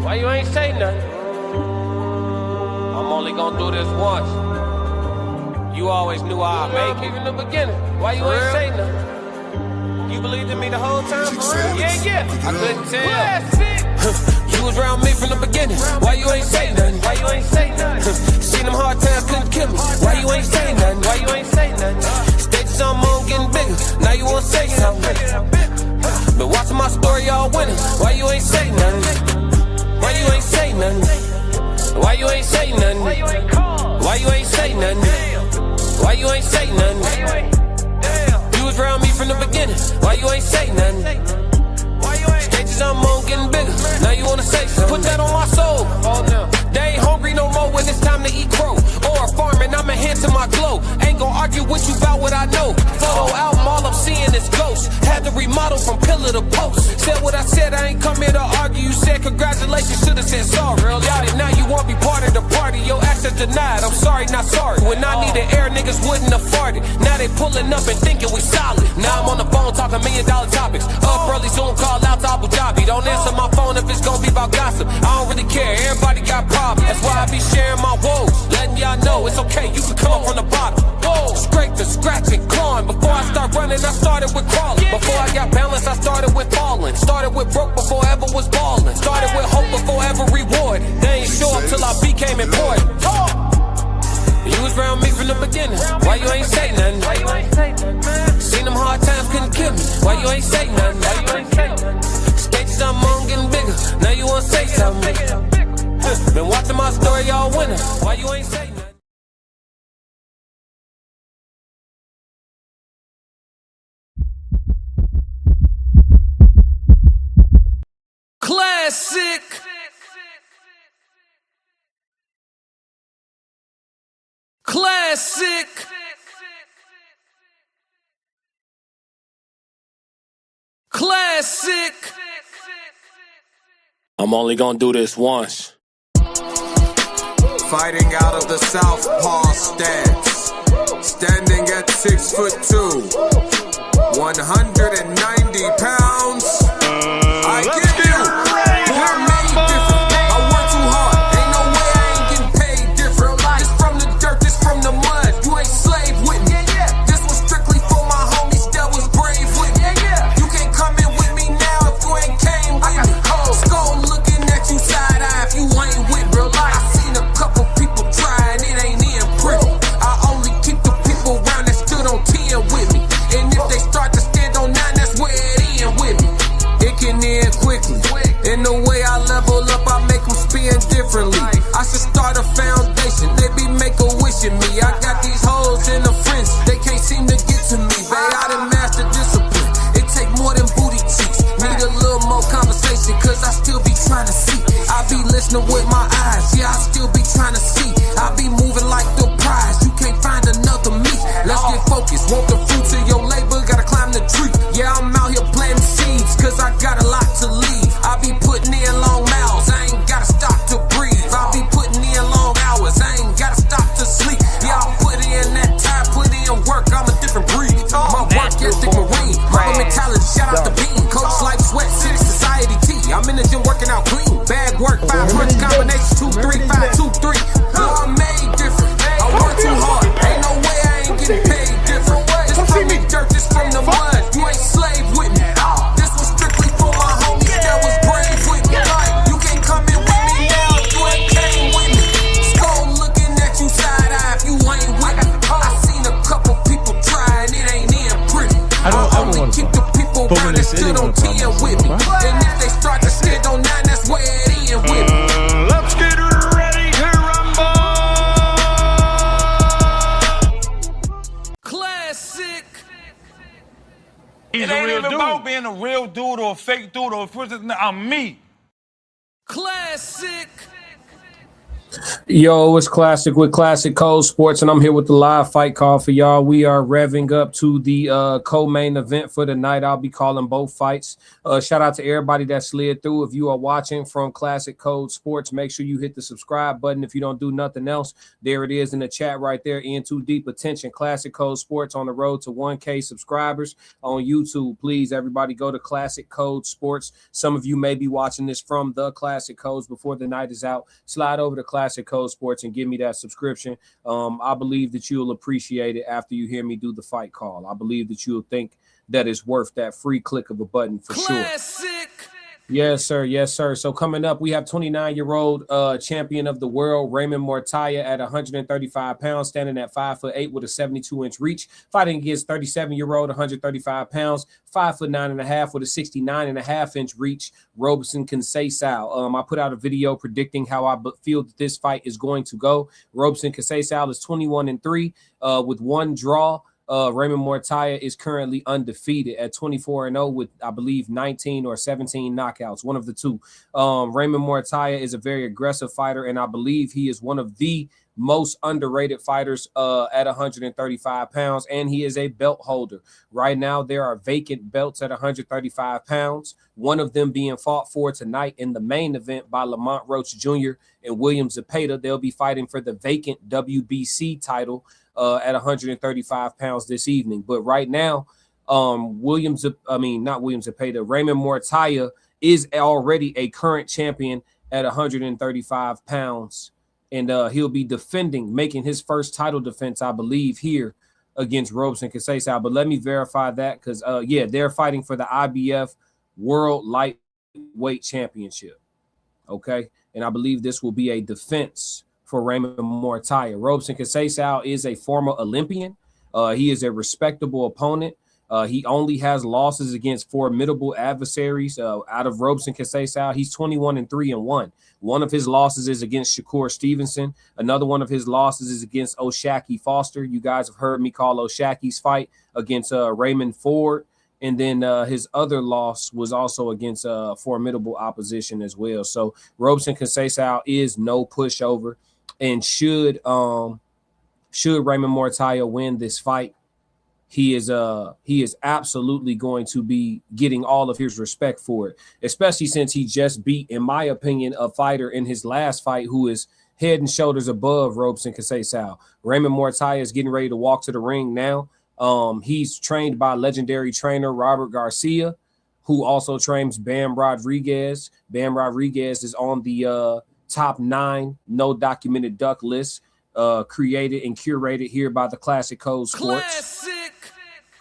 Why you ain't say nothing? I'm only gonna do this once. You always knew I'd make it in the beginning. Why you ain't say nothing? You believed in me the whole time, for real? Yeah. I couldn't tell. You was around me from the beginning. Why you ain't say nothing? Why you ain't say nothing? Seen them hard times, couldn't kill me. Why you ain't say nothing? Why you ain't say nothing? Stages I'm on getting bigger. Now you wanna say something. Been watching my story all winning. Why you ain't say nothing? Why you ain't say nothing? Why you ain't say nothing? Why you ain't call? Why you ain't say nothing? Why you ain't say nothing? You was around me from the beginning. Why you ain't say nothing? Stages I'm on getting bigger. Now you wanna say something. Put that on my soul. They ain't hungry no more when it's time to eat crow. Or farming, I'm enhancing my glow. Ain't gon' argue with you about what I know. Photo album, all I'm seeing is ghosts. Had to remodel from pillar to post. Said what I said, I ain't come here to argue. You said congratulations, should've said sorry. Got it, now you won't be part of the party. Your access denied, I'm sorry, not sorry. When I needed air, niggas wouldn't afford it. Now they pulling up and thinking we solid. Now I'm on the phone talking $1 million topics. Up early, Zoom call out to Abu Dhabi. Don't answer my phone if it's gonna be about gossip. I don't really care, everybody got problems. That's why I be sharing my woes, letting y'all know it's okay, you can come up from the bottom. Scraping, scratching, clawing. Before I start running, I started with crawling. Before I got balance, I started with falling. Started with broke before ever was balling. Started with hope before ever reward. They ain't show up till I became important. You was around me from the beginning. Why you ain't say nothing? Why you ain't say nothing? Seen them hard times, couldn't kill me. Why you ain't say nothing? Why you ain't say nothing? Stages I'm on getting bigger. Now you wanna say something? Been watching my story all winter. Why you ain't say nothing? Classic. Classic. Classic. I'm only gonna do this once. Fighting out of the southpaw stance, standing at 6'2", 190 pounds. I give you, boy, I'm made different. I work too hard, ain't no way I ain't getting paid different. This from the dirt, this from the mud. You ain't slave with me. This was strictly for my homies that was brave with me. You can't come in with me now if you ain't came with me. Skull looking at you side eye if you ain't with real life. I seen a couple people try and it ain't in pretty. I only keep the people around that stood on 10 with me. And if they start to stand on 9, that's where it end with me. It can end quickly. In the way I level up, I make them spin differently. I should start a foundation. They be make-a-wishing me. I got these hoes in the fence. They can't seem to get to me. Babe, I done mastered discipline. It take more than booty cheeks. Need a little more conversation, cause I still be trying to see. I be listening with my eyes. Yeah, I still be trying to see. I be moving like the prize. You can't find another me. Let's get focused. Want the fruits of your labor, gotta climb the tree. Yeah, I'm out here planting seeds, cause I got a lot to leave. I be putting in long miles, I ain't gotta stop to breathe. I be putting in long hours, I ain't gotta stop to sleep. Yeah, I put in that time, put in work, I'm a different breed. My work ethic marine, my mentality, shout out to Bean. Coach like sweat, city society T. I'm in the gym working out clean. Bag work, 5 punch combinations, 2, 3, 5, 2, 3. Boy, I'm made different, I work too hard. Ain't no way I ain't getting paid different. This from the dirt, this from the mud. You ain't slave with me. This was strictly for my homies that was brave with me. You can't come in with me now if you ain't came with me. Skull looking at you side eye if you ain't with me. I seen a couple people try and it ain't in pretty. I only keep the people around that stood on 10 with me. And if they start to stand on 9, that's where it end with me. Let's get ready to rumble. Classic. It ain't even about being a real dude or a fake dude or a person. I'm me. Classic. Yo, it's Classic with Classic Code Sports, and I'm here with the live fight call for y'all. We are revving up to the co-main event for the night. I'll be calling both fights. Shout out to everybody that slid through. If you are watching from Classic Code Sports, make sure you hit the subscribe button. If you don't do nothing else, there it is in the chat right there. In too deep attention, Classic Code Sports on the road to 1K subscribers on YouTube. Please, everybody, go to Classic Code Sports. Some of you may be watching this from the Classic Codes before the night is out. Slide over to Classic Code Sports and give me that subscription. I believe that you'll appreciate it after you hear me do the fight call. I believe that you'll think that it's worth that free click of a button for Classic. sure. Yes, sir. Yes, sir. So coming up, we have 29-year-old champion of the world, Raymond Muratalla, at 135 pounds, standing at 5'8" with a 72-inch reach, fighting against 37-year-old, 135 pounds, 5'9.5" with a 69.5-inch reach, Robeson Conceição. I put out a video predicting how I feel that this fight is going to go. Robeson Conceição is 21-3 with one draw. Raymond Muratalla is currently undefeated at 24-0 with, I believe, 19 or 17 knockouts, one of the two. Raymond Muratalla is a very aggressive fighter, and I believe he is one of the most underrated fighters at 135 pounds, and he is a belt holder. Right now, there are vacant belts at 135 pounds, one of them being fought for tonight in the main event by Lamont Roach Jr. and William Zepeda. They'll be fighting for the vacant WBC title at 135 pounds this evening. But right now, Raymond Muratalla is already a current champion at 135 pounds. And he'll be defending, making his first title defense, I believe, here against Robeson Conceição. But let me verify that because, they're fighting for the IBF World Lightweight Championship. Okay. And I believe this will be a defense for Raymond Muratalla. Robeson Conceição is a former Olympian. He is a respectable opponent. He only has losses against formidable adversaries. Out of Robeson Conceição, he's 21-3-1. One of his losses is against Shakur Stevenson. Another one of his losses is against O'Shaquie Foster. You guys have heard me call O'Shaquie's fight against Raymond Ford. And then his other loss was also against formidable opposition as well. So Robeson Conceição is no pushover. And should Raymond Muratalla win this fight, he is absolutely going to be getting all of his respect for it, especially since he just beat, in my opinion, a fighter in his last fight who is head and shoulders above Robeson Conceição. Raymond Muratalla is getting ready to walk to the ring now. He's trained by legendary trainer Robert Garcia, who also trains Bam Rodriguez. Bam Rodriguez is on the top 9 no documented duck list, created and curated here by the Classic Code Sports. Classic.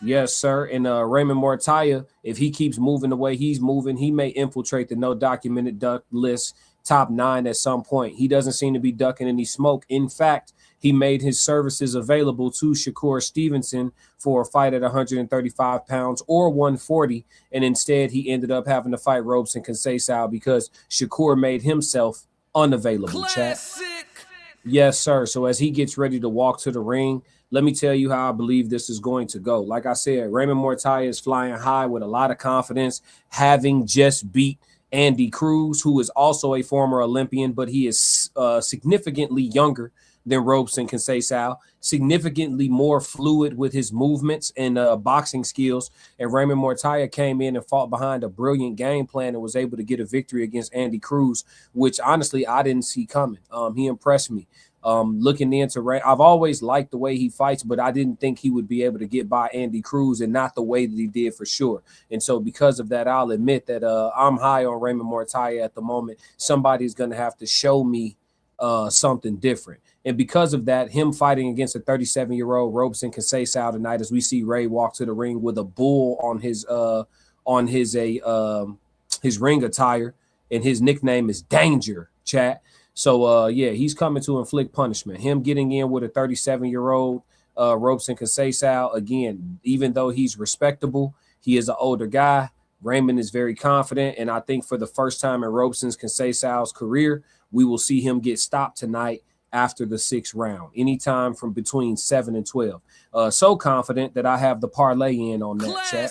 Yes, sir. And Raymond Muratalla, if he keeps moving the way he's moving, he may infiltrate the no documented duck list top 9 at some point. He doesn't seem to be ducking any smoke. In fact, he made his services available to Shakur Stevenson for a fight at 135 pounds or 140, and instead he ended up having to fight Robeson Conceição because Shakur made himself unavailable. Chat. Yes, sir. So as he gets ready to walk to the ring, let me tell you how I believe this is going to go. Like I said, Raymond Muratalla is flying high with a lot of confidence, having just beat Andy Cruz, who is also a former Olympian, but he is significantly younger than Robeson Conceição, significantly more fluid with his movements and boxing skills. And Raymond Muratalla came in and fought behind a brilliant game plan and was able to get a victory against Andy Cruz, which honestly I didn't see coming. He impressed me. Looking into I've always liked the way he fights, but I didn't think he would be able to get by Andy Cruz, and not the way that he did for sure. And so because of that, I'll admit that I'm high on Raymond Muratalla at the moment. Somebody's going to have to show me something different. And because of that, him fighting against a 37-year-old Robeson Conceição tonight, as we see Ray walk to the ring with a bull on his ring attire, and his nickname is Danger, chat. So, he's coming to inflict punishment. Him getting in with a 37-year-old Robeson Conceição, again, even though he's respectable, he is an older guy. Raymond is very confident, and I think for the first time in Robeson Conceição's career, we will see him get stopped tonight after the 6th round, anytime from between 7 and 12. So confident that I have the parlay in on that, chat.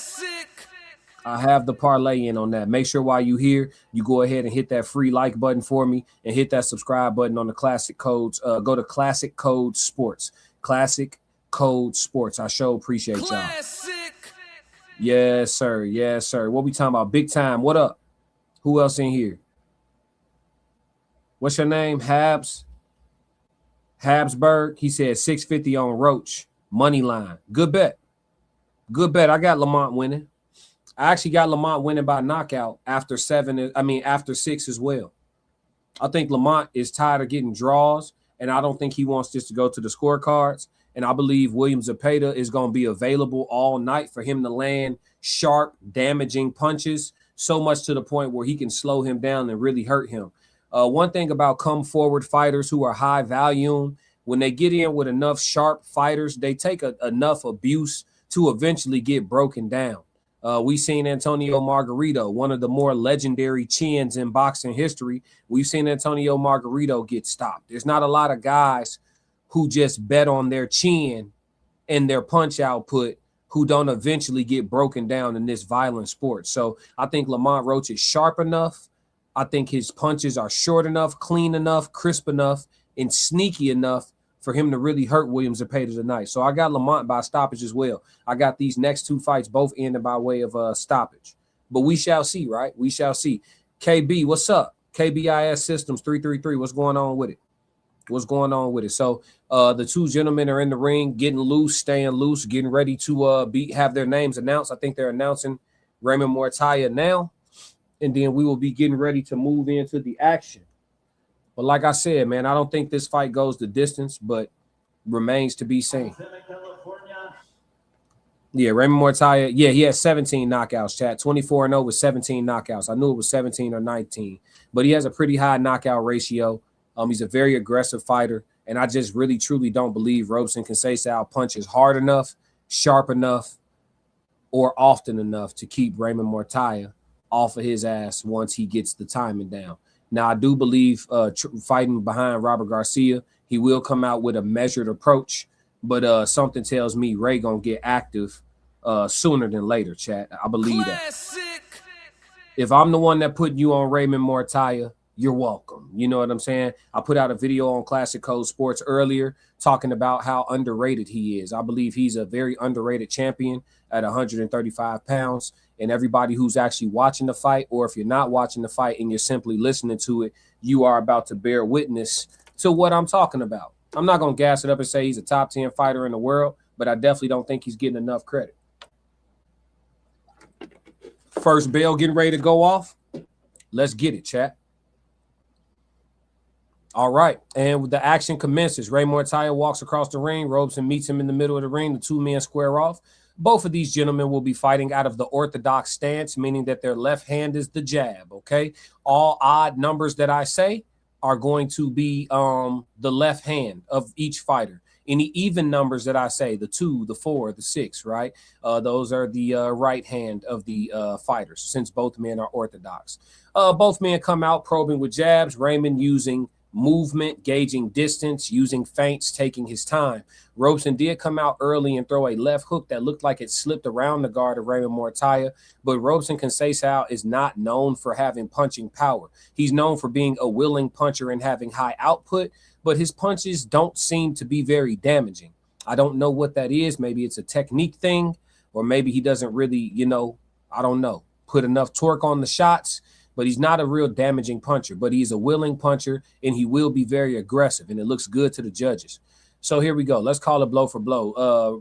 I have the parlay in on that. Make sure while you here, you go ahead and hit that free like button for me and hit that subscribe button on the Classic Codes. Go to Classic Code Sports. Classic Code Sports. I sure appreciate y'all. Classic. Yes, sir. Yes, sir. What we talking about? Big time. What up? Who else in here? What's your name? Habsburg. He said 650 on Roach. Money line. Good bet. Good bet. I got Lamont winning. I actually got Lamont winning by knockout after 6 as well. I think Lamont is tired of getting draws, and I don't think he wants this to go to the scorecards. And I believe William Zepeda is going to be available all night for him to land sharp, damaging punches, so much to the point where he can slow him down and really hurt him. One thing about come forward fighters who are high volume, when they get in with enough sharp fighters, they take enough abuse to eventually get broken down. We've seen Antonio Margarito, one of the more legendary chins in boxing history. We've seen Antonio Margarito get stopped. There's not a lot of guys who just bet on their chin and their punch output who don't eventually get broken down in this violent sport. So I think Lamont Roach is sharp enough. I think his punches are short enough, clean enough, crisp enough, and sneaky enough for him to really hurt William Zepeda tonight. So I got Lamont by stoppage as well. I got these next two fights both ended by way of stoppage. But we shall see, right? We shall see. KB, what's up? KBIS Systems 333. What's going on with it? What's going on with it? So the two gentlemen are in the ring, getting loose, staying loose, getting ready to have their names announced. I think they're announcing Raymond Muratalla now. And then we will be getting ready to move into the action. But like I said, man, I don't think this fight goes the distance, but remains to be seen. Yeah, Raymond Muratalla. Yeah, he has 17 knockouts, chat. 24-0 with 17 knockouts. I knew it was 17 or 19, but he has a pretty high knockout ratio. He's a very aggressive fighter, and I just really, truly don't believe Robeson Conceição punches hard enough, sharp enough, or often enough to keep Raymond Muratalla off of his ass once he gets the timing down. Now, I do believe fighting behind Robert Garcia, he will come out with a measured approach, but something tells me Ray going to get active sooner than later, chat. I believe that. If I'm the one that put you on Raymond Muratalla, you're welcome. You know what I'm saying? I put out a video on Classic Code Sports earlier talking about how underrated he is. I believe he's a very underrated champion at 135 pounds. And everybody who's actually watching the fight, or if you're not watching the fight and you're simply listening to it, you are about to bear witness to what I'm talking about. I'm not going to gas it up and say he's a top 10 fighter in the world, but I definitely don't think he's getting enough credit. First bell getting ready to go off. Let's get it, chat. All right, and the action commences. Raymond Muratalla walks across the ring. Robeson meets him in the middle of the ring. The two men square off. Both of these gentlemen will be fighting out of the orthodox stance, meaning that their left hand is the jab, okay? All odd numbers that I say are going to be the left hand of each fighter. Any even numbers that I say, the 2, the 4, the 6, right? Those are the right hand of the fighters, since both men are orthodox. Both men come out probing with jabs, Raymond using movement, gauging distance, using feints, taking his time. Robeson did come out early and throw a left hook that looked like it slipped around the guard of Raymond Muratalla, but Robeson Conceição is not known for having punching power. He's known for being a willing puncher and having high output, but his punches don't seem to be very damaging. I don't know what that is. Maybe it's a technique thing, or maybe he doesn't really, I don't know, put enough torque on the shots. But he's not a real damaging puncher, but he's a willing puncher, and he will be very aggressive, and it looks good to the judges. So here we go. Let's call it blow for blow.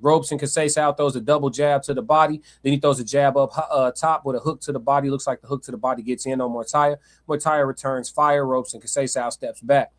Robeson Conceição throws a double jab to the body. Then he throws a jab up top with a hook to the body. Looks like the hook to the body gets in on Muratalla. Muratalla returns fire. Robeson Conceição steps back.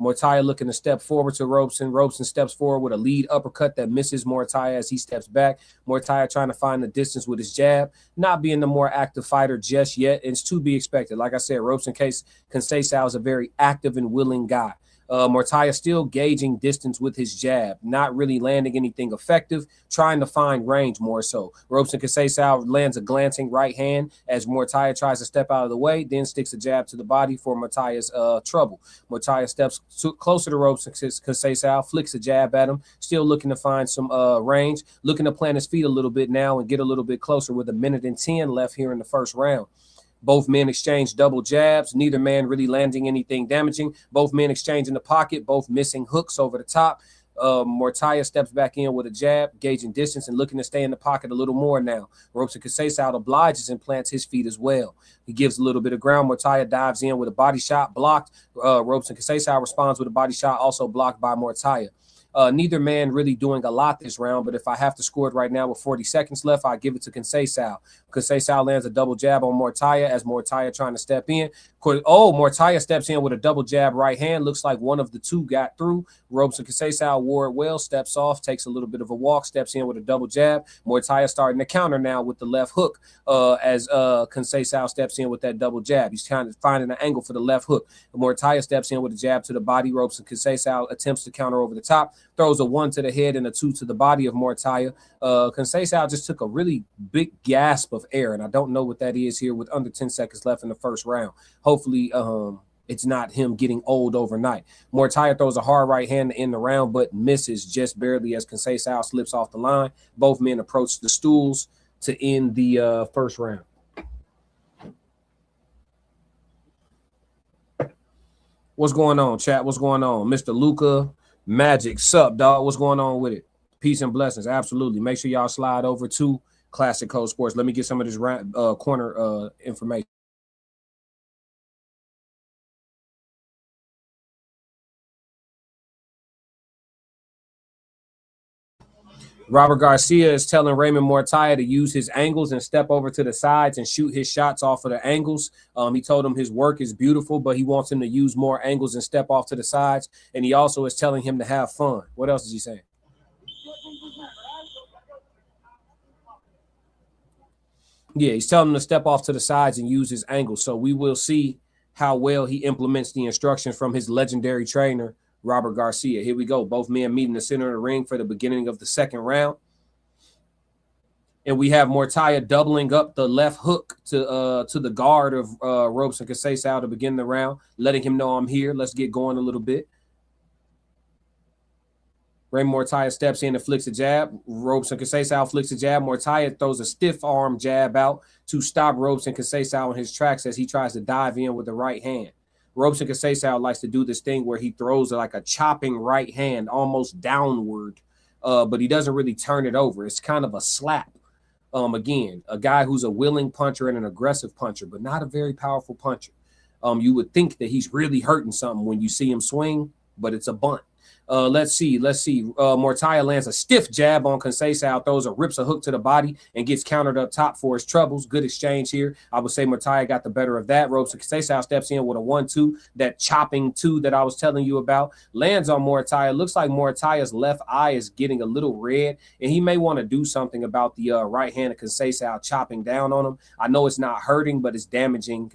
Muratalla looking to step forward to Robeson. Robeson steps forward with a lead uppercut that misses Muratalla as he steps back. Muratalla trying to find the distance with his jab, not being the more active fighter just yet. It's to be expected. Like I said, Robeson Conceição is a very active and willing guy. Muratalla still gauging distance with his jab, not really landing anything effective, trying to find range more so. Robeson Conceição lands a glancing right hand as Muratalla tries to step out of the way, then sticks a jab to the body for Muratalla's trouble. Muratalla steps closer to Robeson Conceição, flicks a jab at him, still looking to find some range, looking to plant his feet a little bit now and get a little bit closer with 1:10 left here in the first round. Both men exchange double jabs, neither man really landing anything damaging. Both men exchange in the pocket, both missing hooks over the top. Muratalla steps back in with a jab, gauging distance and looking to stay in the pocket a little more now. Robeson Conceição obliges and plants his feet as well. He gives a little bit of ground. Muratalla dives in with a body shot, blocked. Robeson Conceição responds with a body shot, also blocked by Muratalla. Neither man really doing a lot this round, but if I have to score it right now with 40 seconds left, I give it to Conceição. Conceição lands a double jab on Muratalla as Muratalla trying to step in. Muratalla steps in with a double jab right hand. Looks like one of the two got through. Robeson Conceição wore it well, steps off, takes a little bit of a walk, steps in with a double jab. Muratalla starting to counter now with the left hook as Conceição steps in with that double jab. He's kind of finding an angle for the left hook. Muratalla steps in with a jab to the body. Robeson Conceição attempts to counter over the top, throws a 1 to the head and a 2 to the body of Muratalla. Conceição just took a really big gasp of air, and I don't know what that is here with under 10 seconds left in the first round. Hopefully, it's not him getting old overnight. Muratalla throws a hard right hand to end the round, but misses just barely as Conceição slips off the line. Both men approach the stools to end the first round. What's going on, chat? What's going on? Mr. Luca Magic, sup, dog? What's going on with it? Peace and blessings. Absolutely. Make sure y'all slide over to Classic Code Sports. Let me get some of this corner information. Robert Garcia is telling Raymond Muratalla to use his angles and step over to the sides and shoot his shots off of the angles. He told him his work is beautiful, but he wants him to use more angles and step off to the sides. And he also is telling him to have fun. What else is he saying? Yeah, he's telling him to step off to the sides and use his angles. So we will see how well he implements the instructions from his legendary trainer, Robert Garcia. Here we go. Both men meet in the center of the ring for the beginning of the second round. And we have Muratalla doubling up the left hook to the guard of Robeson Conceição to begin the round, letting him know I'm here. Let's get going a little bit. Raymond Muratalla steps in and flicks a jab. Robeson Conceição flicks a jab. Muratalla throws a stiff arm jab out to stop Robeson Conceição in his tracks as he tries to dive in with the right hand. Robeson Conceição likes to do this thing where he throws like a chopping right hand almost downward, but he doesn't really turn it over. It's kind of a slap. Again, a guy who's a willing puncher and an aggressive puncher, but not a very powerful puncher. You would think that he's really hurting something when you see him swing, but it's a bunt. Let's see. Muratalla lands a stiff jab on Conceição, rips a hook to the body and gets countered up top for his troubles. Good exchange here. I would say Muratalla got the better of that. Robeson Conceição steps in with a 1-2, that chopping 2 that I was telling you about. Lands on Muratalla. Looks like Muratalla's left eye is getting a little red, and he may want to do something about the right hand of Conceição chopping down on him. I know it's not hurting, but it's damaging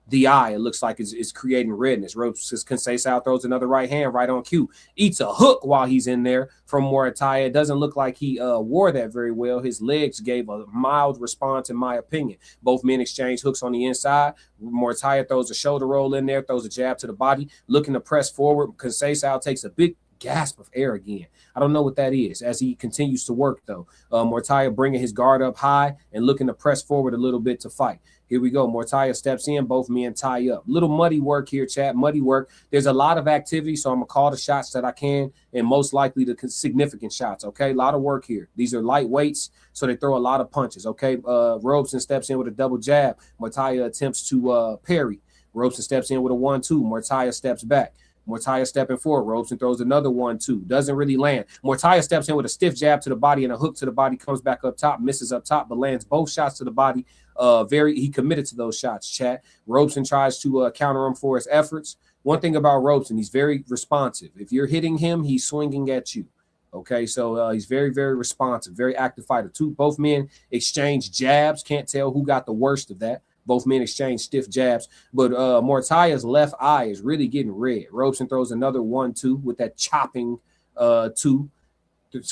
the eye. It looks like it's creating redness. Robeson Conceição throws another right hand right on cue. Eats a hook while he's in there from Muratalla. It doesn't look like he wore that very well. His legs gave a mild response, in my opinion. Both men exchange hooks on the inside. Muratalla throws a shoulder roll in there, throws a jab to the body, looking to press forward. Conceição takes a big gasp of air again. I don't know what that is as he continues to work, though. Muratalla bringing his guard up high and looking to press forward a little bit to fight. Here we go. Muratalla steps in. Both men tie up. Little muddy work here, chat. Muddy work. There's a lot of activity, so I'm going to call the shots that I can and most likely the significant shots, okay? A lot of work here. These are lightweights, so they throw a lot of punches, okay? Robeson steps in with a double jab. Muratalla attempts to parry. Robeson steps in with a 1-2. Muratalla steps back. Muratalla stepping forward. Robeson throws another 1-2. Doesn't really land. Muratalla steps in with a stiff jab to the body and a hook to the body. Comes back up top, misses up top, but lands both shots to the body. He committed to those shots, chat. Robeson tries to counter him for his efforts. One thing about Robeson, he's very responsive. If you're hitting him, he's swinging at you. Okay, so he's very, very responsive, very active fighter. Both men exchange jabs. Can't tell who got the worst of that. Both men exchange stiff jabs, but Muratalla left eye is really getting red. Robeson throws another 1-2 with that chopping 2.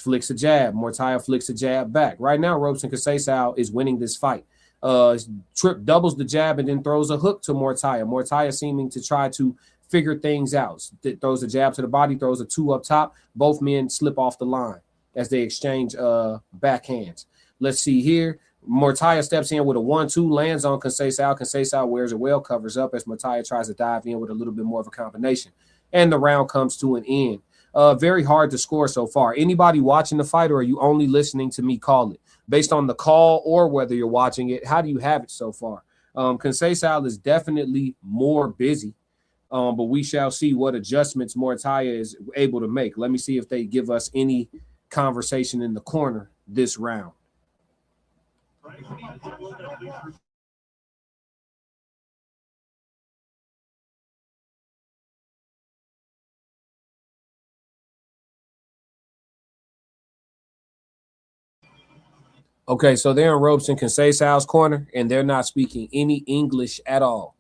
Flicks a jab. Muratalla flicks a jab back. Right now, Robeson Conceição is winning this fight. Tripp doubles the jab and then throws a hook to Muratalla. Muratalla seeming to try to figure things out. Throws a jab to the body, throws a 2 up top. Both men slip off the line as they exchange backhands. Let's see here. Muratalla steps in with a 1-2, lands on Conceição. Conceição wears it well, covers up as Muratalla tries to dive in with a little bit more of a combination. And the round comes to an end. Very hard to score so far. Anybody watching the fight, or are you only listening to me call it? Based on the call or whether you're watching it, how do you have it so far? Conceição is definitely more busy, but we shall see what adjustments Muratalla is able to make. Let me see if they give us any conversation in the corner this round. Okay, so they're in Robeson Conceição's corner, and they're not speaking any English at all.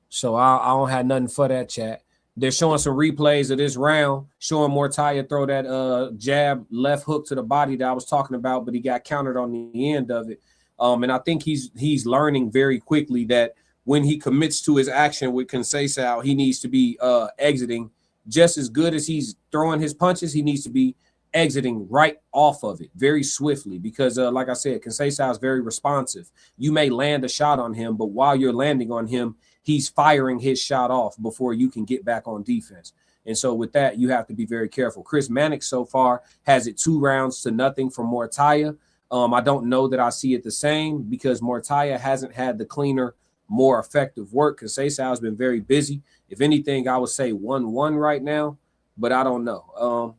So I don't have nothing for that, chat. They're showing some replays of this round, showing Muratalla throw that jab left hook to the body that I was talking about, but he got countered on the end of it. And I think he's learning very quickly that when he commits to his action with Conceição, he needs to be exiting just as good as he's throwing his punches. He needs to be exiting right off of it very swiftly because, like I said, Conceição is very responsive. You may land a shot on him, but while you're landing on him, he's firing his shot off before you can get back on defense. And so with that, you have to be very careful. Chris Mannix so far has it 2-0 from Muratalla. I don't know that I see it the same because Muratalla hasn't had the cleaner, more effective work. Conceição has been very busy. If anything, I would say 1-1 right now, but I don't know.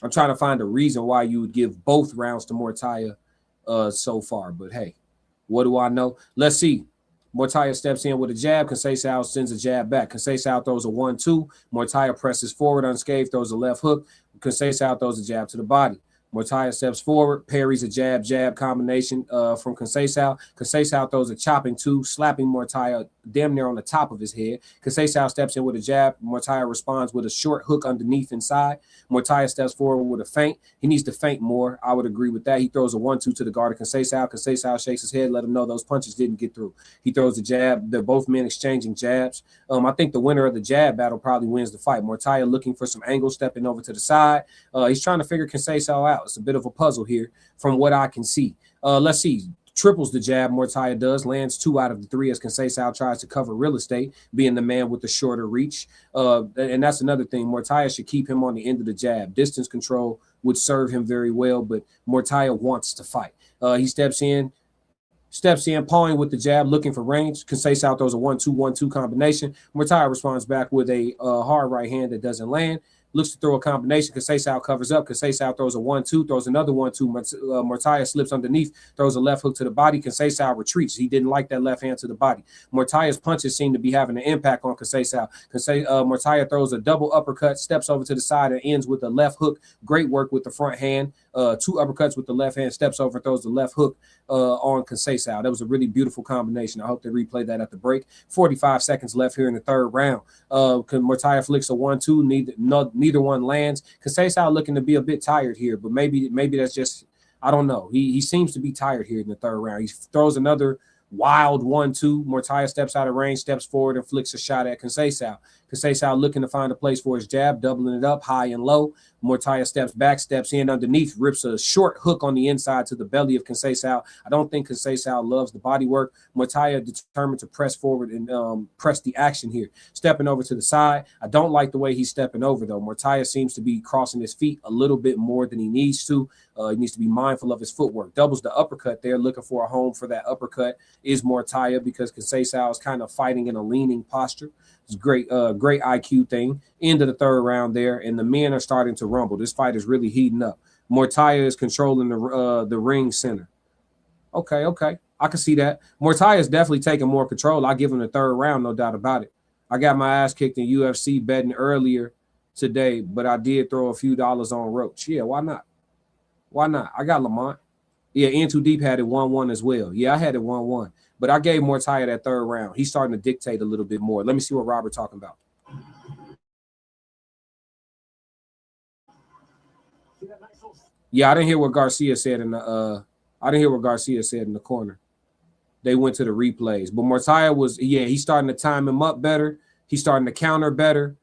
I'm trying to find a reason why you would give both rounds to Muratalla so far. But, hey, what do I know? Let's see. Muratalla steps in with a jab. Conceição sends a jab back. Conceição throws a 1-2. Muratalla presses forward unscathed, throws a left hook. Conceição throws a jab to the body. Muratalla steps forward, parries a jab combination from Conceição. Conceição throws a chopping 2, slapping Muratalla damn near on the top of his head. Conceição steps in with a jab. Muratalla responds with a short hook underneath inside. Muratalla steps forward with a feint. He needs to feint more. I would agree with that. He throws a 1-2 to the guard of Conceição. Conceição shakes his head, let him know those punches didn't get through. He throws a jab. They're both men exchanging jabs. I think the winner of the jab battle probably wins the fight. Muratalla looking for some angle, stepping over to the side. He's trying to figure Conceição out. It's a bit of a puzzle here from what I can see. Let's see. Triples the jab, Muratalla does, lands 2 out of the 3 as Conceição tries to cover real estate, being the man with the shorter reach. And that's another thing. Muratalla should keep him on the end of the jab. Distance control would serve him very well, but Muratalla wants to fight. He steps in, pawing with the jab, looking for range. Conceição throws a 1-2-1-2 combination. Muratalla responds back with a hard right hand that doesn't land. Looks to throw a combination. Conceição covers up. Conceição throws a 1-2, throws another 1-2. Muratalla slips underneath, throws a left hook to the body. Conceição retreats. He didn't like that left hand to the body. Muratalla's punches seem to be having an impact on Conceição. Muratalla throws a double uppercut, steps over to the side, and ends with a left hook. Great work with the front hand. 2 uppercuts with the left hand, steps over, throws the left hook on Conceição. That was a really beautiful combination. I hope they replay that at the break. 45 seconds left here in the third round. Muratalla flicks a 1-2. Neither one lands. Conceição looking to be a bit tired here, but maybe that's just, I don't know. He seems to be tired here in the third round. He throws another wild 1-2. Muratalla steps out of range, steps forward, and flicks a shot at Conceição. Conceição looking to find a place for his jab, doubling it up high and low. Muratalla steps back, steps in underneath, rips a short hook on the inside to the belly of Conceição. I don't think Conceição loves the body work. Muratalla determined to press forward and press the action here. Stepping over to the side. I don't like the way he's stepping over, though. Muratalla seems to be crossing his feet a little bit more than he needs to. He needs to be mindful of his footwork. Doubles the uppercut there, looking for a home for that uppercut is Muratalla because Conceição is kind of fighting in a leaning posture. It's great IQ thing. End of the third round there, and the men are starting to rumble. This fight is really heating up. Muratalla is controlling the ring center. Okay. I can see that. Muratalla is definitely taking more control. I give him the third round, no doubt about it. I got my ass kicked in UFC betting earlier today, but I did throw a few dollars on Roach. Yeah, why not? I got Lamont. Yeah, In Too Deep had it 1-1 as well. Yeah, I had it 1-1. But I gave Muratalla that third round. He's starting to dictate a little bit more. Let me see what Robert talking about. Yeah, I didn't hear what Garcia said in the corner. They went to the replays. But Muratalla he's starting to time him up better. He's starting to counter better.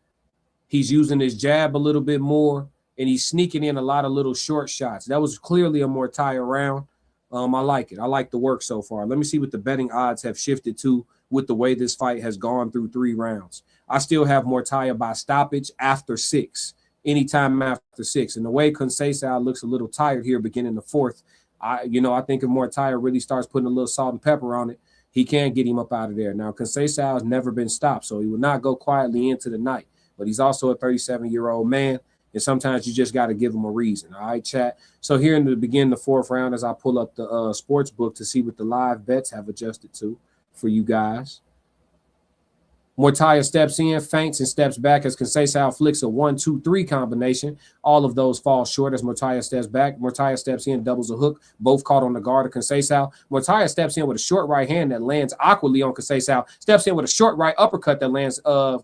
He's using his jab a little bit more, and he's sneaking in a lot of little short shots. That was clearly a Muratalla round. I like it. I like the work so far. Let me see what the betting odds have shifted to with the way this fight has gone through 3 rounds. I still have Muratalla by stoppage after 6, anytime after 6. And the way Conceição looks a little tired here beginning the 4th, I think if Muratalla really starts putting a little salt and pepper on it, he can get him up out of there. Now, Conceição has never been stopped, so he will not go quietly into the night. But he's also a 37-year-old man, and sometimes you just got to give him a reason. All right, chat. So here in the beginning of the 4th round, as I pull up the sports book to see what the live bets have adjusted to for you guys. Muratalla steps in, feints, and steps back as Conceição flicks a 1-2-3 combination. All of those fall short as Muratalla steps back. Muratalla steps in, doubles a hook, both caught on the guard of Conceição. Muratalla steps in with a short right hand that lands awkwardly on Conceição. Steps in with a short right uppercut that lands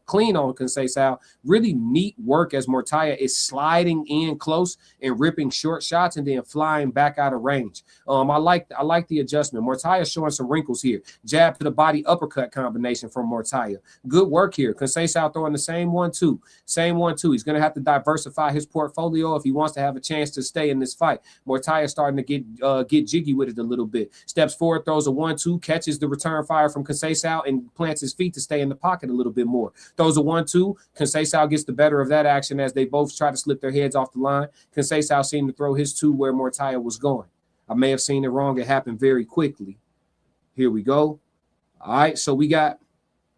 clean on Conceição. Really neat work as Muratalla is sliding in close and ripping short shots and then flying back out of range. I like the adjustment. Muratalla showing some wrinkles here. Jab to the body uppercut combination from Muratalla. Good work here. Conceição throwing the same 1-2. Same 1-2. He's going to have to diversify his portfolio if he wants to have a chance to stay in this fight. Muratalla starting to get jiggy with it a little bit. Steps forward, throws a 1-2, catches the return fire from Conceição and plants his feet to stay in the pocket a little bit more. Throws a 1-2. Conceição gets the better of that action as they both try to slip their heads off the line. Conceição seemed to throw his 2 where Muratalla was going. I may have seen it wrong. It happened very quickly. Here we go. All right, so we got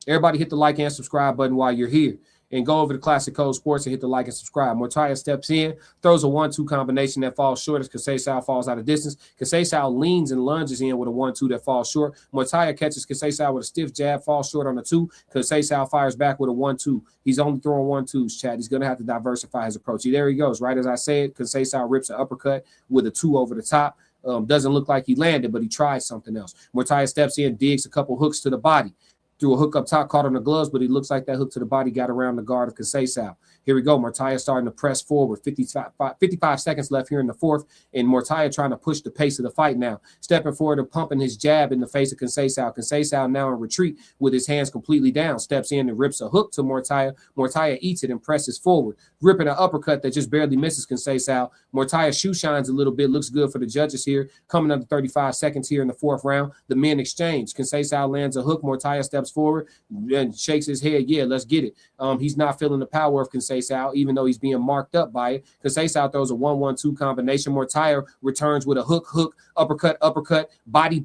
everybody hit the like and subscribe button while you're here. And go over to Classic Code Sports and hit the like and subscribe. Muratalla steps in, throws a 1-2 combination that falls short as Conceição falls out of distance. Conceição leans and lunges in with a 1-2 that falls short. Muratalla catches Conceição with a stiff jab, falls short on the 2. Conceição fires back with a 1-2. He's only throwing 1-2s, Chad. He's going to have to diversify his approach. There he goes. Right as I said, Conceição rips an uppercut with a 2 over the top. Doesn't look like he landed, but he tried something else. Muratalla steps in, digs a couple hooks to the body. Threw a hook up top, caught on the gloves, but he looks like that hook to the body got around the guard of Conceição. Here we go. Muratalla starting to press forward. 55 seconds left here in the 4th, and Muratalla trying to push the pace of the fight now. Stepping forward and pumping his jab in the face of Conceição. Conceição now in retreat with his hands completely down. Steps in and rips a hook to Muratalla. Muratalla eats it and presses forward. Ripping an uppercut that just barely misses Conceição. Muratalla shoe shines a little bit. Looks good for the judges here. Coming under 35 seconds here in the 4th round. The men exchange. Conceição lands a hook. Muratalla steps forward and shakes his head. Yeah, let's get it. He's not feeling the power of Conceição, even though he's being marked up by it. Conceição throws a 1-1-2 combination. Muratalla returns with a hook, uppercut, body,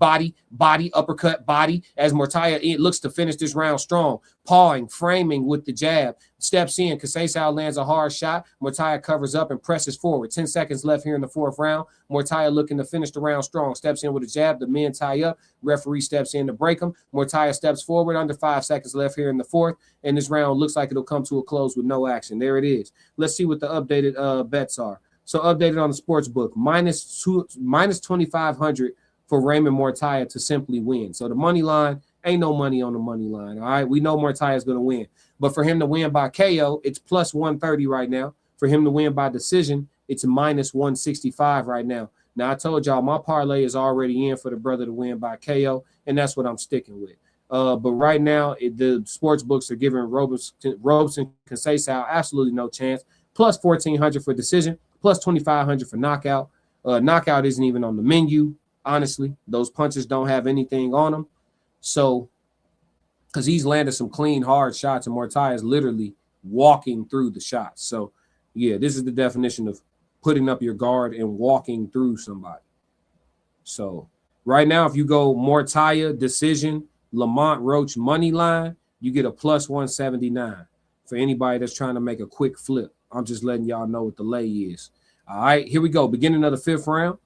uppercut, body, as Muratalla looks to finish this round strong. Pawing, framing with the jab. Steps in. Conceição lands a hard shot. Muratalla covers up and presses forward. 10 seconds left here in the 4th round. Muratalla looking to finish the round strong. Steps in with a jab. The men tie up. Referee steps in to break him. Muratalla steps forward. Under 5 seconds left here in the 4th. And this round looks like it'll come to a close with no action. There it is. Let's see what the updated bets are. So updated on the sports book. minus 2,500 for Raymond Muratalla to simply win. So the money line, ain't no money on the money line. All right. We know Muratalla is going to win. But for him to win by KO, it's plus 130 right now. For him to win by decision, it's minus 165 right now. Now, I told y'all my parlay is already in for the brother to win by KO, and that's what I'm sticking with. But right now, the sports books are giving Robeson Conceição absolutely no chance. Plus 1,400 for decision, plus 2,500 for knockout. Knockout isn't even on the menu, honestly. Those punches don't have anything on them. So, because he's landed some clean, hard shots, and Muratalla is literally walking through the shots. So, yeah, this is the definition of putting up your guard and walking through somebody. So, right now, if you go Muratalla, decision, Lamont Roach money line, you get a plus 179 for anybody that's trying to make a quick flip. I'm just letting y'all know what the lay is. All right, here we go. Beginning of the 5th round.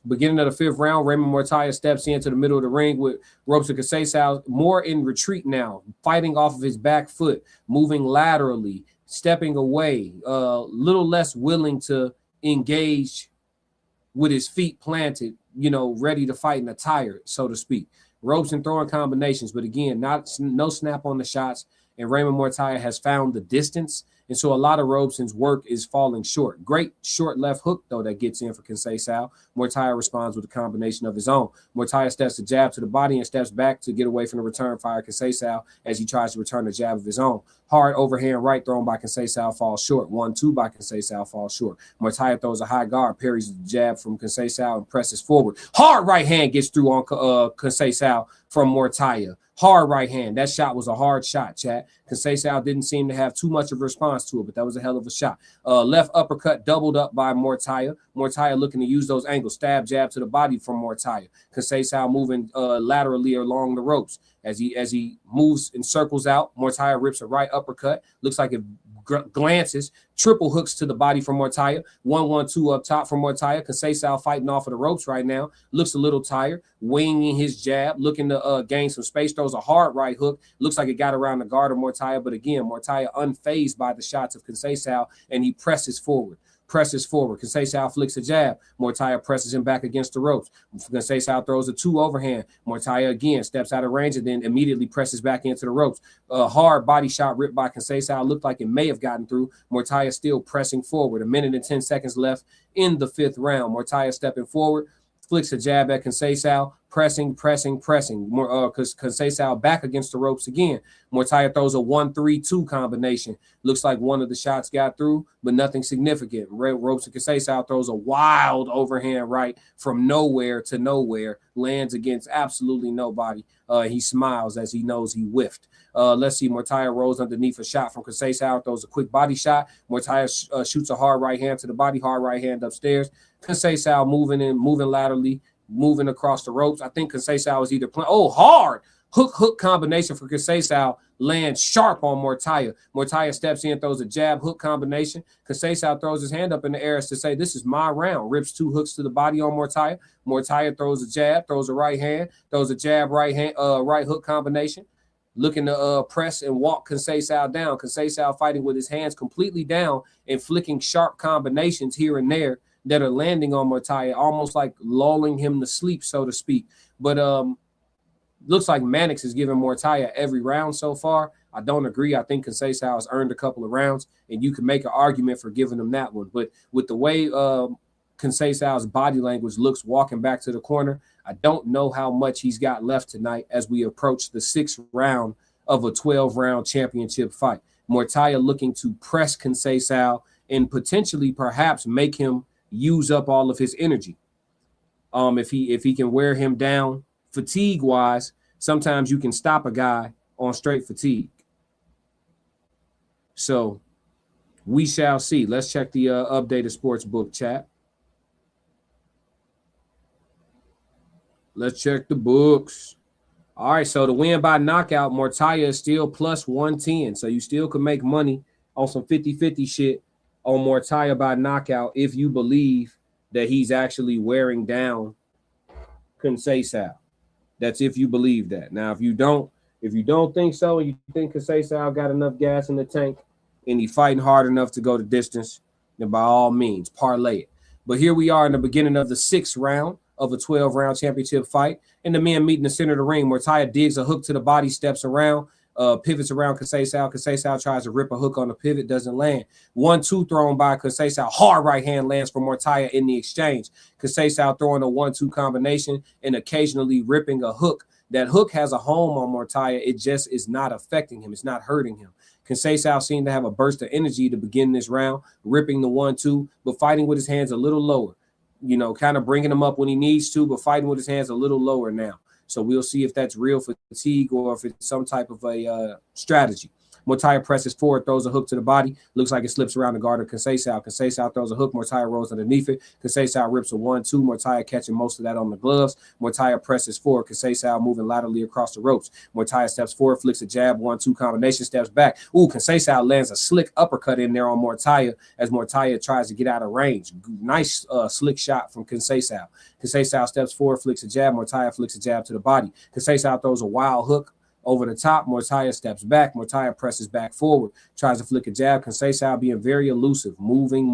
Raymond Muratalla steps into the middle of the ring with Robeson Conceição more in retreat now, fighting off of his back foot, moving laterally, stepping away, little less willing to engage with his feet planted, ready to fight in a tire, so to speak. Ropes and throwing combinations, but again, no snap on the shots. And Raymond Muratalla has found the distance. And so a lot of Robeson's work is falling short. Great short left hook, though, that gets in for Conceição. Muratalla responds with a combination of his own. Muratalla steps the jab to the body and steps back to get away from the return fire Conceição as he tries to return the jab of his own. Hard overhand right thrown by Conceição falls short. 1-2 by Conceição falls short. Muratalla throws a high guard, parries the jab from Conceição and presses forward. Hard right hand gets through on Conceição from Muratalla. Hard right hand. That shot was a hard shot, chat. Conceição didn't seem to have too much of a response to it, but that was a hell of a shot. Left uppercut doubled up by Muratalla. Muratalla looking to use those angles. Stab, jab to the body from Muratalla. Conceição moving laterally along the ropes. As he moves and circles out, Muratalla rips a right uppercut. Looks like it glances, triple hooks to the body from Muratalla. 1-1-2 up top from Muratalla. Conceição fighting off of the ropes right now. Looks a little tired, winging his jab, looking to gain some space. Throws a hard right hook. Looks like it got around the guard of Muratalla, but again, Muratalla unfazed by the shots of Conceição, and he presses forward. Conceição flicks a jab. Muratalla presses him back against the ropes. Conceição throws a 2 overhand. Muratalla again steps out of range and then immediately presses back into the ropes. A hard body shot ripped by Conceição. Looked like it may have gotten through. Muratalla still pressing forward. 1 minute and 10 seconds left in the 5th round. Muratalla stepping forward. Flicks a jab at Conceição, pressing. Conceição back against the ropes again. Muratalla throws a 1-3-2 combination. Looks like one of the shots got through, but nothing significant. Ropes and Conceição throws a wild overhand right from nowhere to nowhere. Lands against absolutely nobody. He smiles as he knows he whiffed. Let's see. Muratalla rolls underneath a shot from Conceição, throws a quick body shot. Muratalla shoots a hard right hand to the body, hard right hand upstairs. Conceição moving laterally, moving across the ropes. I think Conceição is either playing. Oh, hard hook combination for Conceição lands sharp on Muratalla. Muratalla steps in, throws a jab hook combination. Conceição throws his hand up in the air as to say, "This is my round." Rips 2 hooks to the body on Muratalla. Muratalla throws a jab, throws a right hand, throws a jab right hook combination. Looking to press and walk Conceição down. Conceição fighting with his hands completely down and flicking sharp combinations here and there that are landing on Muratalla, almost like lulling him to sleep, so to speak. But looks like Mannix is giving Muratalla every round so far. I don't agree. I think Conceição has earned a couple of rounds, and you can make an argument for giving him that one. But with the way Conceição's body language looks walking back to the corner, I don't know how much he's got left tonight as we approach the 6th round of a 12-round championship fight. Muratalla looking to press Conceição and potentially perhaps make him use up all of his energy. If he can wear him down fatigue-wise, sometimes you can stop a guy on straight fatigue. So we shall see. Let's check the updated sports book, chat. Let's check the books. All right, so the win by knockout, Muratalla is still plus 110. So you still can make money on some 50-50 shit on Muratalla by knockout if you believe that he's actually wearing down Conceição. That's if you believe that. Now, if you don't think so, and you think Conceição got enough gas in the tank and he's fighting hard enough to go the distance, then by all means, parlay it. But here we are in the beginning of the 6th round of a 12-round championship fight, and the men meet in the center of the ring. Muratalla digs a hook to the body, steps around, pivots around Conceição. Conceição tries to rip a hook on the pivot, doesn't land. 1-2 thrown by Conceição. Hard right hand lands for Muratalla in the exchange. Conceição throwing a 1-2 combination and occasionally ripping a hook. That hook has a home on Muratalla. It just is not affecting him. It's not hurting him. Conceição seemed to have a burst of energy to begin this round, ripping the 1-2, but fighting with his hands a little lower. Kind of bringing him up when he needs to, but fighting with his hands a little lower now. So we'll see if that's real fatigue or if it's some type of a strategy. Muratalla presses forward, throws a hook to the body. Looks like it slips around the guard of Conceição. Conceição throws a hook. Muratalla rolls underneath it. Conceição rips a 1-2. Muratalla catching most of that on the gloves. Muratalla presses forward. Conceição moving laterally across the ropes. Muratalla steps forward, flicks a jab, 1-2 combination, steps back. Ooh, Conceição lands a slick uppercut in there on Muratalla as Muratalla tries to get out of range. Nice slick shot from Conceição. Conceição steps forward, flicks a jab. Muratalla flicks a jab to the body. Conceição throws a wild hook. over the top. Muratalla steps back. Muratalla presses back forward, tries to flick a jab. Conceição being very elusive, moving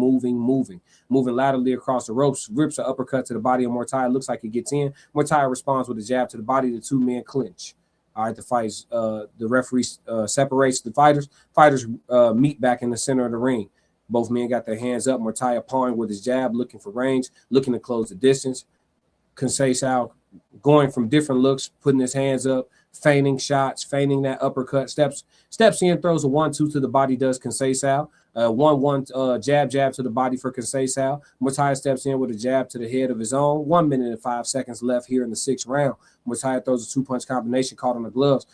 laterally across the ropes, rips an uppercut to the body of Muratalla. Looks like it gets in. Muratalla responds with a jab to the body. The two men clinch. All right, the referee separates the fighters. Fighters meet back in the center of the ring. Both men got their hands up. Muratalla pawing with his jab, looking for range, looking to close the distance. Conceição going from different looks, putting his hands up, feigning shots, feigning that uppercut, steps in, throws a 1-2 to the body, does Conceição. 1-1 jab to the body for Conceição. Muratalla steps in with a jab to the head of his own. 1 minute and 5 seconds left here in the 6th round. Muratalla throws a 2-punch combination caught on the gloves.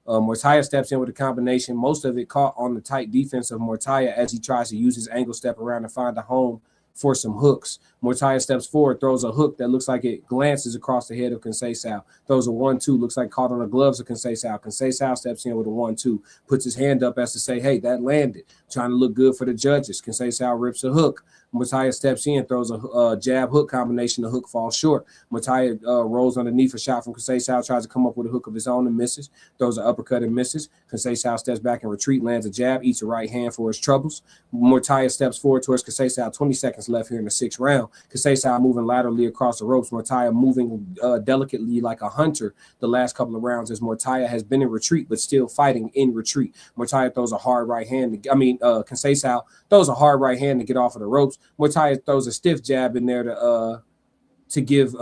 Muratalla steps in with a combination, most of it caught on the tight defense of Muratalla as he tries to use his angle step around to find a home for some hooks. Muratalla steps forward, throws a hook that looks like it glances across the head of Conceição. Throws a 1-2, looks like caught on the gloves of Conceição. Conceição steps in with a 1-2, puts his hand up as to say, hey, that landed. Trying to look good for the judges. Conceição rips a hook. Muratalla steps in, throws a jab hook combination. The hook falls short. Muratalla rolls underneath a shot from Conceição, tries to come up with a hook of his own and misses. Throws an uppercut and misses. Conceição steps back and retreat, lands a jab, eats a right hand for his troubles. Muratalla steps forward towards Conceição. 20 seconds left here in the 6th round. Conceição moving laterally across the ropes. Muratalla moving delicately like a hunter the last couple of rounds as Muratalla has been in retreat but still fighting in retreat. Muratalla throws a hard right hand. Conceição throws a hard right hand to get off of the ropes. Muratalla throws a stiff jab in there to give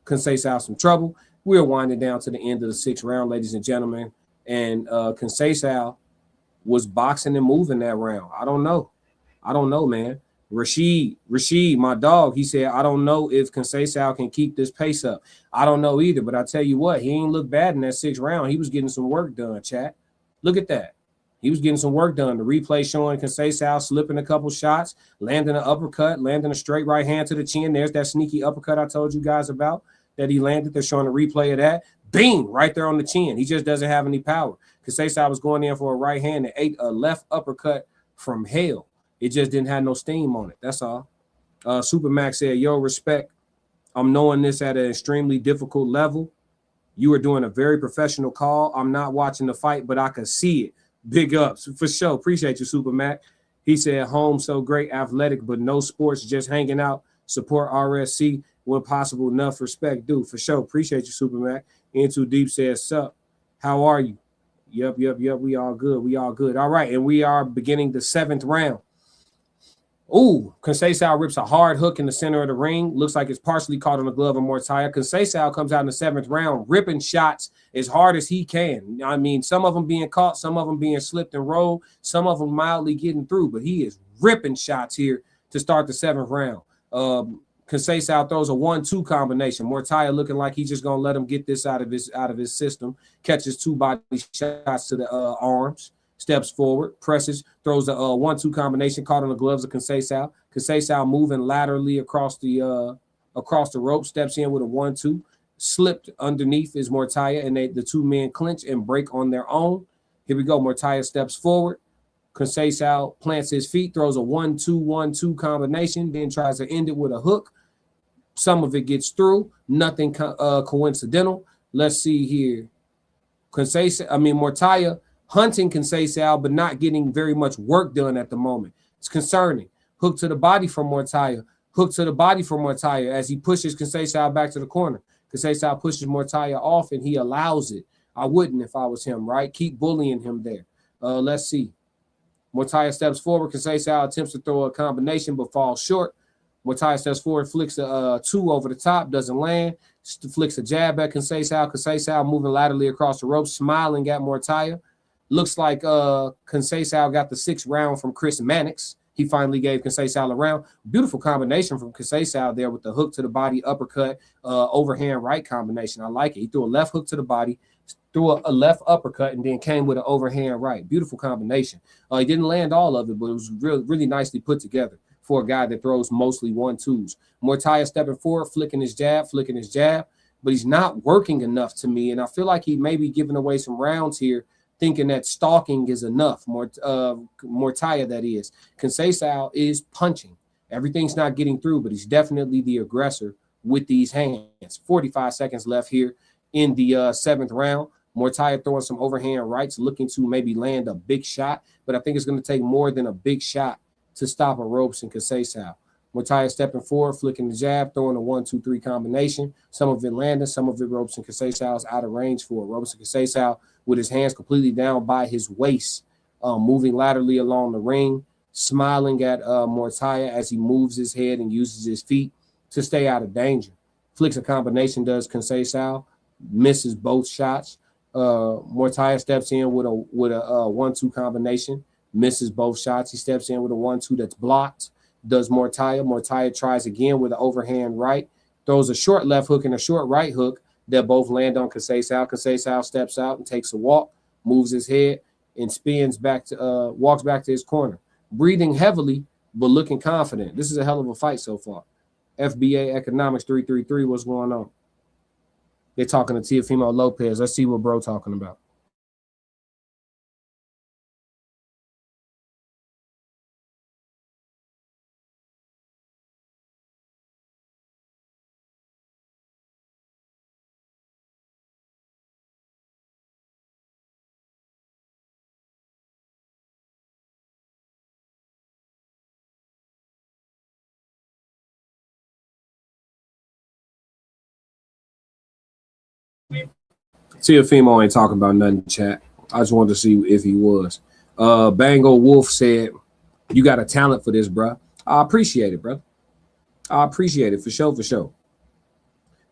Conceição some trouble. We're winding down to the end of the 6th round, ladies and gentlemen, and Conceição was boxing and moving that round. I don't know, man. Rashid, my dog, he said, I don't know if Conceição can keep this pace up. I don't know either, but I tell you what, he ain't look bad in that 6th round. He was getting some work done, chat. Look at that. He was getting some work done. The replay showing Conceição slipping a couple shots, landing an uppercut, landing a straight right hand to the chin. There's that sneaky uppercut I told you guys about that he landed. They're showing a replay of that. Bing, right there on the chin. He just doesn't have any power. Conceição was going in for a right hand and ate a left uppercut from hell. It just didn't have no steam on it. That's all. Supermax said, yo, respect. I'm knowing this at an extremely difficult level. You are doing a very professional call. I'm not watching the fight, but I can see it. Big ups. For sure. Appreciate you, Supermax. He said, home so great, athletic, but no sports, just hanging out. Support RSC when possible. Enough respect, dude. For sure. Appreciate you, Supermax. In Too Deep says, sup. How are you? Yep. We all good. All right. And we are beginning the 7th round. Ooh, Conceição rips a hard hook in the center of the ring. Looks like it's partially caught on the glove of Muratalla. Conceição comes out in the 7th round, ripping shots as hard as he can. I mean, some of them being caught, some of them being slipped and rolled, some of them mildly getting through, but he is ripping shots here to start the 7th round. Conceição throws a 1-2 combination. Muratalla looking like he's just gonna let him get this out of his system. Catches 2 body shots to the arms. Steps forward, presses, throws a 1-2 combination caught on the gloves of Conceição. Conceição moving laterally across the rope, steps in with a 1-2, slipped underneath is Muratalla, and the two men clinch and break on their own. Here we go. Muratalla steps forward. Conceição plants his feet, throws a 1-2-1-2 combination, then tries to end it with a hook. Some of it gets through. Nothing coincidental. Let's see here. Muratalla hunting Conceição, but not getting very much work done at the moment. It's concerning. Hook to the body from Muratalla. As he pushes Conceição back to the corner. Conceição pushes Muratalla off, and he allows it. I wouldn't if I was him, right? Keep bullying him there. Let's see. Muratalla steps forward. Conceição attempts to throw a combination, but falls short. Muratalla steps forward, flicks a 2 over the top, doesn't land. Flicks a jab at Conceição. Conceição moving laterally across the rope, smiling at Muratalla. Looks like Conceição got the 6th round from Chris Mannix. He finally gave Conceição a round. Beautiful combination from Conceição there with the hook to the body, uppercut, overhand right combination. I like it. He threw a left hook to the body, threw a left uppercut, and then came with an overhand right. Beautiful combination. He didn't land all of it, but it was really nicely put together for a guy that throws mostly 1-2s. Muratalla stepping forward, flicking his jab, but he's not working enough to me, and I feel like he may be giving away some rounds here, thinking that stalking is enough. Muratalla, that is. Conceição is punching. Everything's not getting through, but he's definitely the aggressor with these hands. 45 seconds left here in the 7th round. Muratalla throwing some overhand rights, looking to maybe land a big shot, but I think it's going to take more than a big shot to stop a Robeson Conceição. Muratalla stepping forward, flicking the jab, throwing a 1-2-3 combination. Some of it landing, some of it Robeson Conceição is out of range for. Robeson Conceição with his hands completely down by his waist, moving laterally along the ring, smiling at Muratalla as he moves his head and uses his feet to stay out of danger. Flicks a combination, does Conceição, misses both shots. Muratalla steps in with a 1-2 combination, misses both shots. He steps in with a 1-2 that's blocked. Does Muratalla. Muratalla tries again with an overhand right, throws a short left hook and a short right hook that both land on Conceição. Conceição steps out and takes a walk, moves his head, and spins back to walks back to his corner, breathing heavily but looking confident. This is a hell of a fight so far. FBA Economics 333. What's going on? They're talking to Teofimo Lopez. Let's see what bro talking about. Teofimo ain't talking about nothing, chat. I just wanted to see if he was. Bango Wolf said, you got a talent for this, bro. I appreciate it, bro. I appreciate it for sure, for sure.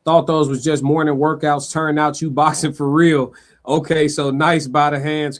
Thought those was just morning workouts. Turned out you boxing for real. Okay, so nice by the hands.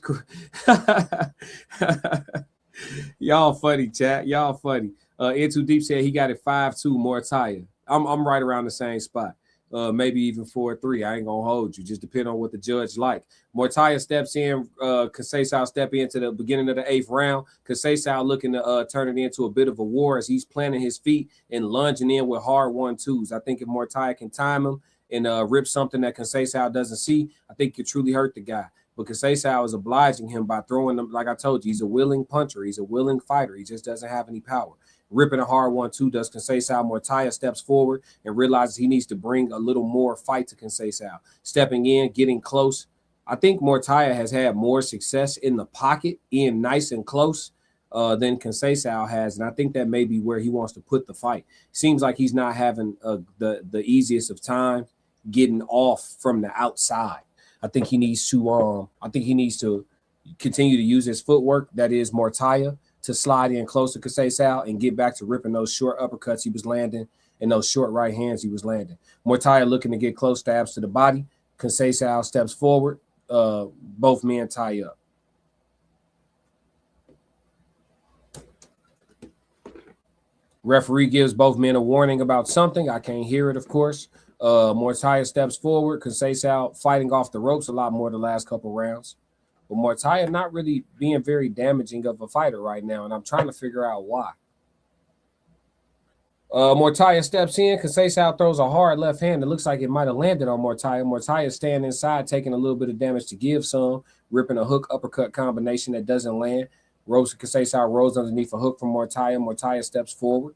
Y'all funny, chat. Y'all funny. Into Deep said he got it 5-2 Muratalla. I'm right around the same spot. Maybe even 4-3. I ain't gonna hold you. Just depend on what the judge like. Muratalla steps in. Conceição step into the beginning of the 8th round. Conceição looking to turn it into a bit of a war as he's planting his feet and lunging in with hard 1-2s. I think if Muratalla can time him and rip something that Conceição doesn't see, I think it could truly hurt the guy. But Conceição is obliging him by throwing them. Like I told you, he's a willing puncher. He's a willing fighter. He just doesn't have any power. Ripping a hard 1-2 does Conceição. Muratalla steps forward and realizes he needs to bring a little more fight to Conceição. Stepping in, getting close. I think Muratalla has had more success in the pocket, in nice and close, than Conceição has. And I think that may be where he wants to put the fight. Seems like he's not having the easiest of time getting off from the outside. I think he needs to continue to use his footwork. That is Muratalla, to slide in close to Conceição and get back to ripping those short uppercuts he was landing and those short right hands he was landing. Muratalla looking to get close, stabs to the body. Conceição steps forward. Both men tie up. Referee gives both men a warning about something. I can't hear it, of course. Muratalla steps forward. Conceição fighting off the ropes a lot more the last couple rounds. But Muratalla not really being very damaging of a fighter right now, and I'm trying to figure out why. Muratalla steps in. Conceição throws a hard left hand. It looks like it might have landed on Muratalla. Muratalla standing inside, taking a little bit of damage to give some, ripping a hook uppercut combination that doesn't land. Robeson Conceição rolls underneath a hook from Muratalla. Muratalla steps forward.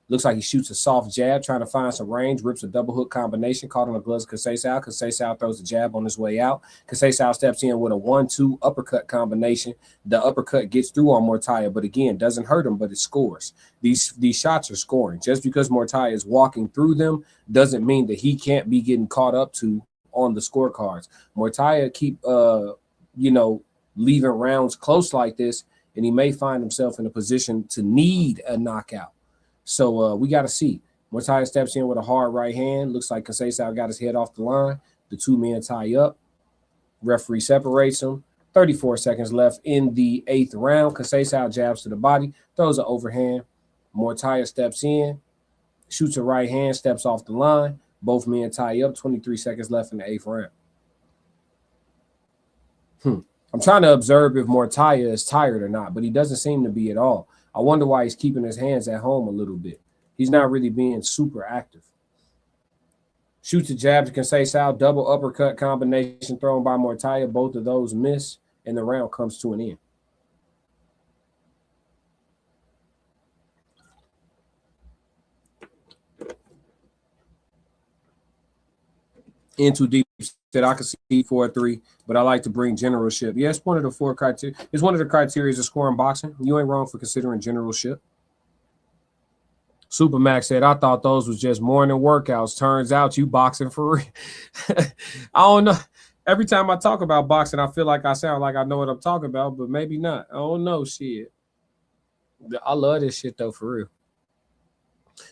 Looks like he shoots a soft jab, trying to find some range, rips a double hook combination, caught on the gloves of Conceição. Conceição throws the jab on his way out. Conceição steps in with a 1-2 uppercut combination. The uppercut gets through on Muratalla, but again, doesn't hurt him, but it scores. These shots are scoring. Just because Muratalla is walking through them doesn't mean that he can't be getting caught up to on the scorecards. Muratalla keep, leaving rounds close like this, and he may find himself in a position to need a knockout. So we got to see. Muratalla steps in with a hard right hand. Looks like Conceição got his head off the line. The two men tie up. Referee separates them. 34 seconds left in the 8th round. Conceição jabs to the body, throws an overhand. Muratalla steps in, shoots a right hand, steps off the line. Both men tie up. 23 seconds left in the 8th round. I'm trying to observe if Muratalla is tired or not, but he doesn't seem to be at all. I wonder why he's keeping his hands at home a little bit. He's not really being super active. Shoots a jab to Conceição, double uppercut combination thrown by Muratalla. Both of those miss, and the round comes to an end. In too deep said I can see 4-3, but I like to bring generalship. Yeah, it's one of the 4 criteria. It's one of the criteria of scoring boxing. You ain't wrong for considering generalship. Supermax said, I thought those was just morning workouts. Turns out you boxing for real. I don't know. Every time I talk about boxing, I feel like I sound like I know what I'm talking about, but maybe not. I don't know. Shit. I love this shit, though, for real.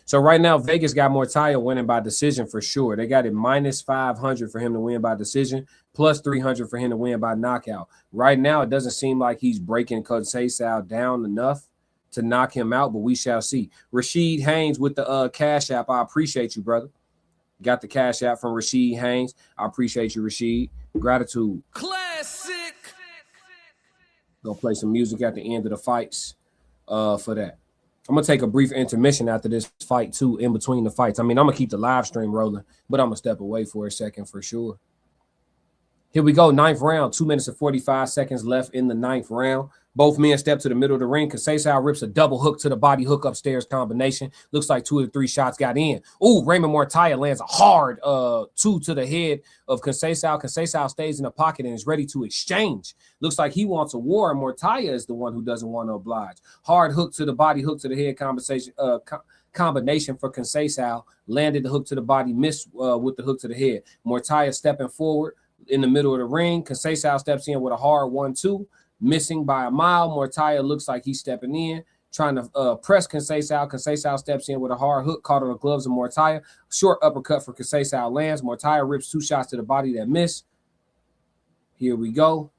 So right now, Vegas got Muratalla winning by decision for sure. They got it minus 500 for him to win by decision, plus 300 for him to win by knockout. Right now, it doesn't seem like he's breaking Conceição down enough to knock him out, but we shall see. Rashid Haynes with the Cash App. I appreciate you, brother. Got the Cash App from Rashid Haynes. I appreciate you, Rashid. Gratitude. Classic. Gonna play some music at the end of the fights for that. I'm going to take a brief intermission after this fight, too, in between the fights. I mean, I'm going to keep the live stream rolling, but I'm going to step away for a second for sure. Here we go, 9th round, 2 minutes and 45 seconds left in the 9th round. Both men step to the middle of the ring. Conceição rips a double hook to the body, hook upstairs combination. Looks like 2 of the 3 shots got in. Ooh, Raymond Muratalla lands a hard 2 to the head of Conceição. Conceição stays in the pocket and is ready to exchange. Looks like he wants a war, and Muratalla is the one who doesn't want to oblige. Hard hook to the body, hook to the head combination for Conceição. Landed the hook to the body, missed with the hook to the head. Muratalla stepping forward in the middle of the ring. Conceição steps in with a hard 1-2. Missing by a mile. Muratalla looks like he's stepping in, trying to press Conceição. Conceição steps in with a hard hook, caught on the gloves of Muratalla. Short uppercut for Conceição lands. Muratalla rips 2 shots to the body that miss. Here we go.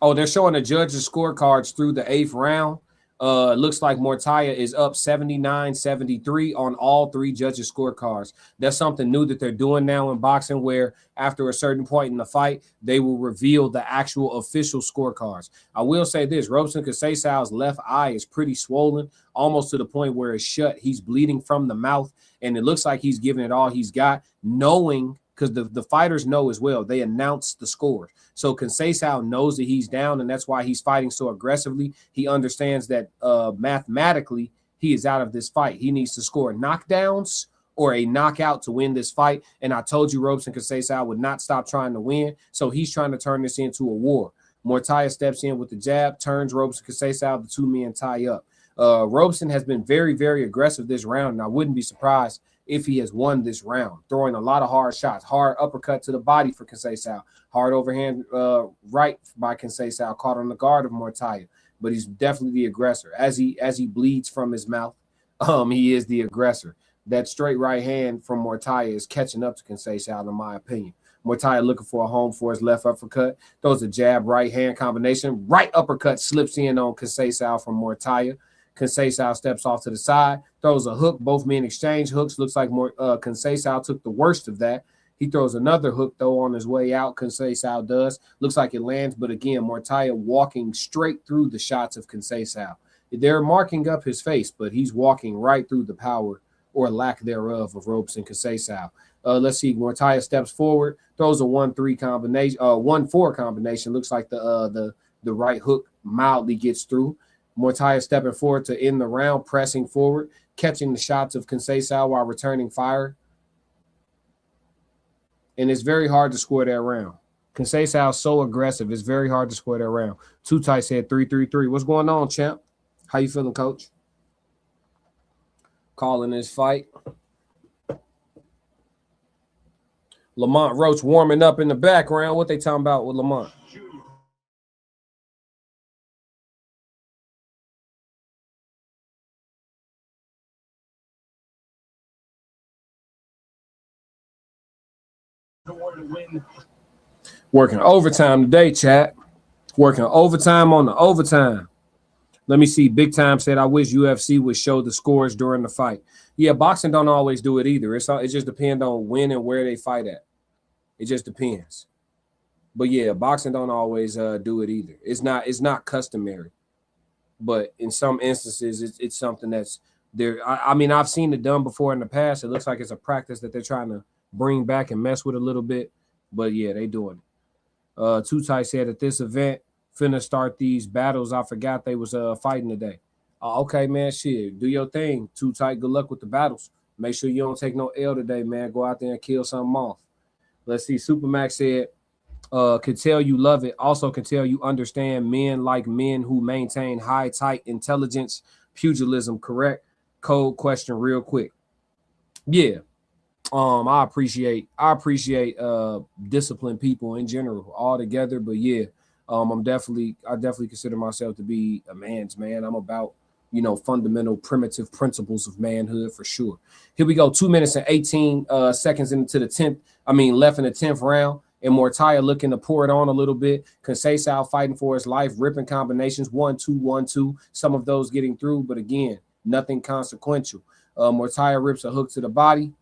Oh, they're showing the judges' scorecards through the 8th round. Looks like Muratalla is up 79-73 on all 3 judges' scorecards. That's something new that they're doing now in boxing, where after a certain point in the fight, they will reveal the actual official scorecards. I will say this, Robeson Conceição's left eye is pretty swollen, almost to the point where it's shut. He's bleeding from the mouth, and it looks like he's giving it all he's got, knowing, because the fighters know as well, they announce the scores. So Conceição knows that he's down, and that's why he's fighting so aggressively. He understands that mathematically he is out of this fight. He needs to score knockdowns or a knockout to win this fight. And I told you Robeson Conceição would not stop trying to win, so he's trying to turn this into a war. Muratalla steps in with the jab, turns Robeson Conceição, the 2 men tie up. Robeson has been very, very aggressive this round, and I wouldn't be surprised if he has won this round, throwing a lot of hard shots. Hard uppercut to the body for Conceição. Hard overhand right by Conceição, caught on the guard of Muratalla. But he's definitely the aggressor. As he bleeds from his mouth, he is the aggressor. That straight right hand from Muratalla is catching up to Conceição, in my opinion. Muratalla looking for a home for his left uppercut. Throws a jab, right hand combination. Right uppercut slips in on Conceição from Muratalla. Conceição steps off to the side, throws a hook. Both men exchange hooks. Looks like Conceição took the worst of that. He throws another hook, though, on his way out. Conceição does. Looks like it lands, but again, Muratalla walking straight through the shots of Conceição. They're marking up his face, but he's walking right through the power or lack thereof of Robeson Conceição. Let's see. Muratalla steps forward, throws a 1-3 combination, 1-4 combination. Looks like the right hook mildly gets through. Muratalla stepping forward to end the round, pressing forward, catching the shots of Conceição while returning fire. And it's very hard to score that round. Conceição is so aggressive, it's very hard to score that round. Too Tight said 3-3-3. What's going on, champ? How you feeling, coach? Calling this fight. Lamont Roach warming up in the background. What they talking about with Lamont? Working overtime today, chat. Working overtime on the overtime. Let me see. Big Time said, I wish UFC would show the scores during the fight. Yeah, boxing don't always do it either. It just depends on when and where they fight at. It just depends. But yeah, boxing don't always do it either. It's not customary. But in some instances, it's something that's there. I mean, I've seen it done before in the past. It looks like it's a practice that they're trying to bring back and mess with a little bit. But yeah, they doing it. Too Tight said at this event, finna start these battles. I forgot they was fighting today. Okay, man, shit. Do your thing. Too Tight. Good luck with the battles. Make sure you don't take no L today, man. Go out there and kill something off. Let's see. Supermax said, can tell you love it. Also can tell you understand men like men who maintain high, tight intelligence, pugilism, correct? Code question real quick. Yeah. I appreciate disciplined people in general all together. But yeah, I definitely consider myself to be a man's man. I'm about, fundamental primitive principles of manhood for sure. Here we go. 2 minutes and 18 seconds into the 10th. Left in the 10th round. And Muratalla looking to pour it on a little bit. Conceição fighting for his life, ripping combinations, 1-2, 1-2. Some of those getting through, but again, nothing consequential. Muratalla rips a hook to the body,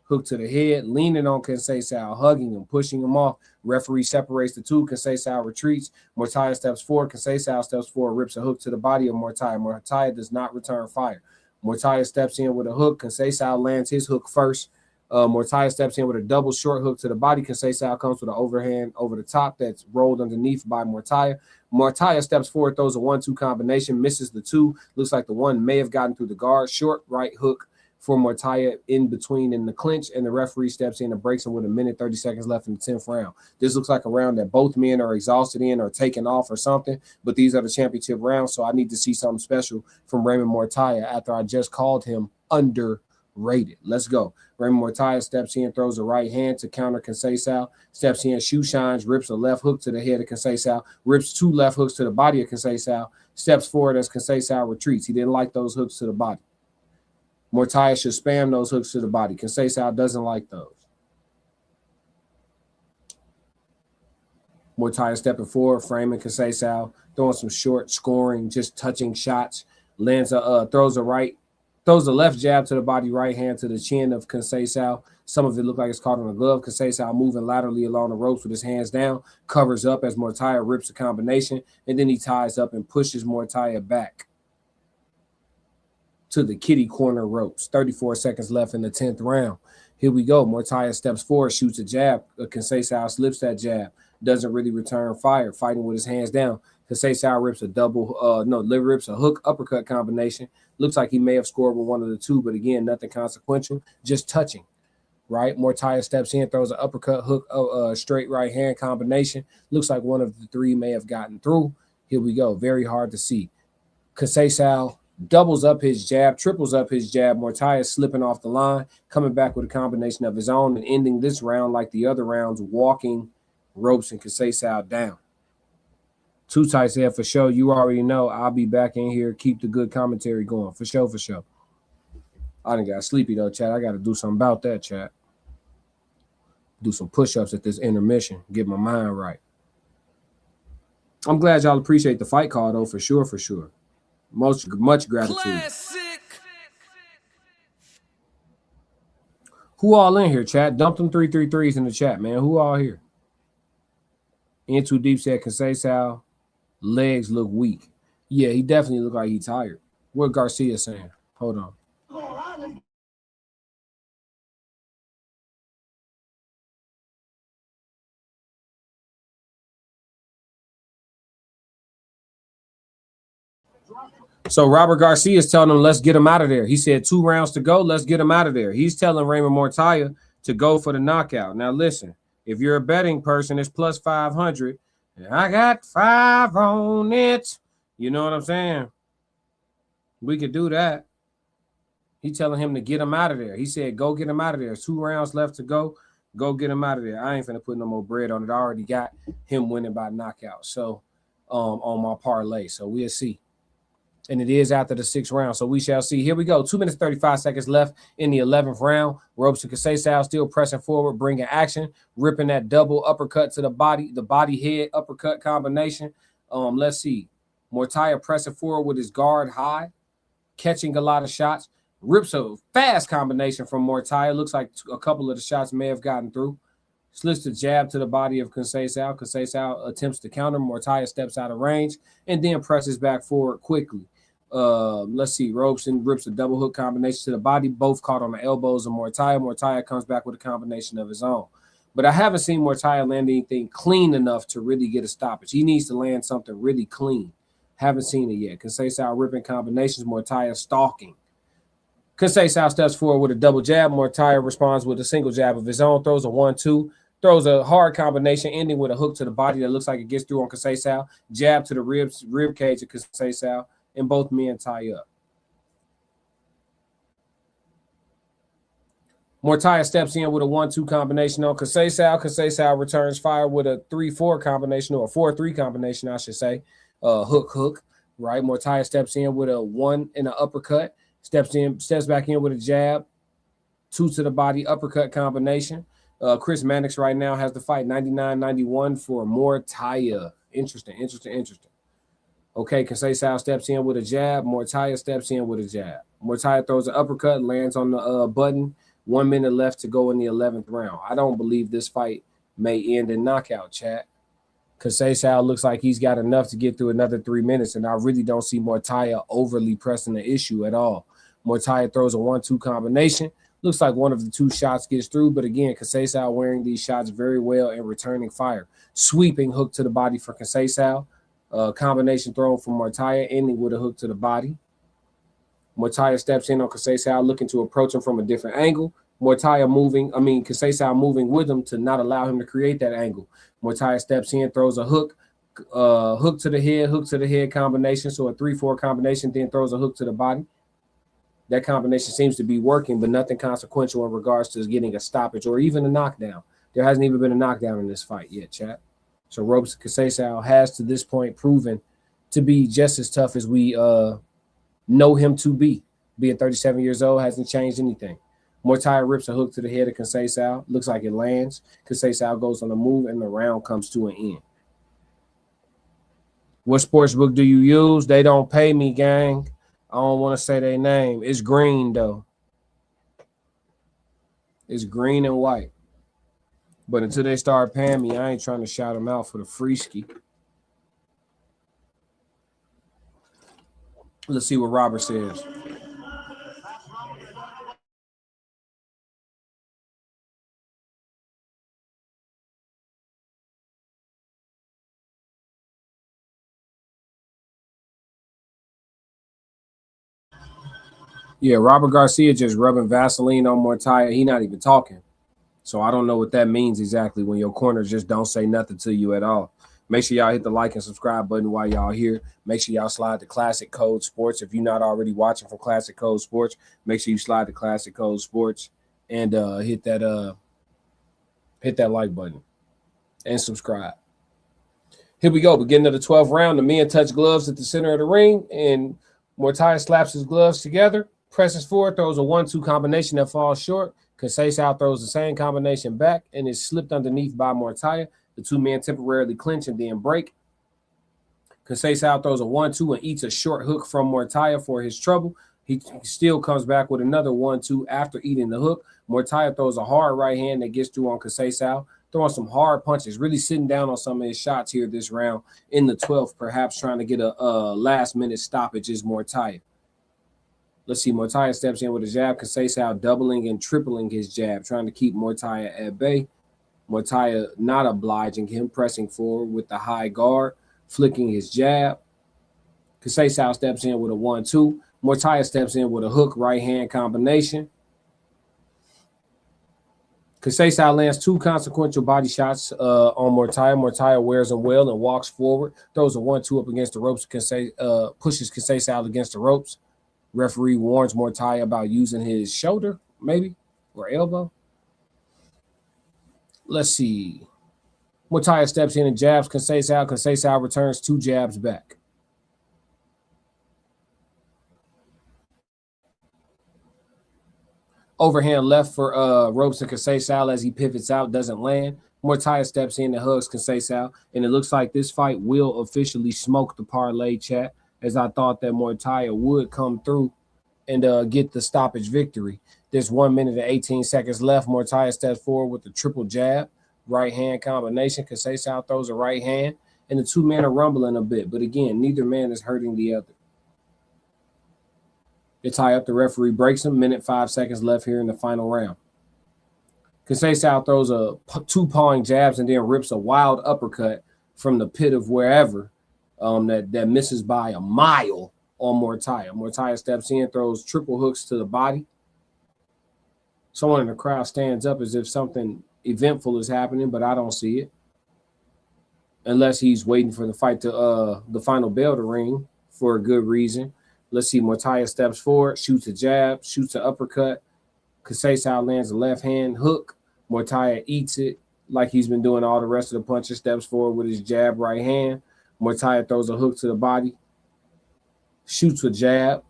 hook to the head, leaning on Conceição, hugging him, pushing him off. Referee separates the two. Conceição retreats. Muratalla steps forward. Conceição steps forward, rips a hook to the body of Muratalla. Muratalla does not return fire. Muratalla steps in with a hook. Conceição lands his hook first. Muratalla steps in with a double short hook to the body. Conceição comes with an overhand over the top that's rolled underneath by Muratalla. Muratalla steps forward, throws a 1-2 combination, misses the 2. Looks like the 1 may have gotten through the guard. Short right hook for Muratalla in between in the clinch, and the referee steps in and breaks him with 1 minute, 30 seconds left in the 10th round. This looks like a round that both men are exhausted in or taken off or something, but these are the championship rounds, so I need to see something special from Raymond Muratalla after I just called him underrated. Let's go. Raymond Muratalla steps in, throws a right hand to counter Conceição, steps in, shoe shines, rips a left hook to the head of Conceição, rips 2 left hooks to the body of Conceição, steps forward as Conceição retreats. He didn't like those hooks to the body. Muratalla should spam those hooks to the body. Conceição doesn't like those. Muratalla stepping forward, framing Conceição, throwing some short scoring, just touching shots, lands throws a left jab to the body, right hand to the chin of Conceição. Some of it looked like it's caught on a glove. Conceição moving laterally along the ropes with his hands down, covers up as Muratalla rips a combination, and then he ties up and pushes Muratalla back to the kitty corner ropes. 34 seconds left in the 10th round. Here we go. Muratalla steps forward, shoots a jab. Conceição slips that jab. Doesn't really return fire, fighting with his hands down. Conceição rips rips a hook uppercut combination. Looks like he may have scored with one of the 2, but again, nothing consequential, just touching, right? Muratalla steps in, throws an uppercut hook, straight right hand combination. Looks like one of the 3 may have gotten through. Here we go. Very hard to see. Conceição doubles up his jab, triples up his jab. Muratalla slipping off the line, coming back with a combination of his own and ending this round like the other rounds, walking ropes and Conceição down. Too Tight said, for sure, you already know I'll be back in here. Keep the good commentary going. For sure, for sure. I done got sleepy, though, chat. I got to do something about that, chat. Do some push-ups at this intermission. Get my mind right. I'm glad y'all appreciate the fight call, though, for sure, for sure. Much gratitude. Classic. Who all in here, chat? Dump them 333s in the chat, man. Who all here? In Too Deep said, Conceição legs look weak. Yeah, he definitely looked like he's tired. What Garcia saying? Hold on. So Robert Garcia is telling him, let's get him out of there. He said 2 rounds to go. Let's get him out of there. He's telling Raymond Muratalla to go for the knockout. Now, listen, if you're a betting person, it's plus 500. I got 5 on it. You know what I'm saying? We could do that. He telling him to get him out of there. He said, go get him out of there. There's 2 rounds left to go. Go get him out of there. I ain't finna put no more bread on it. I already got him winning by knockout. So on my parlay. So we'll see. And it is after the 6th round. So we shall see. Here we go. 2 minutes, 35 seconds left in the 11th round. Ropes and Conceição still pressing forward, bringing action, ripping that double uppercut to the body head uppercut combination. Let's see. Muratalla pressing forward with his guard high, catching a lot of shots. Rips a fast combination from Muratalla. Looks like a couple of the shots may have gotten through. Slips the jab to the body of Conceição. Conceição attempts to counter. Muratalla steps out of range and then presses back forward quickly. Let's see. Robeson rips a double hook combination to the body, both caught on the elbows of Muratalla. Muratalla comes back with a combination of his own. But I haven't seen Muratalla land anything clean enough to really get a stoppage. He needs to land something really clean. Haven't seen it yet. Conceição ripping combinations. Muratalla stalking. Conceição steps forward with a double jab. Muratalla responds with a single jab of his own, throws a 1-2, throws a hard combination, ending with a hook to the body that looks like it gets through on Conceição. Jab to the rib cage of Conceição, and both men tie up. Muratalla steps in with a 1-2 combination on Conceição. Conceição returns fire with a 3-4 combination, or a 4-3 combination, I should say. Hook, right? Muratalla steps in with a 1 and an uppercut. Steps back in with a jab, 2 to the body, uppercut combination. Chris Mannix right now has the fight 99-91 for Muratalla. Interesting. Okay, Conceição steps in with a jab. Muratalla steps in with a jab. Muratalla throws an uppercut, lands on the button. 1 minute left to go in the 11th round. I don't believe this fight may end in knockout, chat. Conceição looks like he's got enough to get through another 3 minutes, and I really don't see Muratalla overly pressing the issue at all. Muratalla throws a 1-2 combination. Looks like one of the 2 shots gets through, but again, Conceição wearing these shots very well and returning fire. Sweeping hook to the body for Conceição. Combination thrown from Muratalla, ending with a hook to the body. Muratalla steps in on Conceição, looking to approach him from a different angle. Conceição moving with him to not allow him to create that angle. Muratalla steps in, throws a hook to the head combination, so a 3-4 combination, then throws a hook to the body. That combination seems to be working, but nothing consequential in regards to getting a stoppage or even a knockdown. There hasn't even been a knockdown in this fight yet, chat. So Ropes Conceição has to this point proven to be just as tough as we know him to be. Being 37 years old hasn't changed anything. Muratalla rips a hook to the head of Conceição. Looks like it lands. Conceição goes on the move, and the round comes to an end. What sportsbook do you use? They don't pay me, gang. I don't want to say their name. It's green, though. It's green and white. But until they start paying me, I ain't trying to shout them out for the free ski. Let's see what Robert says. Yeah, Robert Garcia just rubbing Vaseline on Muratalla. He not even talking. So I don't know what that means exactly when your corners just don't say nothing to you at all. Make sure y'all hit the like and subscribe button while y'all here. Make sure y'all slide to Classic Code Sports. If you're not already watching from Classic Code Sports, make sure you slide to Classic Code Sports and hit that like button and subscribe. Here we go. Beginning of the 12th round. The men touch gloves at the center of the ring, and Muratalla slaps his gloves together. Presses forward, throws a 1-2 combination that falls short. Conceição throws the same combination back and is slipped underneath by Muratalla. The 2 men temporarily clinch and then break. Conceição throws a 1-2 and eats a short hook from Muratalla for his trouble. He still comes back with another 1-2 after eating the hook. Muratalla throws a hard right hand that gets through on Conceição, throwing some hard punches, really sitting down on some of his shots here this round in the 12th, perhaps trying to get a last-minute stoppage is Muratalla. Let's see, Muratalla steps in with a jab. Conceição doubling and tripling his jab, trying to keep Muratalla at bay. Muratalla not obliging him, pressing forward with the high guard, flicking his jab. Conceição steps in with a 1-2. Muratalla steps in with a hook right hand combination. Conceição lands 2 consequential body shots on Muratalla. Muratalla wears them well and walks forward, throws a 1-2 up against the ropes, pushes Conceição against the ropes. Referee warns Muratalla about using his shoulder, maybe, or elbow. Let's see. Muratalla steps in and jabs Conceição. Conceição returns 2 jabs back. Overhand left for Ropes and Conceição as he pivots out, doesn't land. Muratalla steps in and hugs Conceição, and it looks like this fight will officially smoke the parlay, chat, as I thought that Muratalla would come through and get the stoppage victory. There's 1 minute and 18 seconds left. Muratalla steps forward with the triple jab, right hand combination. Conceição throws a right hand, and the 2 men are rumbling a bit. But again, neither man is hurting the other. They tie up. The referee breaks them. 1:05 seconds left here in the final round. Conceição throws 2 pawing jabs and then rips a wild uppercut from the pit of wherever that misses by a mile on Muratalla. Muratalla steps in, throws triple hooks to the body. Someone in the crowd stands up as if something eventful is happening, but I don't see it. Unless he's waiting for the fight to the final bell to ring for a good reason. Let's see. Muratalla steps forward, shoots a jab, shoots an uppercut. Conceição lands a left hand hook. Muratalla eats it like he's been doing all the rest of the punches. Steps forward with his jab right hand. Muratalla throws a hook to the body, shoots a jab,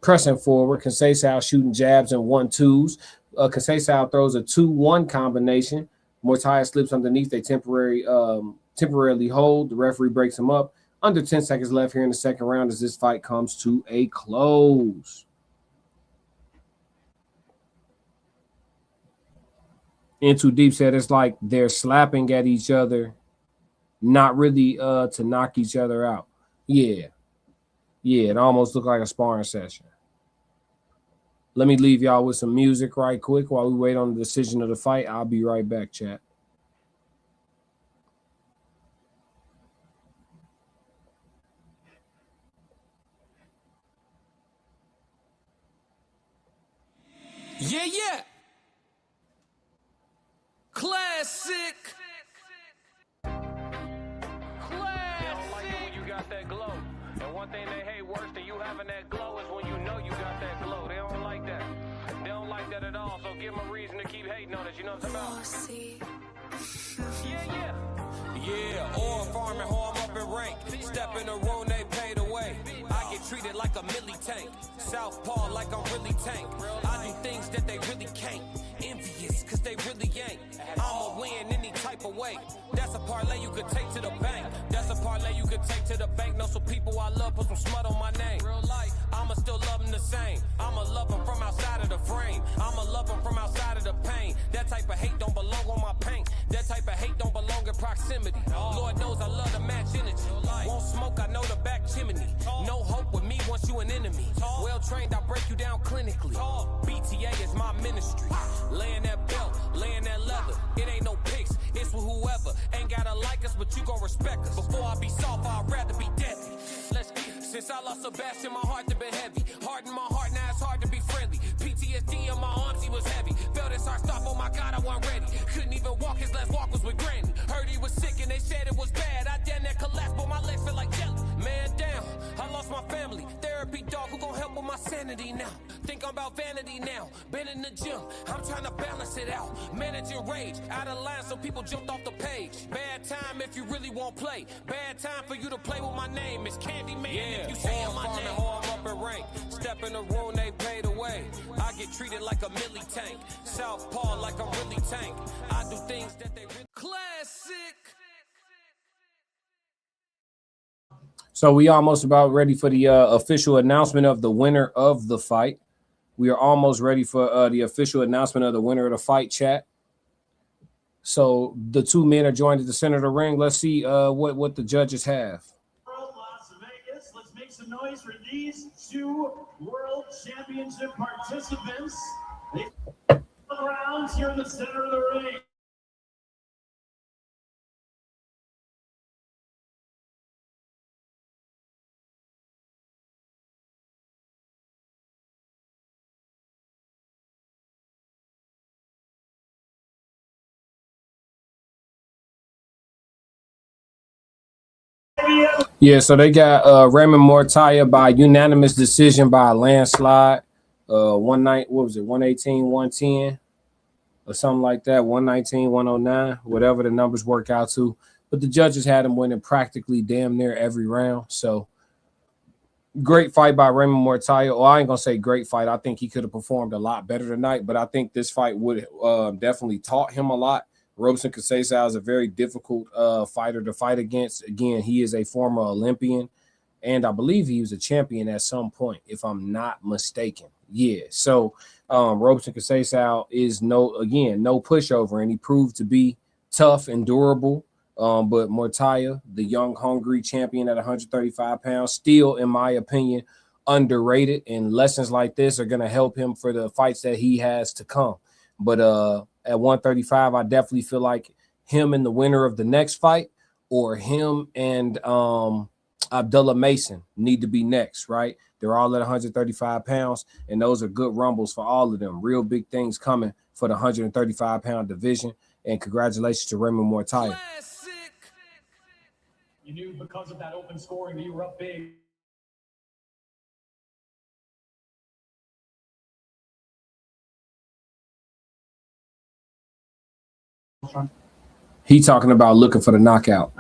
pressing forward. Conceição shooting jabs and 1-2s. Conceição throws a 2-1 combination. Muratalla slips underneath. They temporarily hold. The referee breaks him up. Under 10 seconds left here in the second round as this fight comes to a close. In Too Deep said it's like they're slapping at each other, not really to knock each other out. Yeah, it almost looked like a sparring session. Let me leave y'all with some music right quick while we wait on the decision of the fight. I'll be right back, chat. Yeah. Classic. When you got that glow. And one thing they hate worse than you having that glow is when you know you got that glow. They don't like that. They don't like that at all. So give them a reason to keep hating on it. You know what I'm talking about? Yeah, or farming home up in rank. Step in the room, they paid away. I get treated like a milli tank. Southpaw like I'm really tank. I do things that they really can't. Envious, cause they really ain't. I'ma win any type of way. That's a parlay you could take to the bank. That's a parlay you could take to the bank. Know some people I love, put some smut on my name. I'ma still love them the same. I'ma love them from outside of the frame. I'ma love them from outside of the pain. That type of hate don't belong on my paint. That type of hate don't belong in proximity. Lord knows I love to match energy. Won't smoke, I know the back chimney. No hope with me once you an enemy. Well trained, I break you down clinically. BTA is my ministry. Laying that belt, laying that leather. It ain't no picks, it's with whoever. Ain't gotta like us, but you gon' respect us. Before I be soft, I'd rather be deadly. Since I lost Sebastian, my heart to been heavy. Hard in my heart, now it's hard to be friendly. PTSD in my arms, he was heavy. Felt his heart stop, oh my God, I wasn't ready. Couldn't even walk, his last walk was with Granny. Heard he was sick and they said it was bad. I damn that collapsed, but my legs feel like jelly. Man down, I lost my family. Therapy dog, who gon' help with my sanity now? Think about vanity now. Been in the gym, I'm trying to balance it out. Managing rage, out of line, so people jumped off the page. Bad time if you really won't play. Bad time for you to play with my name. It's Candyman if you say my name. I'm up in rank. Step in the room, they paid away. I get treated like a milli tank. Southpaw like I'm really tank. I do things that they really... Classic. So we almost about ready for the official announcement of the winner of the fight. We are almost ready for the official announcement of the winner of the fight, chat. So the two men are joined at the center of the ring. Let's see what the judges have. Las Vegas. Let's make some noise for these two World Championship participants. They rounds here in the center of the ring. Yeah, so they got Raymond Muratalla by unanimous decision by a landslide. 118, 110 or something like that. 119, 109, whatever the numbers work out to. But the judges had him winning practically damn near every round. So great fight by Raymond Muratalla. Well, I ain't gonna say great fight. I think he could have performed a lot better tonight, but I think this fight would definitely taught him a lot. Robeson Conceição is a very difficult fighter to fight against. Again, he is a former Olympian, and I believe he was a champion at some point, if I'm not mistaken. Yeah, so Robeson Conceição is no pushover, and he proved to be tough and durable. But Muratalla, the young, hungry champion at 135 pounds, still, in my opinion, underrated, and lessons like this are going to help him for the fights that he has to come. But at 135, I definitely feel like him and the winner of the next fight, or him and Abdullah Mason need to be next, right? They're all at 135 pounds, and those are good rumbles for all of them. Real big things coming for the 135-pound division, and congratulations to Raymond Muratalla. You knew because of that open scoring that you were up big. He talking about looking for the knockout.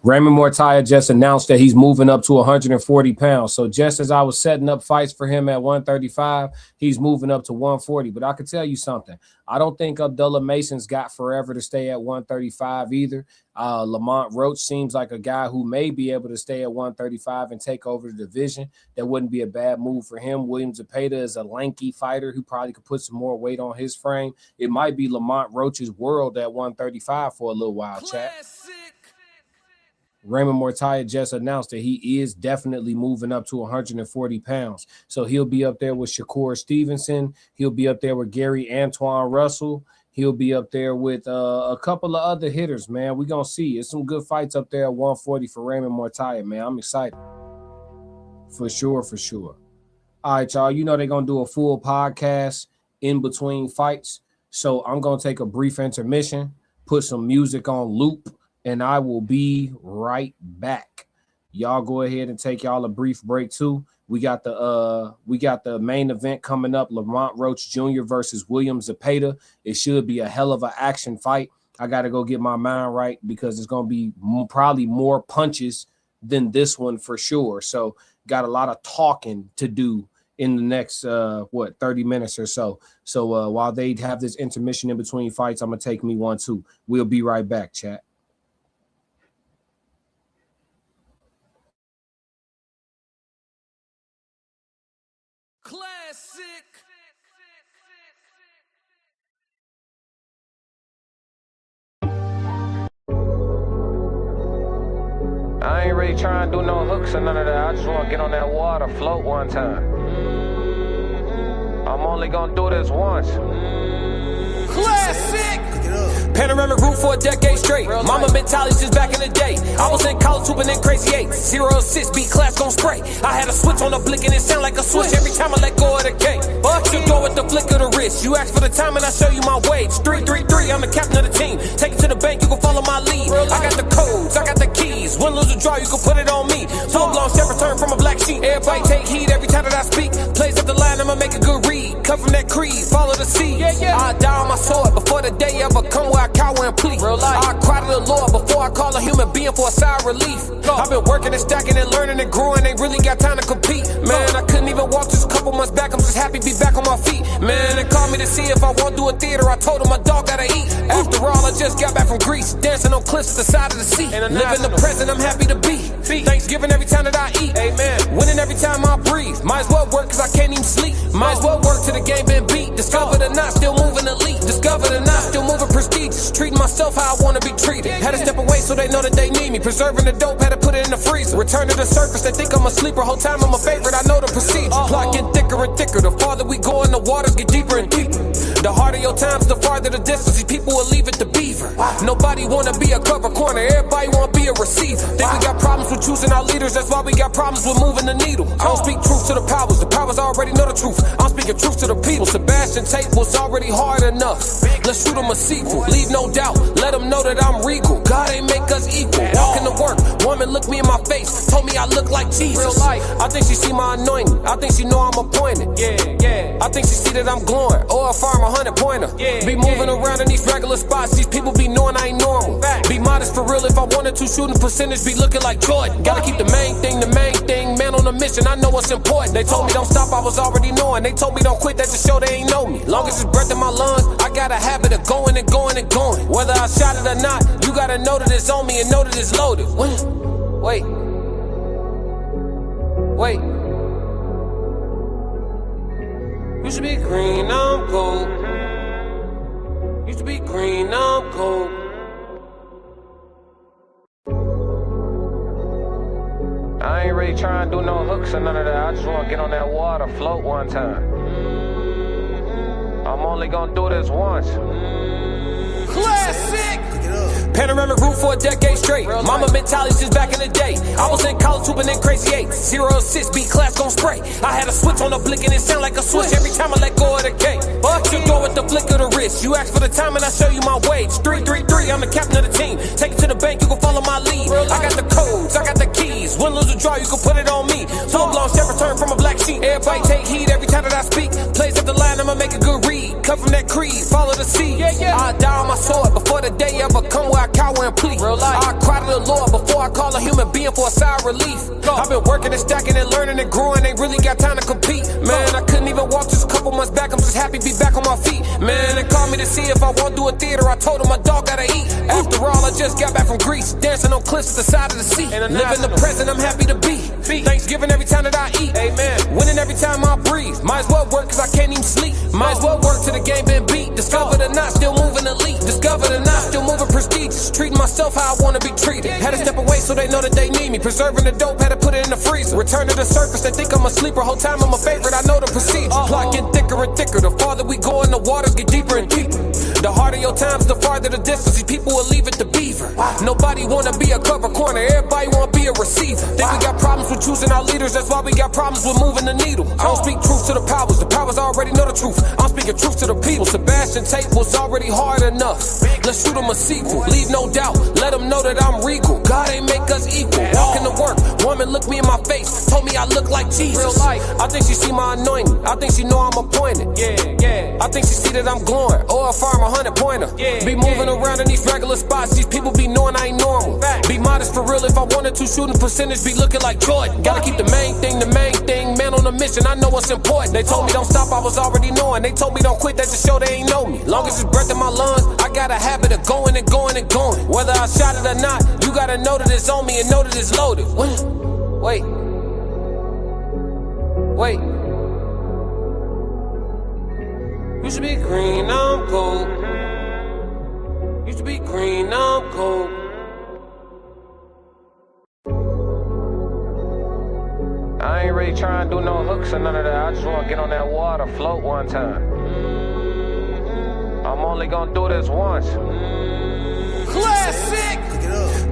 Raymond Muratalla just announced that he's moving up to 140 pounds. So just as I was setting up fights for him at 135, he's moving up to 140. But I could tell you something. I don't think Abdullah Mason's got forever to stay at 135 either. Lamont Roach seems like a guy who may be able to stay at 135 and take over the division. That wouldn't be a bad move for him. William Zepeda is a lanky fighter who probably could put some more weight on his frame. It might be Lamont Roach's world at 135 for a little while, chat. Raymond Muratalla just announced that he is definitely moving up to 140 pounds. So he'll be up there with Shakur Stevenson. He'll be up there with Gary Antoine Russell. He'll be up there with a couple of other hitters, man. We're going to see. It's some good fights up there at 140 for Raymond Muratalla, man. I'm excited. For sure, for sure. All right, y'all. You know they're going to do a full podcast in between fights. So I'm going to take a brief intermission, put some music on loop, and I will be right back. Y'all go ahead and take y'all a brief break too. We got the main event coming up, Lamont Roach Jr. versus William Zepeda. It should be a hell of an action fight. I got to go get my mind right because it's going to be probably more punches than this one for sure. So got a lot of talking to do in the next 30 minutes or so. So while they have this intermission in between fights, I'm going to take me one too. We'll be right back, chat. I ain't really trying to do no hooks or none of that. I just want to get on that water, float one time. I'm only gonna do this once. Classic! Panoramic roof for a decade straight. Mama mentality since back in the day. I was in college hooping in crazy eights. 0-6, beat class gon' spray. I had a switch on the blick and it sound like a switch every time I let go of the gate. You go with the flick of the wrist. You ask for the time and I show you my wage. 3-3-3, I'm the captain of the team. Take it to the bank, you can follow my lead. I got the codes, I got the keys. Win, lose, or draw, you can put it on me. Full blown step return from a black sheep. Everybody take heed every time that I speak. Plays up the line, I'ma make a good read. Cut from that creed, follow the seed. I die on my sword before the day ever come where I cower and plead. I cry to the Lord before I call a human being for a sigh of relief. I've been working and stacking and learning and growing, ain't really got time to compete. Man, I couldn't even walk just a couple months back, I'm just happy to be back on my feet. Man, they called me to see if I won't do a theater, I told them my dog gotta eat. After all, I just got back from Greece, dancing on cliffs at the side of the sea. Living the present, I'm happy to be. Thanksgiving every time that I eat. Amen. Winning every time I breathe. Might as well work cause I can't even sleep. Might as well work till the game been beat. Discovered or not, still moving elite. Discovered or not, still moving prestigious. Treating myself how I wanna be treated. Had to step away so they know that they need me. Preserving the dope, had to put it in the freezer. Return to the surface, they think I'm a sleeper. Whole time I'm a favorite, I know the procedure. Plot get thicker and thicker. The farther we go in, the waters get deeper and deeper. The harder your times, the farther the distance. These people will leave it to beaver. Nobody wanna be a cover corner, everybody wanna be a receiver. Think we got problems with choosing our leaders, that's why we got problems with moving the needle. I don't speak truth to the powers already know the truth. I'm speaking truth to the people. Sebastian Tate was already hard enough. Let's shoot him a sequel, leave no doubt. Let them know that I'm regal. God ain't make us equal. Walking to work, woman looked me in my face, told me I look like Jesus. I think she see my anointing, I think she know I'm appointed. I think she see that I'm glowing, or if I'm 100-pointer. Be moving around in these regular spots, these people be knowing I ain't normal. Be modest for real, if I wanted to, shooting percentage be looking like Jordan. Gotta keep the main thing, man on a mission, I know what's important. They told me don't stop, I was already knowing. They told me don't quit, that just show they ain't know me. Long as it's breath in my lungs, I got a habit of going and going and going. Whether I shot it or not, you gotta know that it's on me and know that it's loaded. Wait. Used to be green, now I'm gold. Used to be green, now I'm gold. I ain't really trying to do no hooks or none of that. I just want to get on that water, float one time. I'm only gonna do this once. Classic. Panoramic roof for a decade straight. Mama mentality since back in the day. I was in college hooping in crazy eights. 0 assists, beat class gon' spray. I had a switch on the blick and it sound like a switch every time I let go of the gate. You go with the flick of the wrist. You ask for the time and I show you my wage. 3-3-3, I'm the captain of the team. Take it to the bank, you can follow my lead. I got the codes, I got the keys. Win, lose, or draw, you can put it on me. Full blown step return from a black sheep. Everybody take heed every time that I speak. Plays up the line, I'ma make a good read. Cut from that creed, follow the seed. I die on my sword before the day ever come where I cower and plead. I cry to the Lord before I call a human being for a sigh of relief. I've been working and stacking and learning and growing, ain't really got time to compete. Man, I couldn't even walk just a couple months back, I'm just happy to be back on my feet. Man, they called me to see if I won't do a theater, I told them my dog gotta eat. After all, I just got back from Greece, dancing on cliffs at the side of the sea. Living the present, I'm happy to be. Thanksgiving every time that I eat. Amen. Winning every time I breathe. Might as well work cause I can't even sleep. Might as well work till the game been beat. Discovered or not, still moving elite. Discovered or not, still moving prestigious. Treating myself how I wanna be treated. Had to step away so they know that they need me. Preserving the dope, had to put it in the freezer. Return to the surface, they think I'm a sleeper. Whole time I'm a favorite, I know the procedure. Plot get thicker and thicker. The farther we go in, the waters get deeper and deeper. The harder your times, the farther the distance. These people will leave it to beaver. Nobody wanna be a cover corner, everybody wanna be a receiver. Think we got problems with choosing our leaders, that's why we got problems with moving the needle. I don't speak truth to the powers already know the truth. I'm speaking truth to the people. Sebastian Tate was already hard enough. Let's shoot him a sequel, leave no doubt. Let them know that I'm regal. God ain't make us equal. Walking to work, woman looked me in my face, told me I look like Jesus. I think she see my anointing, I think she know I'm appointed. I think she see that I'm glowing, or if I'm 100-pointer. Be moving around in these regular spots, these people be knowing I ain't normal. Be modest for real, if I wanted to, shooting percentage be looking like Jordan. Gotta keep the main thing, man on a mission, I know what's important. They told me don't stop, I was already knowing. They told me don't quit, that just show they ain't know me. Long as it's breath in my lungs, I got a habit of going and going and going. Whether I shot it or not, you gotta know that it's on me and know that it's loaded. Wait. Used to be green, now I'm gold. Used to be green, now I'm gold. I ain't really trying to do no hooks or none of that. I just want to get on that water, float one time. I'm only gonna do this once. Classic!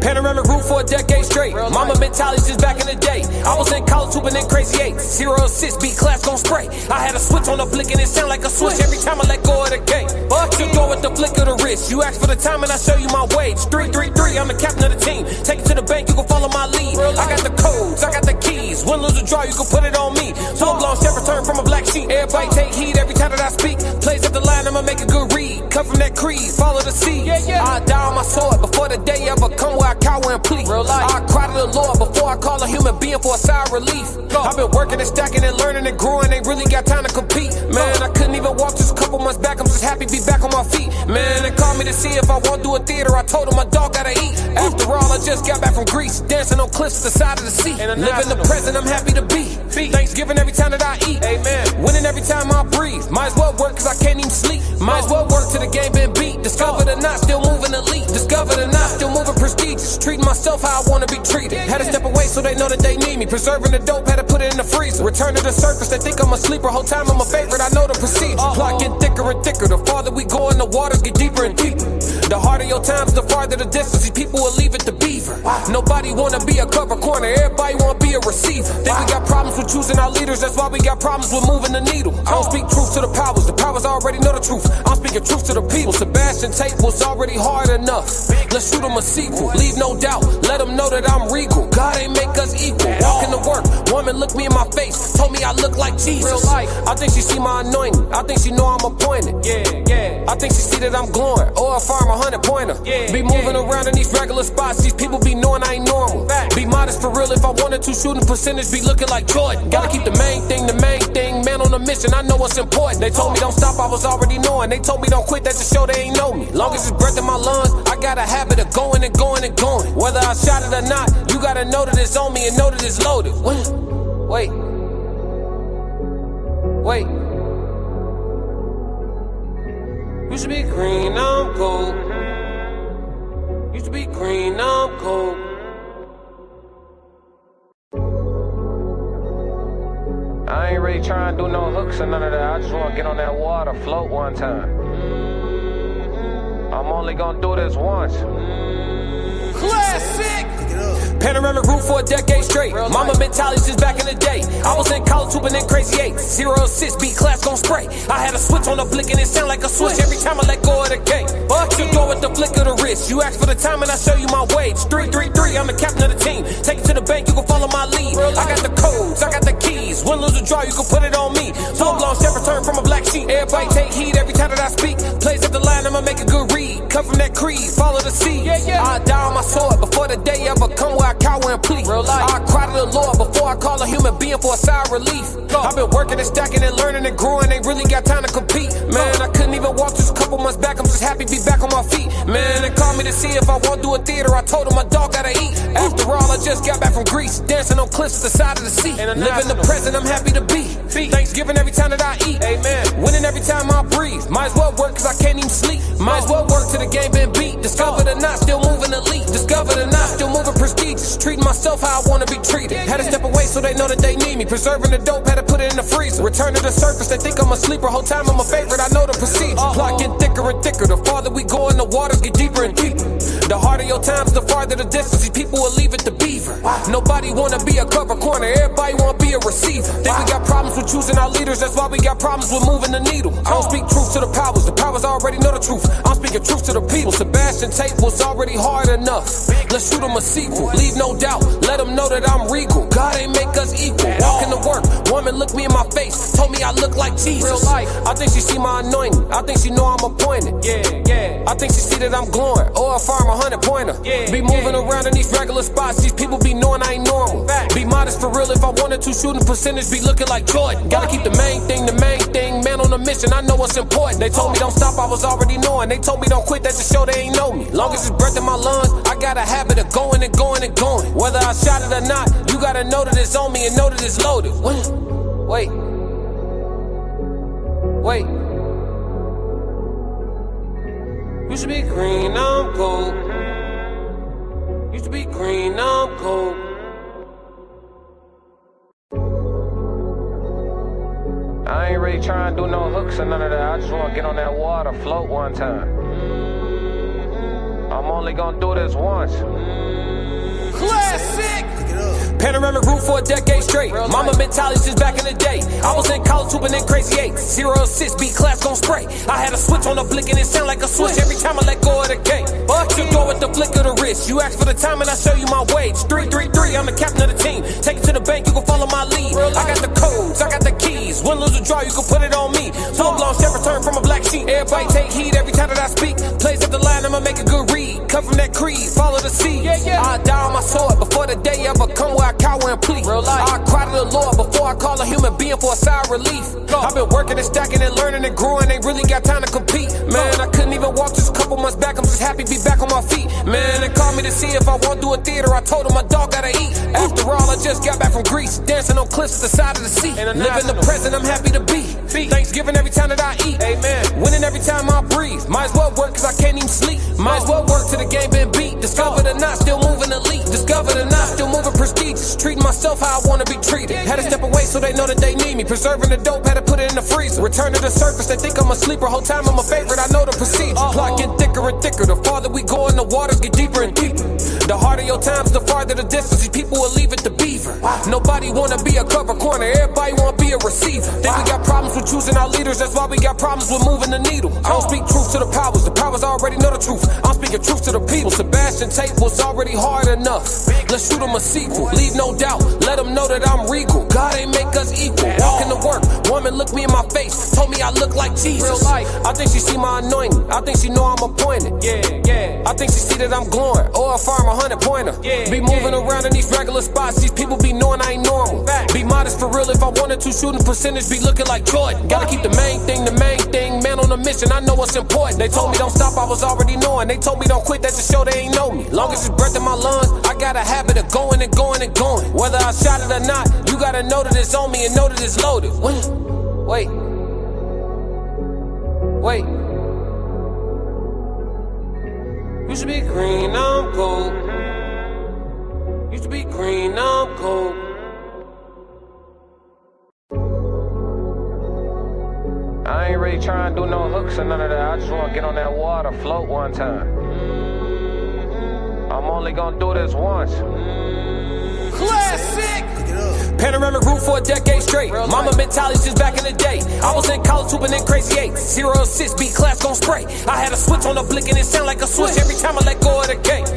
Panoramic roof for a decade straight. Mama mentality since back in the day. I was in college hooping in crazy eights. 0 assists, beat class gon' spray. I had a switch on the blick and it sound like a switch every time I let go of the gate. You go with the flick of the wrist. You ask for the time and I show you my wage. 3-3-3, I'm the captain of the team. Take it to the bank, you can follow my lead. I got the codes, I got the keys. Win, lose, or draw, you can put it on me. Full blown step return from a black sheep. Everybody take heed every time that I speak. Plays up the line, I'ma make a good read. Cut from that creed, follow the seed. I die on my sword before the day ever come where I cower and plead. I cry to the Lord before I call a human being for a sigh of relief. I've been working and stacking and learning and growing, ain't really got time to compete. Man, I couldn't even walk just a couple months back, I'm just happy to be back on my feet. Man, they called me to see if I won't do a theater, I told them my dog gotta eat. After all, I just got back from Greece, dancing on cliffs at the side of the sea. Living the present, I'm happy to be. Thanksgiving every time that I eat. Amen. Winning every time I breathe. Might as well work cause I can't even sleep. Might as well work till the game been beat. Discovered or not, still moving elite. Discovered or not, still moving prestigious. Treating myself how I wanna be treated. Had to step away so they know that they need me. Preserving the dope, had to put it in the freezer. Return to the surface, they think I'm a sleeper. Whole time I'm a favorite, I know the procedure. Plot get thicker and thicker. The farther we go in, the waters get deeper and deeper. The harder your times, the farther the distance. These people will leave it to beaver. Nobody wanna be a cover corner, everybody wanna be a receiver. Think we got problems with choosing our leaders, that's why we got problems with moving the needle. I don't speak truth to the powers already know the truth. I'm speaking truth to the people. Sebastian Tate was already hard enough. Let's shoot him a sequel, leave no doubt. Let them know that I'm regal. God ain't make us equal. Walking to work, woman looked me in my face, told me I look like Jesus. I think she see my anointing, I think she know I'm appointed. I think she see that I'm glowing, or if I'm 100-pointer. Be moving around in these regular spots, these people be knowing I ain't normal. Be modest for real, if I wanted to, shooting percentage be looking like Jordan. Gotta keep the main thing, man on a mission, I know what's important. They told me don't stop, I was already knowing. They told me don't quit, that just show they ain't know me. Long as it's breath in my lungs, I got a habit of going and going and going. Whether I shot it or not, you gotta know that it's on me and know that it's loaded. Wait. Used to be green, now I'm gold. Used to be green, now I'm gold. I ain't really trying to do no hooks or none of that. I just want to get on that water, float one time. I'm only gonna do this once. Classic! Panoramic roof for a decade straight. Mama mentality since back in the day. I was in college hooping in crazy 8. 0-6, beat class gon' spray. I had a switch on the blick and it sound like a switch every time I let go of the gate. You go with the flick of the wrist. You ask for the time and I show you my wage. 3-3-3, I'm the captain of the team. Take it to the bank, you can follow my lead. I got the codes, I got the keys. Win, lose, or draw, you can put it on me. Full blown step return from a black sheep. Everybody take heed every time that I speak. Plays at the line, I'ma make a good read. Cut from that creed, follow the seed. I die on my sword before the day ever come where I cower and plead. I cry to the Lord before I call a human being for a sigh of relief. I've been working and stacking and learning and growing, ain't really got time to compete. Man, I couldn't even walk just a couple months back, I'm just happy to be back on my feet. Man, they called me to see if I won't do a theater, I told them my dog gotta eat. After all, I just got back from Greece, dancing on cliffs at the side of the sea. Living the present, I'm happy to be. Thanksgiving every time that I eat. Amen. Winning every time I breathe. Might as well work cause I can't even sleep. Might as well work till the game been beat. Discovered or not, still moving elite. Discovered or not, still moving prestigious. Treating myself how I wanna be treated. Had to step away so they know that they need me. Preserving the dope, had to put it in the freezer. Return to the surface, they think I'm a sleeper. Whole time I'm a favorite, I know the procedure. Plot get thicker and thicker. The farther we go in the waters get deeper and deeper. The harder your times, the farther the distance. These people will leave it to beaver. Nobody wanna be a cover corner, everybody wanna be a receiver. Think we got problems with choosing our leaders, that's why we got problems with moving the needle. I don't speak truth to the powers already know the truth. I'm speaking truth to the people. Sebastian Tate was already hard enough. Let's shoot him a sequel, leave no doubt. Let them know that I'm regal. God ain't make us equal. Walking to work, woman looked me in my face, told me I look like Jesus. I think she see my anointing, I think she know I'm appointed. I think she see that I'm glowing, or if I'm 100-pointer. Be moving around in these regular spots, these people be knowing I ain't normal. Be modest for real, if I wanted to, shooting percentage be looking like Jordan. Gotta keep the main thing, man on a mission, I know what's important. They told me don't stop, I was already knowing. They told me don't quit, that just show they ain't know me. Long as it's breath in my lungs, I got a habit of going and going and going. Whether I shot it or not, you gotta know that it's on me and know that it's loaded. Wait. Used to be green, now I'm gold. Used to be green, now I'm gold. I ain't really trying to do no hooks or none of that. I just want to get on that water, float one time. I'm only gonna do this once. Classic! Panoramic roof for a decade straight. Mama mentality since back in the day. I was in college hooping in crazy 8. 0-6, beat class gon' spray. I had a switch on the blick and it sound like a switch every time I let go of the gate. You go with the flick of the wrist. You ask for the time and I show you my wage. 3-3-3, I'm the captain of the team. Take it to the bank, you can follow my lead. I got the codes, I got the keys. Win, lose, or draw, you can put it on me. Full blown step return from a black sheep. Everybody take heed every time that I speak. Plays at the line, I'ma make a good read. Cut from that creed, follow the seed. I die on my sword before the day ever come where I cower and plead. I cry to the Lord before I call a human being for a sigh of relief. I've been working and stacking and learning and growing, ain't really got time to compete. Man, I couldn't even walk just a couple months back, I'm just happy to be back on my feet. Man, they called me to see if I won't do a theater, I told them my dog gotta eat. After all, I just got back from Greece, dancing on cliffs at the side of the sea. Living the present, I'm happy to be. Thanksgiving every time that I eat. Amen. Winning every time I breathe. Might as well work cause I can't even sleep. Might as well work till the game been beat. Discovered or not, still moving elite. Discovered or not, still moving prestigious. Treating myself how I wanna be treated. Had to step away so they know that they need me. Preserving the dope, had to put it in the freezer. Return to the surface, they think I'm a sleeper. Whole time I'm a favorite, I know the procedure. Plot get thicker and thicker. The farther we go in the waters get deeper and deeper. The harder your times, the farther the distance. These people will leave it to beaver. Nobody wanna be a cover corner, everybody wanna be a receiver. Think we got problems with choosing our leaders, that's why we got problems with moving the needle. I don't speak truth to the powers already know the truth. I'm speaking truth to the people. Sebastian Tate was already hard enough. Let's shoot him a sequel, leave no doubt. Let them know that I'm regal. God ain't make us equal. Walking to work, woman looked me in my face, told me I look like Jesus. I think she see my anointing, I think she know I'm appointed. I think she see that I'm glowing, or if I'm 100-pointer. Be moving around in these regular spots, these people be knowing I ain't normal. Be modest for real, if I wanted to, shooting percentage be looking like Jordan. Gotta keep the main thing, man on a mission, I know what's important. They told me don't stop, I was already knowing. They told me don't quit, that just show they ain't know me. Long as it's breath in my lungs, I got a habit of going and going and going. Whether I shot it or not, you gotta know that it's on me and know that it's loaded. Wait. Used to be green, now I'm gold. Used to be green, now I'm gold. I ain't really really trying to do no hooks or none of that. I just want to get on that water, float one time. I'm only gonna do this once. Classic! Panoramic roof for a decade straight. Mama mentality since back in the day. I was in college hooping in crazy 8. 0-6, beat class gon' spray. I had a switch on the blick and it sound like a switch every time I let go of the gate.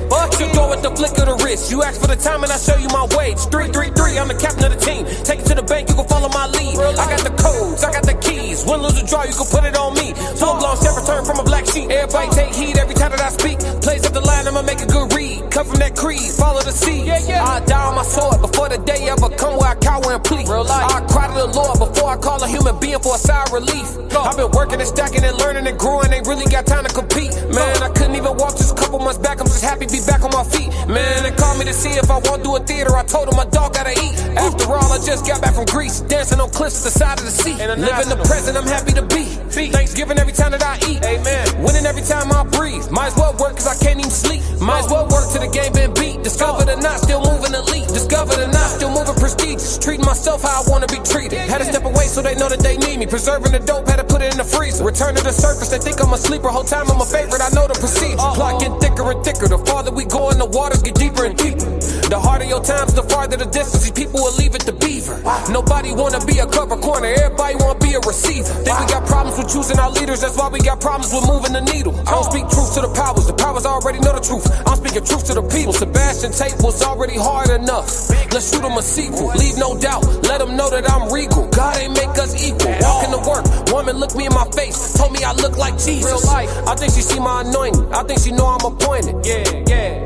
You go with the flick of the wrist. You ask for the time and I show you my wage. 3-3-3, I'm the captain of the team. Take it to the bank, you can follow my lead. I got the codes, I got the keys. Win, lose, or draw, you can put it on me. Full blown step return from a black sheep. Everybody take heed every time that I speak. Plays up the line, I'ma make a good read. Cut from that creed, follow the seeds. I die on my sword before the day ever come where I cower and plead. I cry to the Lord before I call a human being for a sigh of relief. I've been working and stacking and learning and growing, ain't really got time to compete. Man, I couldn't even walk just a couple months back, I'm just happy to be back on my feet. Man, they called me to see if I won't do a theater, I told them my dog gotta eat. After all, I just got back from Greece, dancing on cliffs at the side of the sea. Living the present, I'm happy to be. Thanksgiving every time that I eat. Amen. Winning every time I breathe. Might as well work cause I can't even sleep. Might as well work till the game been beat. Discovered or not, still moving elite. Discovered or not, still moving prestigious. Treating myself how I wanna be treated. Had to step away so they know that they need me. Preserving the dope, had to put it in the freezer. Return to the surface, they think I'm a sleeper. Whole time I'm a favorite, I know the procedure. Plot get thicker and thicker. The farther we go in, the waters get deeper and deeper. The harder your times, the farther the distance. These people will leave it to beaver. Nobody wanna be a cover corner, everybody wanna be a receiver. Think we got problems with choosing our leaders, that's why we got problems with moving the needle. I don't speak truth to the powers already know the truth. I'm speaking truth to the people. Sebastian Tate was already hard enough. Let's shoot him a sequel, leave no doubt, let him know that I'm regal. God ain't make us equal, walking to work, woman looked me in my face, told me I look like Jesus. I think she see my anointing, I think she know I'm appointed.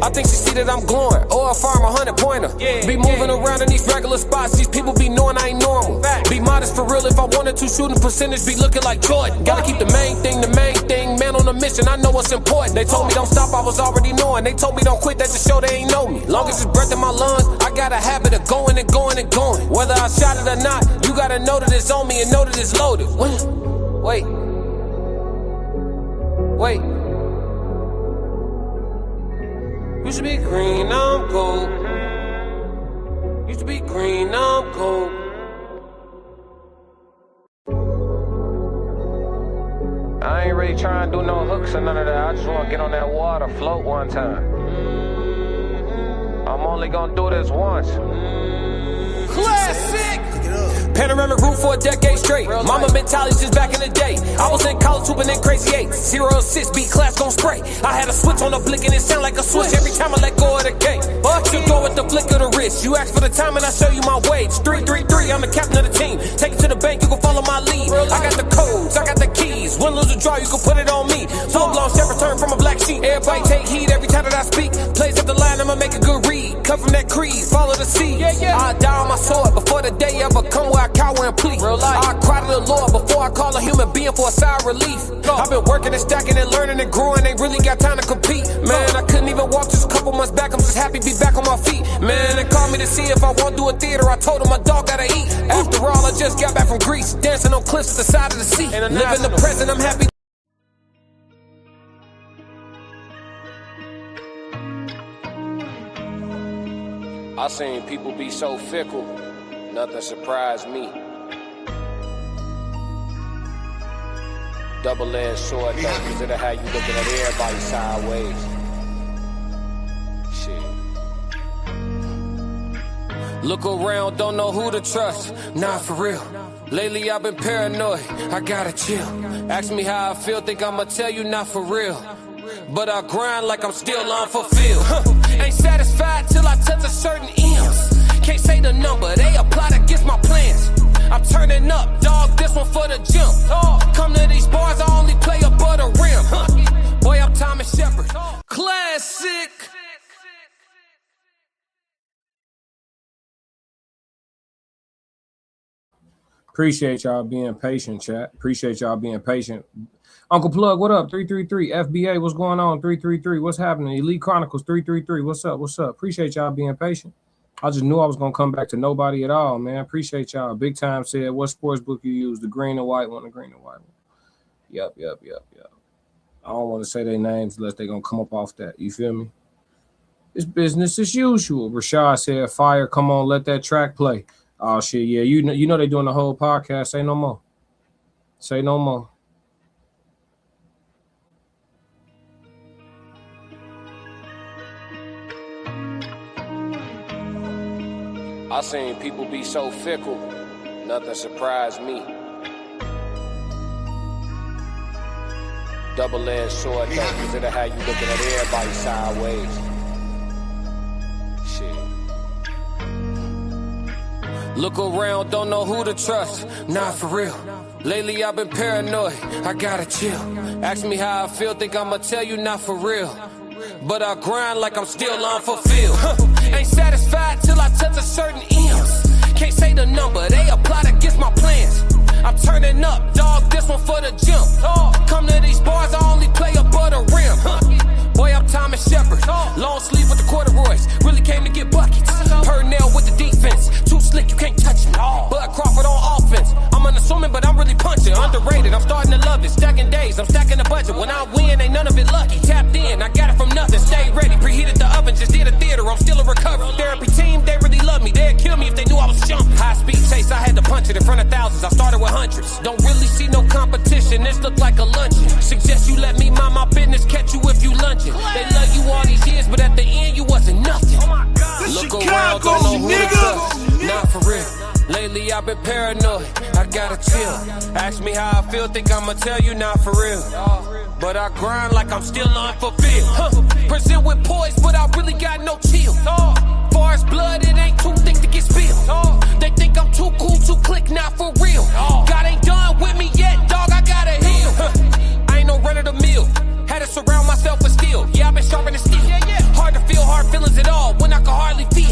I think she see that I'm glowing, or if I'm 100-pointer. Be moving around in these regular spots, these people be knowing I ain't normal. Be modest for real, if I wanted to, shooting percentage be looking like Jordan. Gotta keep the main thing, man on a mission, I know what's important. They told me don't stop, I was already knowing. They told me don't quit, that just show they ain't know me. Long as it's breath in my lungs, I got a habit of going and going and going. Whether I shot it or not, you gotta know that it's on me and know that it's loaded. Wait. Used to be green, now I'm gold. Used to be green, now I'm gold. I ain't really trying to do no hooks or none of that. I just want to get on that water, float one time. I'm only gonna do this once. Classic! Panoramic roof for a decade straight. Mama mentality since back in the day. I was in college hooping in crazy 8. 0-6, beat class gon' spray. I had a switch on the blick and it sound like a switch every time I let go of the gate. You go with the flick of the wrist. You ask for the time and I show you my wage. 3-3-3, I'm the captain of the team. Take it to the bank, you can follow my lead. I got the codes, I got the keys. Win, lose, or draw, you can put it on me. Full blown step return from a black sheep. Everybody take heed every time that I speak. Plays up the line, I'ma make a good read. Cut from that creed, follow the seeds. I die on my sword before the day ever come where I cower and plead. I cry to the Lord before I call a human being for a sigh of relief. I've been working and stacking and learning and growing, ain't really got time to compete. Man, I couldn't even walk just a couple months back, I'm just happy to be back on my feet. Man, they called me to see if I won't do a theater, I told them my dog gotta eat. After all, I just got back from Greece, dancing on cliffs at the side of the sea. Living the present, I'm happy. I seen people be so fickle, nothing surprised me. Double-edged sword though, cause it'll have you looking at everybody sideways. Shit. Look around, don't know who to trust, not for real. Lately I've been paranoid, I gotta chill. Ask me how I feel, think I'ma tell you not for real. But I grind like I'm still unfulfilled. Ain't satisfied till I touch a certain M's. Can't say the number, they applied against my plans. I'm turning up, dog, this one for the gym. Come to these bars, I only play above the rim. Boy, I'm Thomas Shepard. Classic. Appreciate y'all being patient, chat. Appreciate y'all being patient. Uncle Plug, what up? 333. FBA, what's going on? 333. What's happening? Elite Chronicles, 333. What's up? What's up? Appreciate y'all being patient. I just knew I was going to come back to nobody at all, man. Appreciate y'all. Big Time said, what sports book you use? The green and white one, the green and white one. Yep. I don't want to say their names unless they're going to come up off that. You feel me? It's business as usual. Rashad said, fire, come on, let that track play. Oh, shit, yeah. You know they doing the whole podcast. Say no more. Say no more. I seen people be so fickle, nothing surprised me. Double-edged sword though, cause it'll have you looking at everybody sideways. Shit. Look around, don't know who to trust, not for real. Lately I've been paranoid, I gotta chill. Ask me how I feel, think I'ma tell you not for real. But I grind like I'm still unfulfilled. Ain't satisfied till I touch a certain M's. Can't say the number, they apply against my plans. I'm turning up, dog, this one for the gym. Come to these bars, I only play above the rim. Boy, I'm Thomas Shepard, long sleeve with the corduroys. Really came to get buckets. Purnell with the defense, too slick, you can't touch me. Bud Crawford on offense. I'm unassuming, but I'm really punching. Underrated, I'm starting to love it. Stacking days, I'm stacking the budget. When I win, ain't none of it lucky. Tapped in, I got it from nothing. Stay ready, preheated the oven, just did a theater. I'm still a recovery. Therapy team, they really love me. They'd kill me if they knew I was jumping. High speed chase, I had to punch it in front of thousands. I started with hundreds. Don't really see no competition, this look like a luncheon. Suggest you let me mind my business, catch you if you lunging. They love you all these years, but at the end you wasn't nothing. Look around, don't know who to trust, not for real. Lately I've been paranoid, I gotta chill. Ask me how I feel, think I'ma tell you not for real. But I grind like I'm still unfulfilled. Present with poise, but I really got no chill. Far as blood, it ain't too thick to get spilled. They think I'm too cool to click, not for real. God ain't done with me yet, dog, I gotta heal. I ain't no run of the mill. Had to surround myself with steel. Yeah, I've been sharpening steel. Hard to feel hard feelings at all when I can hardly feel.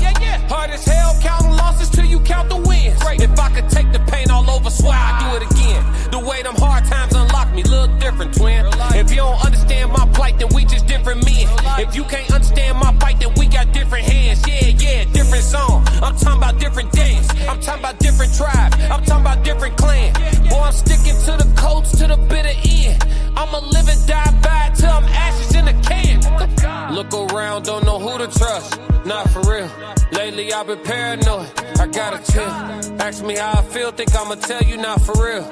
Hard as hell, counting losses till you count the wins. If I could take the pain all over, swear I'd do it again. The way them hard times unlock me, look different, twin. If you don't understand my plight, then we just different men. If you can't understand my fight, then we got different hands. Yeah, different song. I'm talking about different days. I'm talking about different tribes. I'm talking about different clans. Boy, I'm sticking to the coats to the bitter end. I'ma live and die by it till I'm ashes in a can. Look around, don't know who to trust, not for real. Lately I've been paranoid, I gotta chill. Ask me how I feel, think I'ma tell you not for real.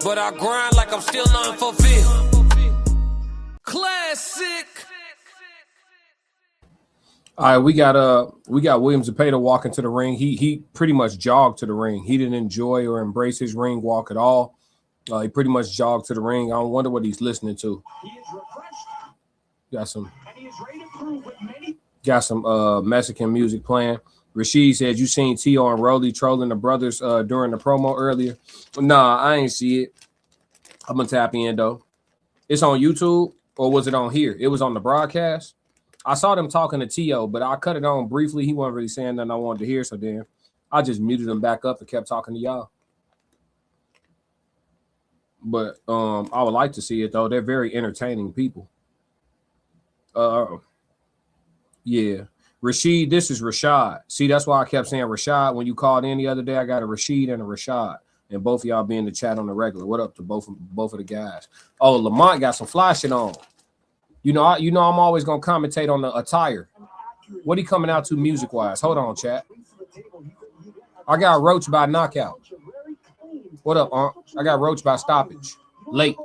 But I grind like I'm still unfulfilled. Classic. All right, we got William Zepeda walking to the ring. He pretty much jogged to the ring. He didn't enjoy or embrace his ring walk at all. He pretty much jogged to the ring. I wonder what he's listening to. He is refreshed. Got some. And he is ready to prove with many. Got some Mexican music playing. Rashid said, you seen T.O. and Rolly trolling the brothers during the promo earlier? Nah, I ain't see it. I'm going to tap in, though. It's on YouTube, or was it on here? It was on the broadcast. I saw them talking to T.O., but I cut it on briefly. He wasn't really saying nothing I wanted to hear, so then I just muted him back up and kept talking to y'all. But I would like to see it, though. They're very entertaining people. Yeah. Rashid, this is Rashad. See, that's why I kept saying Rashad. When you called in the other day, I got a Rashid and a Rashad. And both of y'all be in the chat on the regular. What up to both of the guys? Oh, Lamont got some fly shit on. You know I'm always going to commentate on the attire. What he coming out to music-wise? Hold on, chat. I got Roach by knockout. What up, Unc? I got Roach by stoppage. Late.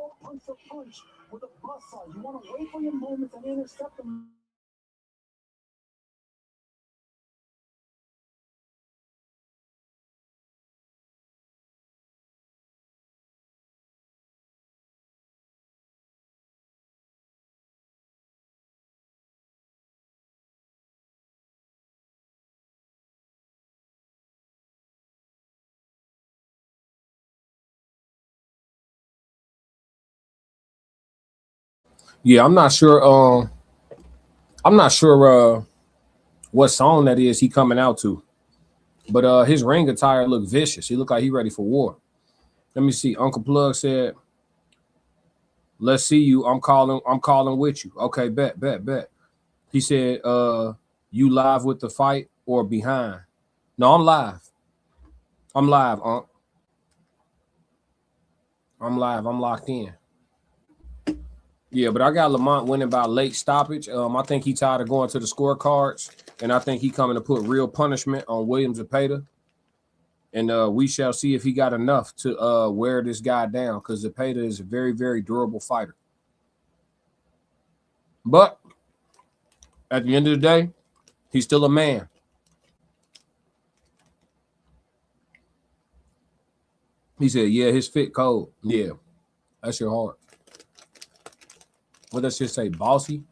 Yeah, I'm not sure what song that is he coming out to. But his ring attire look vicious. He look like he ready for war. Let me see. Uncle Plug said, let's see you. I'm calling with you. Okay, bet. He said, you live with the fight or behind? No, I'm live. I'm live, Unc. I'm live. I'm locked in. Yeah, but I got Lamont winning by late stoppage. I think he tired of going to the scorecards, and I think he coming to put real punishment on William Zepeda. And we shall see if he got enough to wear this guy down, because Zepeda is a very, very durable fighter. But at the end of the day, he's still a man. He said, yeah, his fit cold. Yeah, that's your heart. What does it say? Bossy?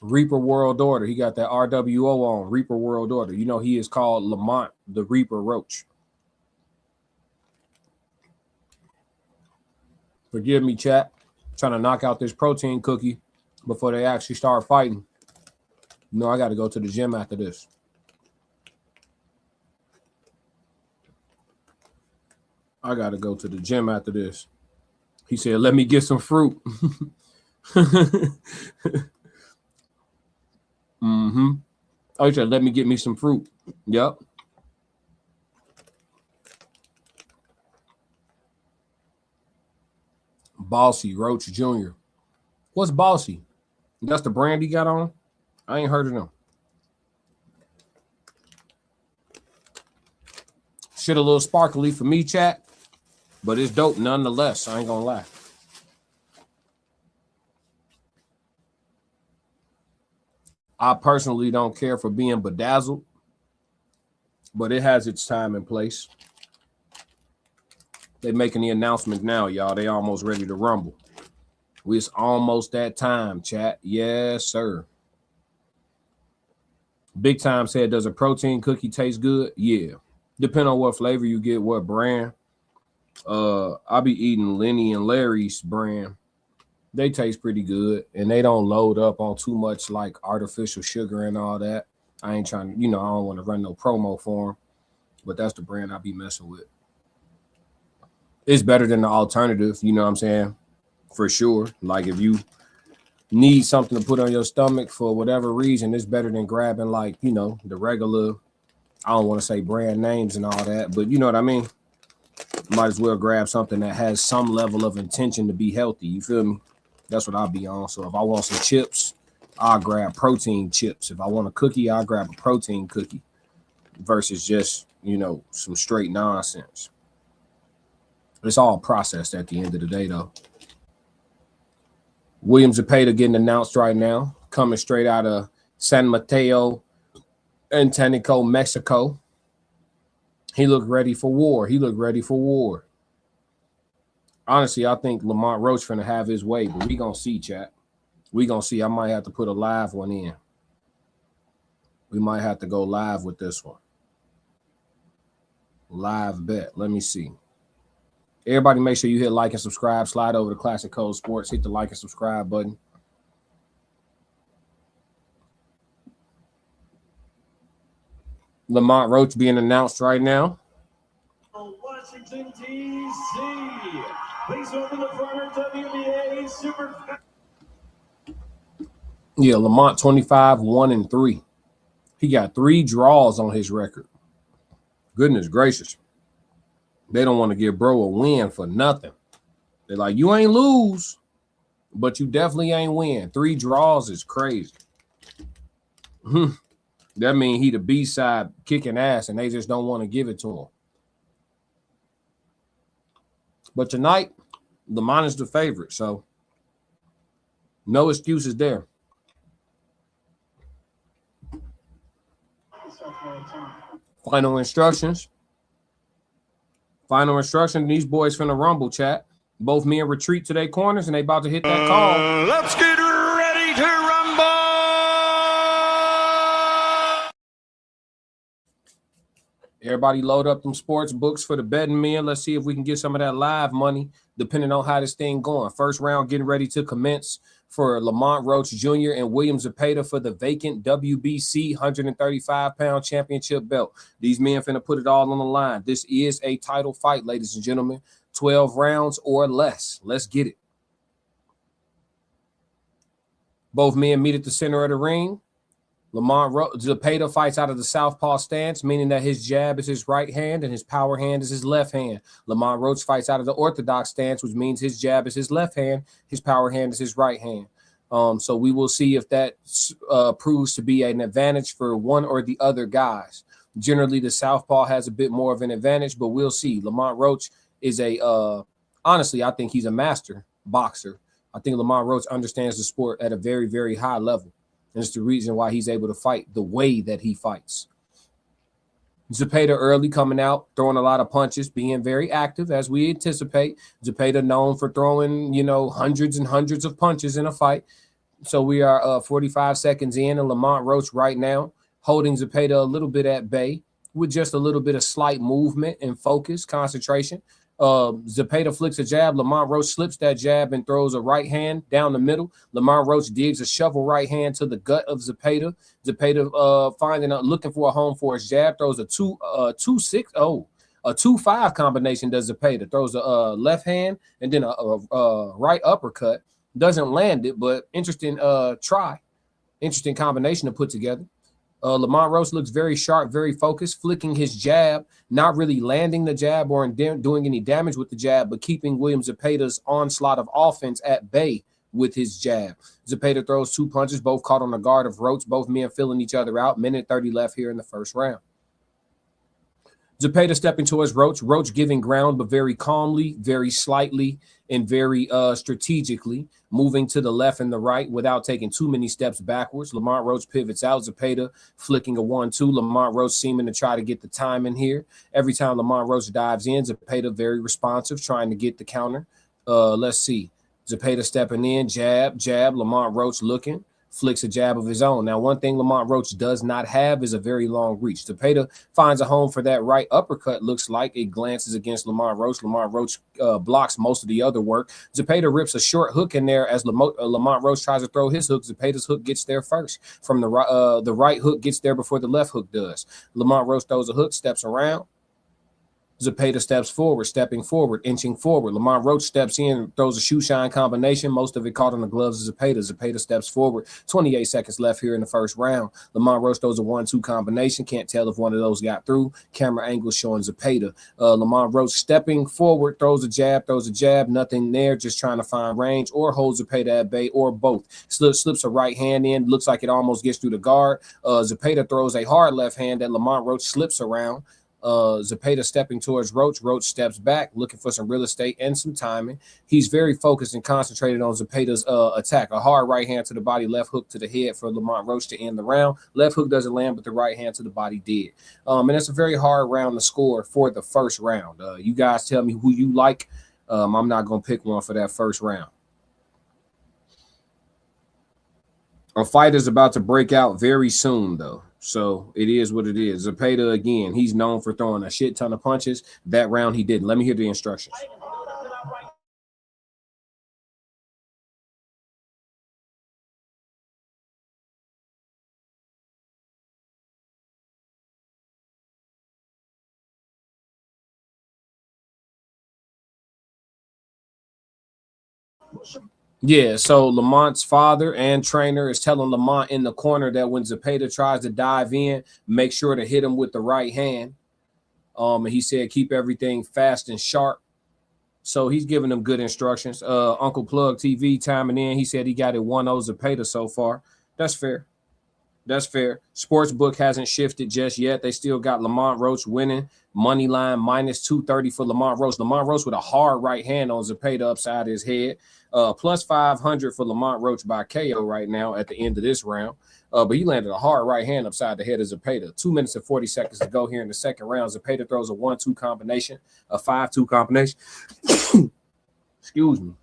Reaper World Order. He got that RWO on. Reaper World Order. You know, he is called Lamont the Reaper Roach. Forgive me, chat. Trying to knock out this protein cookie before they actually start fighting. You know, I got to go to the gym after this. I got to go to the gym after this. He said, let me get some fruit. Mm-hmm. Oh, he said, let me get me some fruit. Yep. Bossy Roach Jr. What's Bossy? That's the brand he got on? I ain't heard of them. Shit a little sparkly for me, chat, but it's dope nonetheless. I ain't gonna lie. I personally don't care for being bedazzled, but it has its time and place. They making the announcement now, y'all. They almost ready to rumble. It's almost that time, chat. Yes, sir. Big Time said, does a protein cookie taste good? Yeah. Depending on what flavor you get, what brand. I'll be eating Lenny and Larry's brand. They taste pretty good, and they don't load up on too much like artificial sugar and all that. I ain't trying to, you know, I don't want to run no promo for them, but that's the brand I'll be messing with. It's better than the alternative, you know what I'm saying? For sure. Like if you need something to put on your stomach for whatever reason, it's better than grabbing like, you know, the regular, I don't want to say brand names and all that, but you know what I mean? Might as well grab something that has some level of intention to be healthy. You feel me? That's what I'll be on. So if I want some chips, I'll grab protein chips. If I want a cookie, I'll grab a protein cookie versus just, you know, some straight nonsense. It's all processed at the end of the day, though. William Zepeda getting announced right now, coming straight out of San Mateo and Tanico, Mexico. He looked ready for war. He looked ready for war. Honestly, I think Lamont Roach finna have his way, but we gonna see, chat. We gonna see. I might have to put a live one in. We might have to go live with this one. Live bet. Let me see. Everybody make sure you hit like and subscribe. Slide over to Classic Code Sports. Hit the like and subscribe button. Lamont Roach being announced right now. Washington, D.C. Please open the former WBA Super. Yeah, Lamont 25-1-3. He got 3 draws on his record. Goodness gracious. They don't want to give bro a win for nothing. They're like, you ain't lose, but you definitely ain't win. 3 draws is crazy. That means he the B-side kicking ass, and they just don't want to give it to him. But tonight, Lamont is the favorite, so no excuses there. Final instructions. Final instruction. These boys finna rumble, chat. Both men retreat to their corners, and they about to hit that call. Let's get ready to rumble. Everybody load up them sports books for the betting men. Let's see if we can get some of that live money, depending on how this thing going. First round getting ready to commence for Lamont Roach Jr. and William Zepeda for the vacant WBC 135-pound championship belt. These men finna put it all on the line. This is a title fight, ladies and gentlemen. 12 rounds or less. Let's get it. Both men meet at the center of the ring. Lamont Zepeda fights out of the southpaw stance, meaning that his jab is his right hand and his power hand is his left hand. Lamont Roach fights out of the orthodox stance, which means his jab is his left hand, his power hand is his right hand. So we will see if that proves to be an advantage for one or the other guys. Generally, the southpaw has a bit more of an advantage, but we'll see. Lamont Roach is honestly, I think he's a master boxer. I think Lamont Roach understands the sport at a very, very high level. And it's the reason why he's able to fight the way that he fights. Zepeda early coming out, throwing a lot of punches, being very active as we anticipate. Zepeda known for throwing, hundreds and hundreds of punches in a fight. So we are 45 seconds in, and Lamont Roach right now holding Zepeda a little bit at bay with just a little bit of slight movement and focus, concentration. Zepeda flicks a jab. Lamont Roach slips that jab and throws a right hand down the middle. Lamont Roach digs a shovel right hand to the gut of Zepeda. Zepeda looking for a home for his jab, throws a 2-5 combination does Zepeda. Throws a left hand and then a right uppercut. Doesn't land it, but interesting try. Interesting combination to put together. Lamont Roach looks very sharp, very focused, flicking his jab, not really landing the jab or doing any damage with the jab, but keeping William Zepeda's onslaught of offense at bay with his jab. Zepeda throws 2 punches, both caught on the guard of Roach, both men filling each other out. Minute 30 left here in the first round. Zepeda stepping towards Roach. Roach giving ground, but very calmly, very slightly, and very strategically, moving to the left and the right without taking too many steps backwards. Lamont Roach pivots out. Zepeda flicking a 1-2. Lamont Roach seeming to try to get the time in here. Every time Lamont Roach dives in, Zepeda very responsive, trying to get the counter. Let's see. Zepeda stepping in, jab, jab. Lamont Roach looking. Flicks a jab of his own. Now, one thing Lamont Roach does not have is a very long reach. Zepeda finds a home for that right uppercut. Looks like it glances against Lamont Roach. Lamont Roach blocks most of the other work. Zepeda rips a short hook in there as Lamont Roach tries to throw his hook. Zepeda's hook gets there first. From the right hook gets there before the left hook does. Lamont Roach throws a hook, steps around. Zepeda steps forward, stepping forward, inching forward. Lamont Roach steps in, throws a shoe shine combination, most of it caught on the gloves of Zepeda. Zepeda steps forward. 28 seconds left here in the first round. Lamont Roach throws a 1-2 combination. Can't tell if one of those got through. Camera angle showing Zepeda. Lamont Roach stepping forward, throws a jab, nothing there, just trying to find range or hold Zepeda at bay or both. Slips a right hand in, looks like it almost gets through the guard. Zepeda throws a hard left hand that Lamont Roach slips around. Zepeda stepping towards Roach. Roach steps back, looking for some real estate and some timing. He's very focused and concentrated on Zepeda's attack. A hard right hand to the body, left hook to the head for Lamont Roach to end the round. Left hook doesn't land, but the right hand to the body did. And it's a very hard round to score for the first round. You guys tell me who you like. I'm not going to pick one for that first round. A fight is about to break out very soon, though. So it is what it is. Zepeda, again, he's known for throwing a shit ton of punches. That round he didn't. Let me hear the instructions. Yeah, so Lamont's father and trainer is telling Lamont in the corner that when Zepeda tries to dive in, make sure to hit him with the right hand. And he said keep everything fast and sharp. So he's giving them good instructions. Uncle Plug TV timing in. He said he got it 1-0 Zepeda so far. That's fair. That's fair. Sportsbook hasn't shifted just yet. They still got Lamont Roach winning. Money line -230 for Lamont Roach. Lamont Roach with a hard right hand on Zepeda upside his head. +500 for Lamont Roach by KO right now at the end of this round. But he landed a hard right hand upside the head of Zepeda. 2 minutes and 40 seconds to go here in the second round. Zepeda throws a 1-2 combination, a 5-2 combination. Excuse me.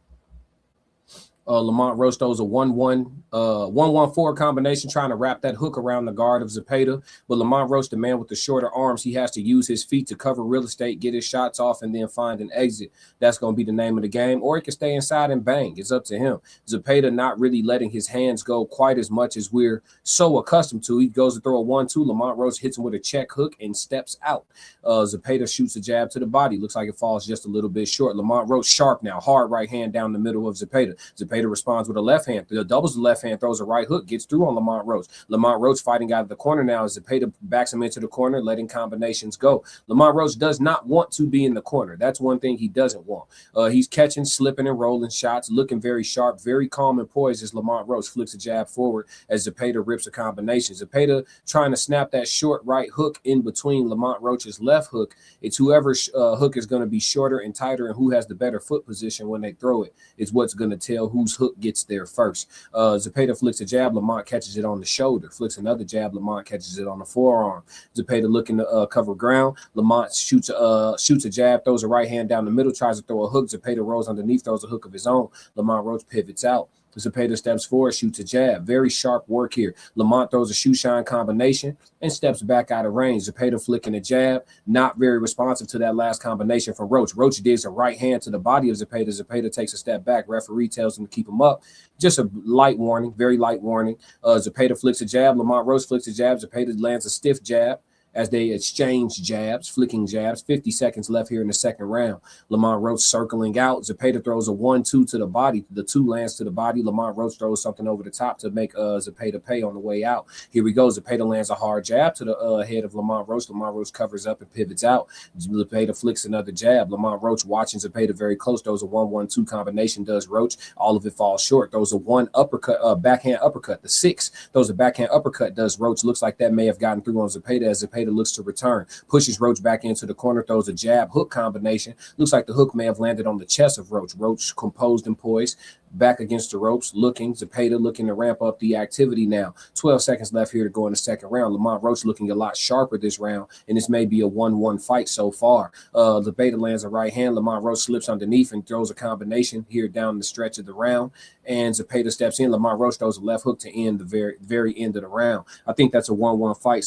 Lamont Roach throws a 1-1-4 combination, trying to wrap that hook around the guard of Zepeda. But Lamont Roach, the man with the shorter arms, he has to use his feet to cover real estate, get his shots off, and then find an exit. That's going to be the name of the game. Or he can stay inside and bang. It's up to him. Zepeda not really letting his hands go quite as much as we're so accustomed to. He goes to throw a 1-2. Lamont Roach hits him with a check hook and steps out. Zepeda shoots a jab to the body. Looks like it falls just a little bit short. Lamont Roach sharp now. Hard right hand down the middle of Zepeda. Zepeda responds with a left hand. Doubles the left hand, throws a right hook, gets through on Lamont Roach. Lamont Roach fighting out of the corner now as Zepeda backs him into the corner, letting combinations go. Lamont Roach does not want to be in the corner. That's one thing he doesn't want. He's catching, slipping, and rolling shots, looking very sharp, very calm and poised as Lamont Roach flicks a jab forward as Zepeda rips a combination. Zepeda trying to snap that short right hook in between Lamont Roach's left hook. It's whoever's hook is going to be shorter and tighter and who has the better foot position when they throw it is what's going to tell who whose hook gets there first. Zepeda flicks a jab, Lamont catches it on the shoulder, flicks another jab, Lamont catches it on the forearm. Zepeda looking to cover ground, Lamont shoots a jab, throws a right hand down the middle, tries to throw a hook. Zepeda rolls underneath, throws a hook of his own. Lamont Roach pivots out. Zepeda steps forward, shoots a jab. Very sharp work here. Lamont throws a shoe shine combination and steps back out of range. Zepeda flicking a jab, not very responsive to that last combination from Roach. Roach digs a right hand to the body of Zepeda. Zepeda takes a step back. Referee tells him to keep him up. Just a light warning, very light warning. Zepeda flicks a jab. Lamont Roach flicks a jab. Zepeda lands a stiff jab as they exchange jabs, flicking jabs. 50 seconds left here in the second round. Lamont Roach circling out. Zepeda throws a 1-2 to the body. The 2 lands to the body. Lamont Roach throws something over the top to make Zepeda pay on the way out. Here we go. Zepeda lands a hard jab to the head of Lamont Roach. Lamont Roach covers up and pivots out. Zepeda flicks another jab. Lamont Roach watching Zepeda very close. Throws a 1-1-2 combination, does Roach. All of it falls short. Throws a 1 uppercut, backhand uppercut. The 6 throws a backhand uppercut, does Roach. Looks like that may have gotten through on Zepeda as Zepeda looks to return, pushes Roach back into the corner, throws a jab hook combination. Looks like the hook may have landed on the chest of Roach. Roach composed and poised, back against the ropes, looking. Zepeda looking to ramp up the activity now. 12 seconds left here to go in the second round. Lamont Roach looking a lot sharper this round, and this may be a 1-1 fight so far. Zepeda lands a right hand. Lamont Roach slips underneath and throws a combination here down the stretch of the round, and Zepeda steps in. Lamont Roach throws a left hook to end the very end of the round. I think that's a 1-1 fight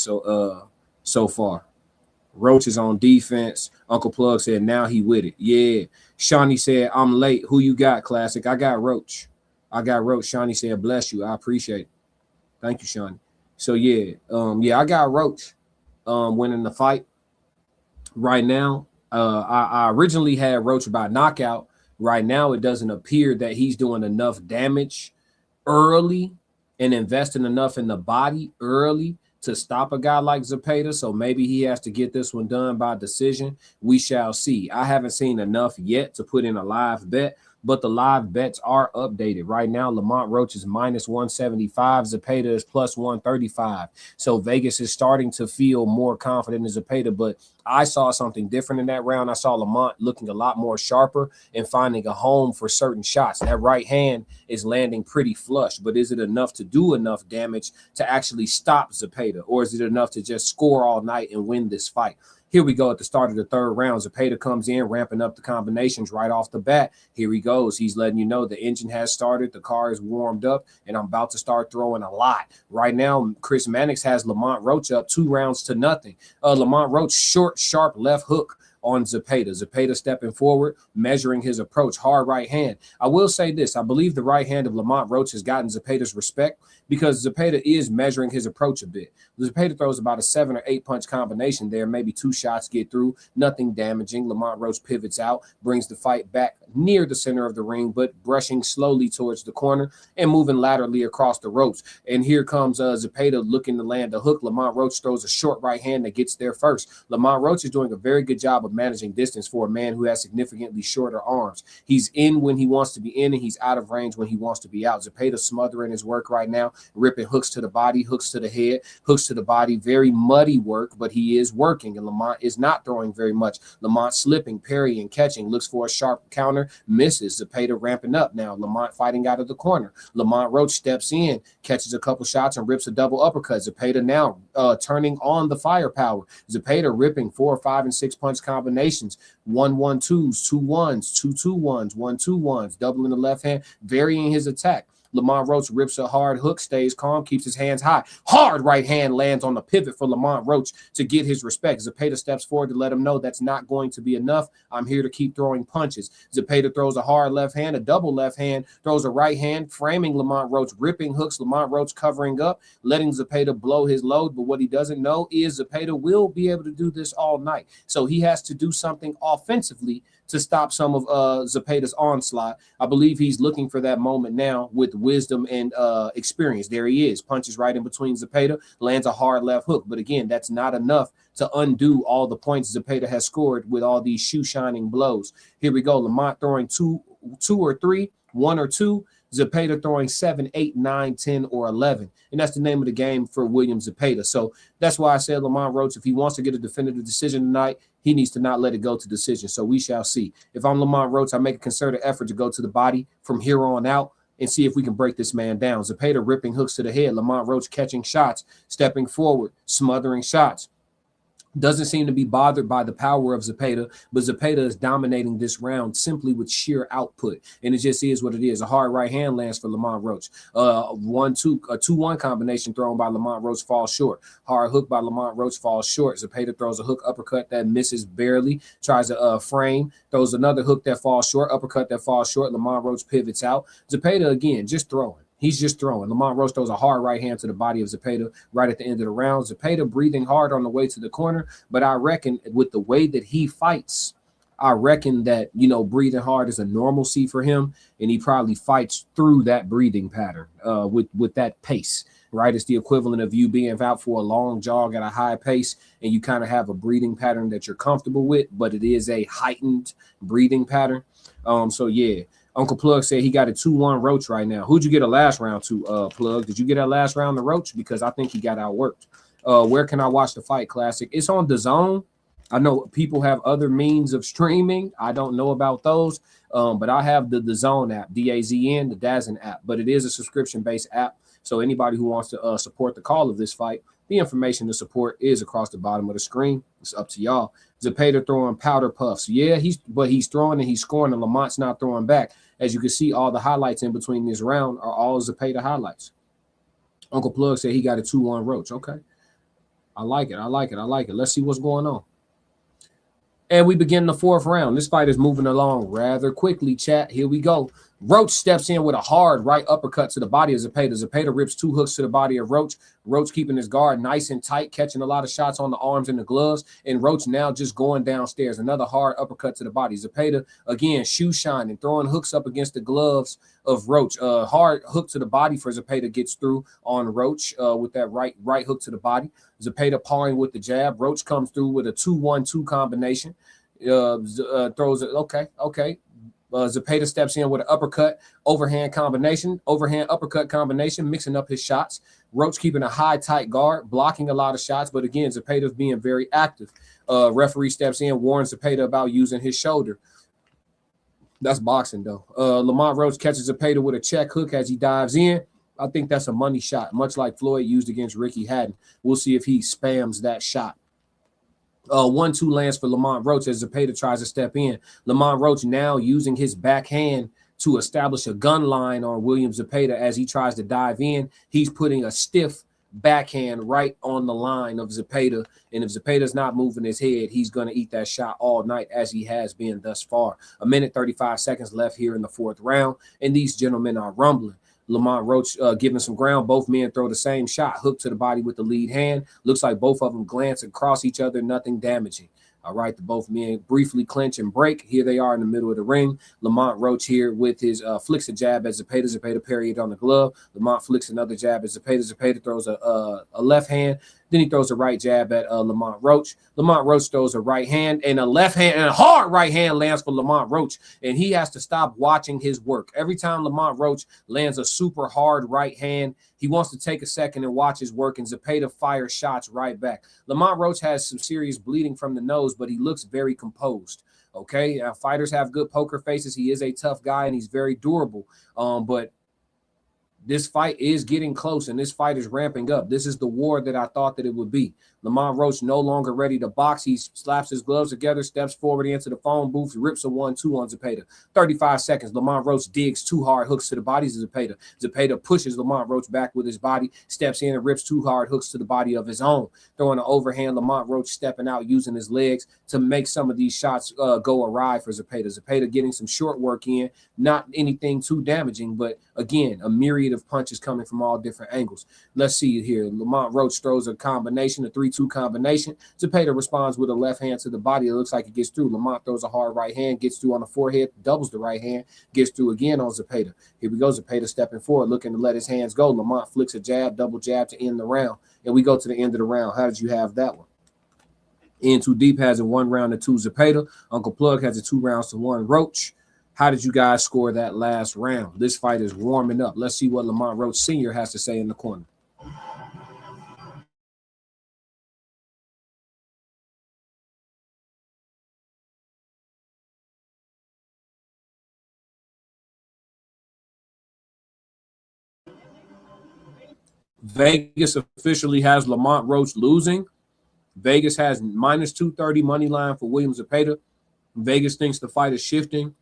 so far. Roach is on defense. Uncle Plug said, now he with it. Yeah. Shawnee said, I'm late. Who you got, Classic? I got Roach. Shawnee said, bless you. I appreciate it. Thank you, Shawnee. So, yeah. I got Roach winning the fight. Right now, I originally had Roach by knockout. Right now, it doesn't appear that he's doing enough damage early and investing enough in the body early to stop a guy like Zepeda. So maybe he has to get this one done by decision. We shall see. I haven't seen enough yet to put in a live bet, but the live bets are updated. Right now, Lamont Roach is -175. Zepeda is +135. So Vegas is starting to feel more confident in Zepeda, but I saw something different in that round. I saw Lamont looking a lot more sharper and finding a home for certain shots. That right hand is landing pretty flush, but is it enough to do enough damage to actually stop Zepeda, or is it enough to just score all night and win this fight? Here we go at the start of the third round. Zepeda comes in, ramping up the combinations right off the bat. Here he goes. He's letting you know the engine has started, the car is warmed up, and I'm about to start throwing a lot. Right now, Chris Mannix has Lamont Roach up 2-0. Lamont Roach, short, sharp left hook on Zepeda. Zepeda stepping forward, measuring his approach, hard right hand. I will say this. I believe the right hand of Lamont Roach has gotten Zepeda's respect because Zepeda is measuring his approach a bit. Zepeda throws about a 7 or 8 punch combination there. Maybe 2 shots get through, nothing damaging. Lamont Roach pivots out, brings the fight back near the center of the ring, but brushing slowly towards the corner and moving laterally across the ropes. And here comes Zepeda looking to land a hook. Lamont Roach throws a short right hand that gets there first. Lamont Roach is doing a very good job of managing distance for a man who has significantly shorter arms. He's in when he wants to be in, and he's out of range when he wants to be out. Zepeda smothering his work right now, ripping hooks to the body, hooks to the head, hooks to the body. Very muddy work, but he is working, and Lamont is not throwing very much. Lamont slipping, parrying, catching, looks for a sharp counter, misses. Zepeda ramping up now. Lamont fighting out of the corner. Lamont Roach steps in, catches a couple shots, and rips a double uppercut. Zepeda now turning on the firepower. Zepeda ripping 4, 5, and 6 punch combinations. 1-1-2s, 2-1s, 2-2-1s, 1-2-1s, doubling the left hand, varying his attack. Lamont Roach rips a hard hook, stays calm, keeps his hands high. Hard right hand lands on the pivot for Lamont Roach to get his respect. Zepeda steps forward to let him know that's not going to be enough. I'm here to keep throwing punches. Zepeda throws a hard left hand, a double left hand, throws a right hand, framing Lamont Roach, ripping hooks. Lamont Roach covering up, letting Zepeda blow his load. But what he doesn't know is Zepeda will be able to do this all night. So he has to do something offensively to stop some of Zepeda's onslaught. I believe he's looking for that moment now with wisdom and experience. There he is, punches right in between Zepeda, lands a hard left hook. But again, that's not enough to undo all the points Zepeda has scored with all these shoe-shining blows. Here we go, Lamont throwing 2 or 3, 1 or 2. Zepeda throwing 7, 8, 9, 10, or 11. And that's the name of the game for William Zepeda. So that's why I said Lamont Roach, if he wants to get a definitive decision tonight, he needs to not let it go to decision. So we shall see. If I'm Lamont Roach, I make a concerted effort to go to the body from here on out. and see if we can break this man down. Zepeda ripping hooks to the head. Lamont Roach catching shots, stepping forward, smothering shots. Doesn't seem to be bothered by the power of Zepeda, but Zepeda is dominating this round simply with sheer output. And it just is what it is. A hard right hand lands for Lamont Roach. A 2-1 combination thrown by Lamont Roach falls short. Hard hook by Lamont Roach falls short. Zepeda throws a hook uppercut that misses barely, tries to frame, throws another hook that falls short, uppercut that falls short. Lamont Roach pivots out. Zepeda, again, just throwing. He's just throwing. Lamont Roach throws a hard right hand to the body of Zepeda right at the end of the round. Zepeda breathing hard on the way to the corner, but I reckon with the way that he fights, I reckon that, you know, breathing hard is a normalcy for him, and he probably fights through that breathing pattern with that pace, right? It's the equivalent of you being out for a long jog at a high pace, and you kind of have a breathing pattern that you're comfortable with, but it is a heightened breathing pattern. So, yeah. Uncle Plug said he got a 2-1 Roach right now. Who'd you get a last round to, Plug? Did you get a last round to Roach? Because I think he got outworked. Where can I watch the Fight Classic? It's on DAZN. I know people have other means of streaming. I don't know about those, but I have the DAZN app, DAZN, the DAZN app. But it is a subscription-based app, so anybody who wants to support the call of this fight, the information to support is across the bottom of the screen. It's up to y'all. Zepeda throwing powder puffs. Yeah, he's throwing and he's scoring, and Lamont's not throwing back. As you can see, all the highlights in between this round are all Zepeda highlights. Uncle Plug said he got a 2-1 Roach. Okay. I like it. I like it. I like it. Let's see what's going on. And we begin the fourth round. This fight is moving along rather quickly, chat. Here we go. Roach steps in with a hard right uppercut to the body of Zepeda. Zepeda rips 2 hooks to the body of Roach. Roach keeping his guard nice and tight, catching a lot of shots on the arms and the gloves. And Roach now just going downstairs. Another hard uppercut to the body. Zepeda, again, shoe shining, throwing hooks up against the gloves of Roach. Hard hook to the body for Zepeda gets through on Roach with that right hook to the body. Zepeda pawing with the jab. Roach comes through with a 2-1-2 combination. Throws it. Okay. Zepeda steps in with an uppercut, overhand uppercut combination, mixing up his shots. Roach keeping a high, tight guard, blocking a lot of shots. But again, Zepeda's being very active. Referee steps in, warns Zepeda about using his shoulder. That's boxing, though. Lamont Roach catches Zepeda with a check hook as he dives in. I think that's a money shot, much like Floyd used against Ricky Hatton. We'll see if he spams that shot. 1-2 lands for Lamont Roach as Zepeda tries to step in. Lamont Roach now using his backhand to establish a gun line on William Zepeda as he tries to dive in. He's putting a stiff backhand right on the line of Zepeda, and if Zepeda's not moving his head, he's going to eat that shot all night as he has been thus far. 1:35 seconds left here in the fourth round, and these gentlemen are rumbling. Lamont Roach giving some ground. Both men throw the same shot, hook to the body with the lead hand. Looks like both of them glance across each other, nothing damaging. All right, the both men briefly clinch and break. Here they are in the middle of the ring. Lamont Roach here with his flicks a jab at Zepeda. Zepeda parried on the glove. Lamont flicks another jab at Zepeda. Zepeda throws a left hand. Then he throws a right jab at Lamont Roach. Lamont Roach throws a right hand and a left hand, and a hard right hand lands for Lamont Roach. And he has to stop watching his work. Every time Lamont Roach lands a super hard right hand, he wants to take a second and watch his work, and Zepeda fires shots right back. Lamont Roach has some serious bleeding from the nose, but he looks very composed. Okay, fighters have good poker faces. He is a tough guy, and he's very durable. But this fight is getting close, and this fight is ramping up. This is the war that I thought that it would be. Lamont Roach no longer ready to box. He slaps his gloves together, steps forward into the phone booth, rips a 1-2 on Zepeda. 35 seconds. Lamont Roach digs 2 hard hooks to the bodies of Zepeda. Zepeda pushes Lamont Roach back with his body, steps in and rips 2 hard hooks to the body of his own. Throwing an overhand, Lamont Roach stepping out, using his legs to make some of these shots go awry for Zepeda. Zepeda getting some short work in, not anything too damaging, but again, a myriad of punches coming from all different angles. Let's see here. Lamont Roach throws a combination, a 3-2 combination. Zepeda responds with a left hand to the body. It looks like it gets through. Lamont throws a hard right hand, gets through on the forehead, doubles the right hand, gets through again on Zepeda. Here we go. Zepeda stepping forward, looking to let his hands go. Lamont flicks a jab, double jab to end the round. And we go to the end of the round. How did you have that one? In Too Deep has a 1-2 Zepeda. Uncle Plug has a 2-1 Roach. How did you guys score that last round? This fight is warming up. Let's see what Lamont Roach Sr. has to say in the corner. Vegas officially has Lamont Roach losing. Vegas has minus 230 money line for William Zepeda. Vegas thinks the fight is shifting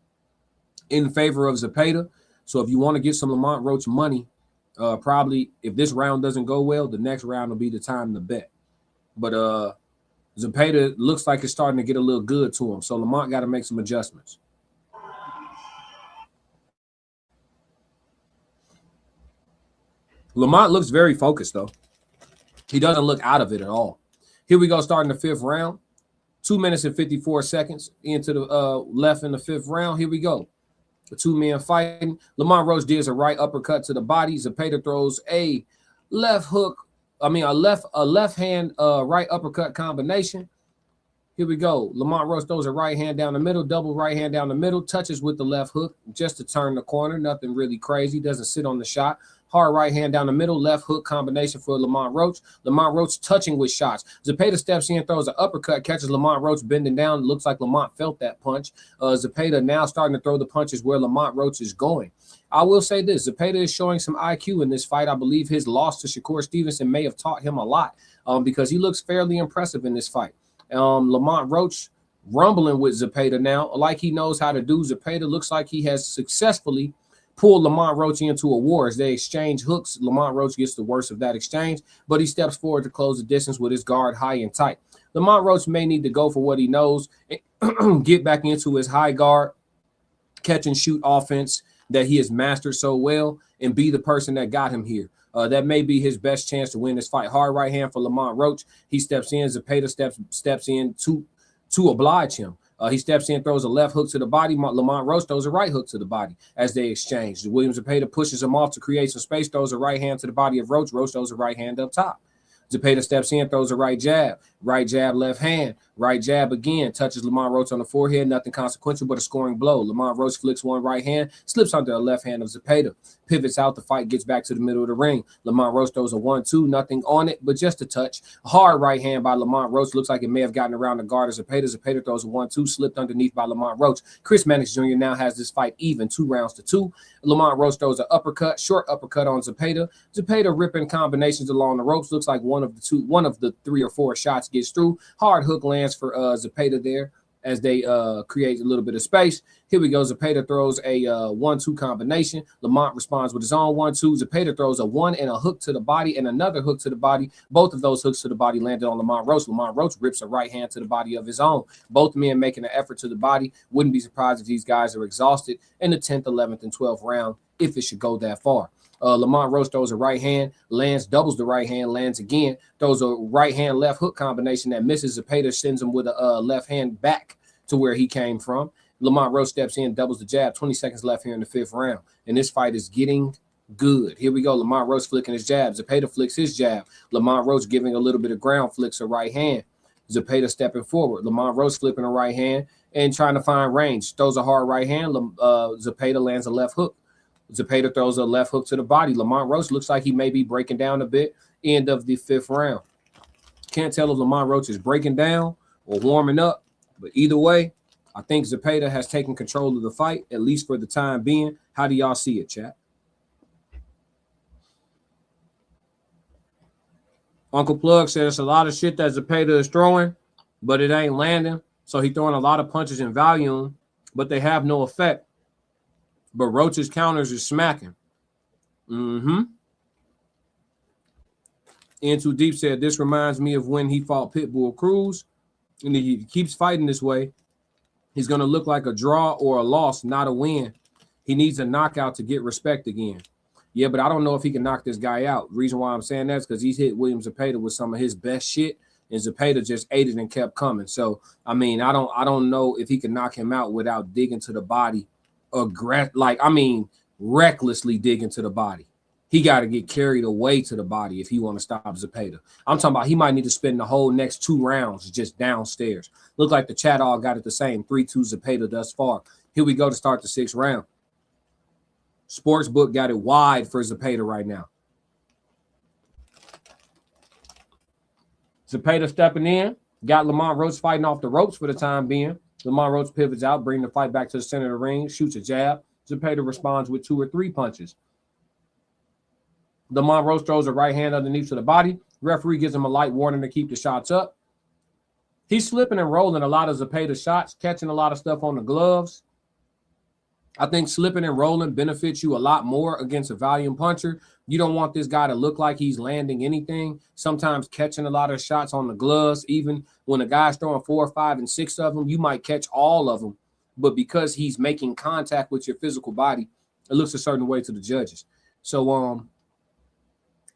in favor of Zepeda. So if you want to get some Lamont Roach money, probably if this round doesn't go well, the next round will be the time to bet. But Zepeda looks like it's starting to get a little good to him. So Lamont got to make some adjustments. Lamont looks very focused, though. He doesn't look out of it at all. Here we go, starting the fifth round. 2 minutes and 54 seconds into the left in the fifth round. Here we go. The two men fighting. Lamont Roach deals a right uppercut to the body. Zepeda throws a left hook. I mean, a left hand right uppercut combination. Here we go. Lamont Roach throws a right hand down the middle, double right hand down the middle, touches with the left hook just to turn the corner. Nothing really crazy. Doesn't sit on the shot. Hard right hand down the middle, left hook combination for Lamont Roach. Lamont Roach touching with shots. Zepeda steps in, throws an uppercut, catches Lamont Roach bending down. Looks like Lamont felt that punch. Zepeda now starting to throw the punches where Lamont Roach is going. I will say this, Zepeda is showing some IQ in this fight. I believe his loss to Shakur Stevenson may have taught him a lot because he looks fairly impressive in this fight. Lamont Roach rumbling with Zepeda now, like he knows how to do. Zepeda looks like he has successfully pulled Lamont Roach into a war. As they exchange hooks, Lamont Roach gets the worst of that exchange, but he steps forward to close the distance with his guard high and tight. Lamont Roach may need to go for what he knows, get back into his high guard, catch and shoot offense that he has mastered so well, and be the person that got him here. That may be his best chance to win this fight. Hard right hand for Lamont Roach. He steps in. Zepeda steps in to oblige him. He steps in, throws a left hook to the body. Lamont Roach throws a right hook to the body as they exchange. William Zepeda pushes him off to create some space, throws a right hand to the body of Roach. Roach throws a right hand up top. Zepeda steps in, throws a right jab, left hand, right jab again, touches Lamont Roach on the forehead, nothing consequential but a scoring blow. Lamont Roach flicks one right hand, slips under a left hand of Zepeda, pivots out, the fight gets back to the middle of the ring. Lamont Roach throws a 1-2, nothing on it, but just a touch. A hard right hand by Lamont Roach, looks like it may have gotten around the guard of Zepeda. Zepeda throws a 1-2, slipped underneath by Lamont Roach. Chris Mannix Jr. now has this fight even, 2-2. Lamont Roach throws an uppercut, short uppercut on Zepeda. Zepeda ripping combinations along the ropes, looks like one of the 3 or 4 shots gets through. Hard hook lands for Zepeda there as they create a little bit of space. Here we go. Zepeda throws a 1-2 combination. Lamont responds with his own 1-2. Zepeda throws a 1 and a hook to the body and another hook to the body. Both of those hooks to the body landed on Lamont Roach. Lamont Roach rips a right hand to the body of his own. Both men making an effort to the body. Wouldn't be surprised if these guys are exhausted in the 10th, 11th, and 12th round if it should go that far. Lamont Roach throws a right hand, lands, doubles the right hand, lands again, throws a right hand left hook combination that misses. Zepeda sends him with a left hand back to where he came from. Lamont Roach steps in, doubles the jab. 20 seconds left here in the 5th round. And this fight is getting good. Here we go. Lamont Roach flicking his jab. Zepeda flicks his jab. Lamont Roach giving a little bit of ground, flicks a right hand. Zepeda stepping forward. Lamont Roach flipping a right hand and trying to find range. Throws a hard right hand. Zepeda lands a left hook. Zepeda throws a left hook to the body. Lamont Roach looks like he may be breaking down a bit. End of the 5th round. Can't tell if Lamont Roach is breaking down or warming up, but either way, I think Zepeda has taken control of the fight, at least for the time being. How do y'all see it, chat? Uncle Plug said it's a lot of shit that Zepeda is throwing, but it ain't landing. So he's throwing a lot of punches in volume, but they have no effect. But Roach's counters is smacking. In Too Deep said, this reminds me of when he fought Pitbull Cruz. And if he keeps fighting this way, he's going to look like a draw or a loss, not a win. He needs a knockout to get respect again. Yeah, but I don't know if he can knock this guy out. The reason why I'm saying that is because he's hit William Zepeda with some of his best shit, and Zepeda just ate it and kept coming. So, I mean, I don't know if he can knock him out without digging to the body. Recklessly dig into the body. He got to get carried away to the body if he want to stop Zepeda. I'm talking about he might need to spend the whole next 2 rounds just downstairs. Look like the chat all got it the same. 3-2 Zepeda thus far. Here we go to start the 6th round. Sportsbook got it wide for Zepeda right now. Zepeda stepping in. Got Lamont Roach fighting off the ropes for the time being. Lamont Roach pivots out, bringing the fight back to the center of the ring, shoots a jab. Zepeda responds with 2 or 3 punches. Lamont Roach throws a right hand underneath to the body. Referee gives him a light warning to keep the shots up. He's slipping and rolling a lot of Zepeda shots, catching a lot of stuff on the gloves. I think slipping and rolling benefits you a lot more against a volume puncher. You don't want this guy to look like he's landing anything. Sometimes catching a lot of shots on the gloves, even when a guy's throwing 4, 5, and 6 of them, you might catch all of them. But because he's making contact with your physical body, it looks a certain way to the judges. So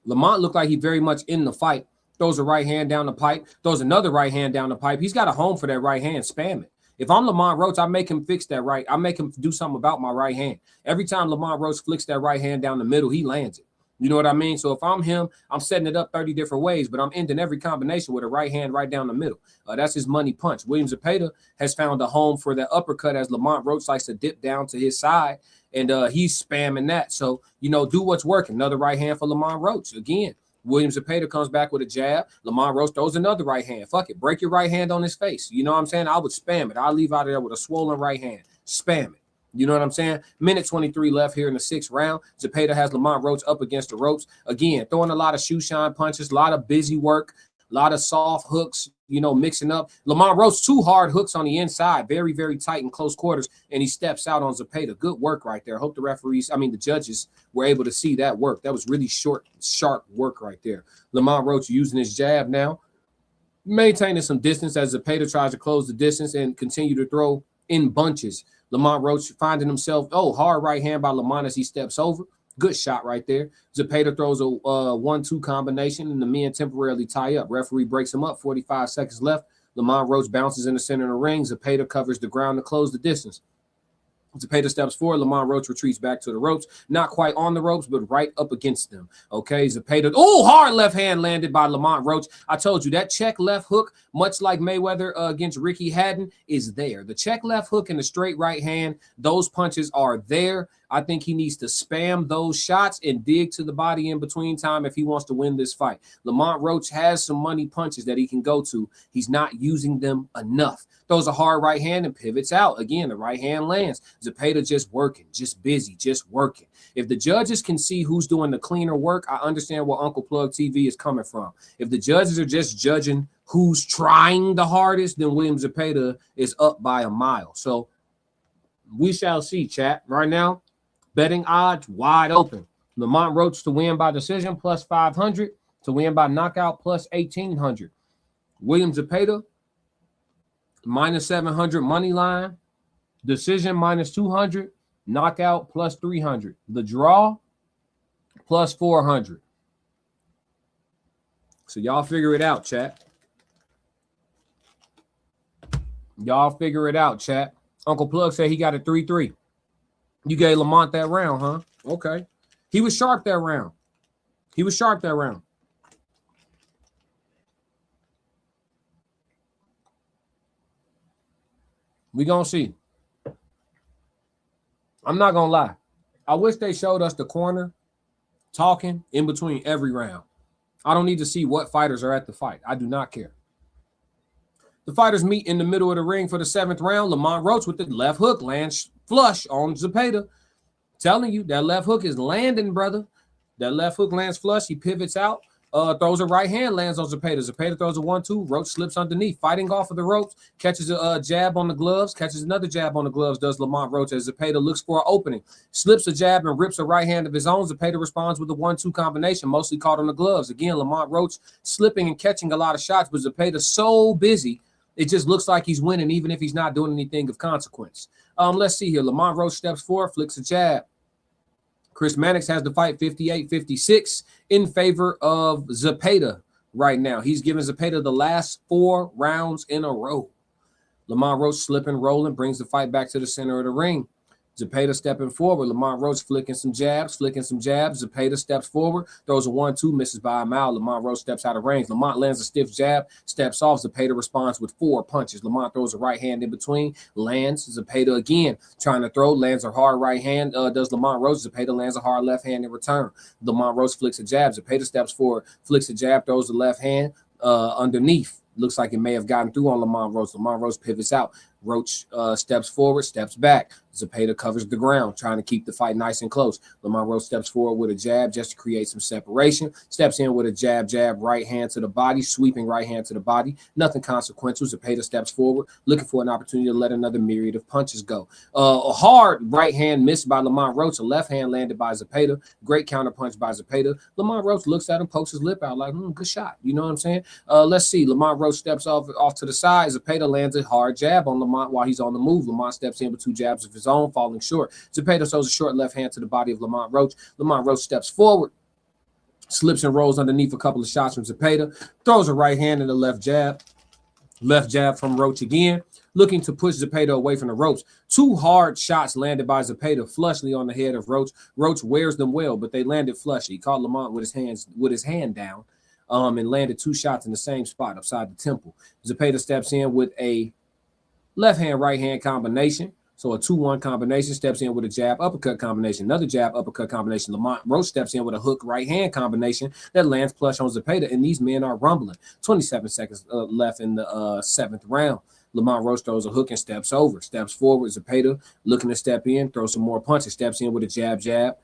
Lamont looked like he very much in the fight. Throws a right hand down the pipe. Throws another right hand down the pipe. He's got a home for that right hand. Spam it. If I'm Lamont Roach, I make him fix that right. I make him do something about my right hand. Every time Lamont Roach flicks that right hand down the middle, he lands it. You know what I mean? So if I'm him, I'm setting it up 30 different ways, but I'm ending every combination with a right hand right down the middle. That's his money punch. William Zepeda has found a home for that uppercut as Lamont Roach likes to dip down to his side, and he's spamming that. So, do what's working. Another right hand for Lamont Roach. Again, William Zepeda comes back with a jab. Lamont Roach throws another right hand. Fuck it. Break your right hand on his face. You know what I'm saying? I would spam it. I'll leave out of there with a swollen right hand. Spam it. You know what I'm saying? Minute 23 left here in the 6th round. Zepeda has Lamont Roach up against the ropes. Again, throwing a lot of shoe shine punches, a lot of busy work, a lot of soft hooks, mixing up. Lamont Roach, 2 hard hooks on the inside, very, very tight in close quarters, and he steps out on Zepeda. Good work right there. Hope the judges were able to see that work. That was really short, sharp work right there. Lamont Roach using his jab now, maintaining some distance as Zepeda tries to close the distance and continue to throw in bunches. Lamont Roach finding himself, hard right hand by Lamont as he steps over. Good shot right there. Zepeda throws a 1-2 combination, and the men temporarily tie up. Referee breaks him up. 45 seconds left. Lamont Roach bounces in the center of the ring. Zepeda covers the ground to close the distance. Zepeda steps forward. Lamont Roach retreats back to the ropes. Not quite on the ropes, but right up against them. Okay, Zepeda. Hard left hand landed by Lamont Roach. I told you that check left hook, much like Mayweather against Ricky Hatton, is there. The check left hook and the straight right hand, those punches are there. I think he needs to spam those shots and dig to the body in between time if he wants to win this fight. Lamont Roach has some money punches that he can go to. He's not using them enough. Throws a hard right hand and pivots out. Again, the right hand lands. Zepeda just working, just busy, just working. If the judges can see who's doing the cleaner work, I understand where Uncle Plug TV is coming from. If the judges are just judging who's trying the hardest, then William Zepeda is up by a mile. So we shall see, chat. Right now, betting odds wide open. Lamont Roach to win by decision plus 500. To win by knockout plus 1,800. William Zepeda minus 700 money line. Decision minus 200. Knockout plus 300. The draw plus 400. So y'all figure it out, chat. Y'all figure it out, chat. Uncle Plug said he got a 3-3. You gave Lamont that round, huh? Okay. He was sharp that round. We gonna see. I'm not gonna lie. I wish they showed us the corner talking in between every round. I don't need to see what fighters are at the fight. I do not care. The fighters meet in the middle of the ring for the 7th round. Lamont Roach with the left hook lands flush on Zepeda. Telling you, that left hook is landing, brother. That left hook lands flush. He pivots out, throws a right hand, lands on Zepeda. Zepeda throws a 1-2. Roach slips underneath, fighting off of the ropes, catches a jab on the gloves, catches another jab on the gloves, does Lamont Roach as Zepeda looks for an opening. Slips a jab and rips a right hand of his own. Zepeda responds with a 1-2 combination, mostly caught on the gloves. Again, Lamont Roach slipping and catching a lot of shots, but Zepeda's so busy, it just looks like he's winning, even if he's not doing anything of consequence. Let's see here. Lamont Roach steps forward, flicks a jab. Chris Mannix has the fight 58-56 in favor of Zepeda right now. He's giving Zepeda the last 4 rounds in a row. Lamont Roach slipping, rolling, brings the fight back to the center of the ring. Zepeda stepping forward. Lamont Roach flicking some jabs. Zepeda steps forward, throws a 1-2, misses by a mile. Lamont Roach steps out of range. Lamont lands a stiff jab, steps off. Zepeda responds with 4 punches. Lamont throws a right hand in between, lands. Zepeda again trying to throw, lands a hard right hand. Does Lamont Roach. Zepeda lands a hard left hand in return. Lamont Roach flicks a jab. Zepeda steps forward, flicks a jab, throws the left hand underneath. Looks like it may have gotten through on Lamont Roach. Lamont Roach pivots out. Roach steps forward, steps back. Zepeda covers the ground, trying to keep the fight nice and close. Lamont Roach steps forward with a jab just to create some separation. Steps in with a jab, right hand to the body, sweeping right hand to the body. Nothing consequential. Zepeda steps forward, looking for an opportunity to let another myriad of punches go. A hard right hand missed by Lamont Roach. A left hand landed by Zepeda. Great counter punch by Zepeda. Lamont Roach looks at him, pokes his lip out like, good shot. You know what I'm saying? Let's see. Lamont Roach steps off to the side. Zepeda lands a hard jab on Lamont while he's on the move. Lamont steps in with 2 jabs of his own, falling short. Zepeda throws a short left hand to the body of Lamont Roach. Lamont Roach steps forward, slips and rolls underneath a couple of shots from Zepeda, throws a right hand and a left jab from Roach again, looking to push Zepeda away from the ropes. 2 hard shots landed by Zepeda flushly on the head of Roach. Roach wears them well, but they landed flush. He caught Lamont with his hand down, and landed 2 shots in the same spot upside the temple. Zepeda steps in with a left hand, right hand combination. So a 2-1 combination, steps in with a jab, uppercut combination, another jab, uppercut combination. Lamont Roach steps in with a hook right hand combination that lands plush on Zepeda, and these men are rumbling. 27 seconds left in the 7th round. Lamont Roach throws a hook and steps over, steps forward. Zepeda looking to step in, throw some more punches, steps in with a jab.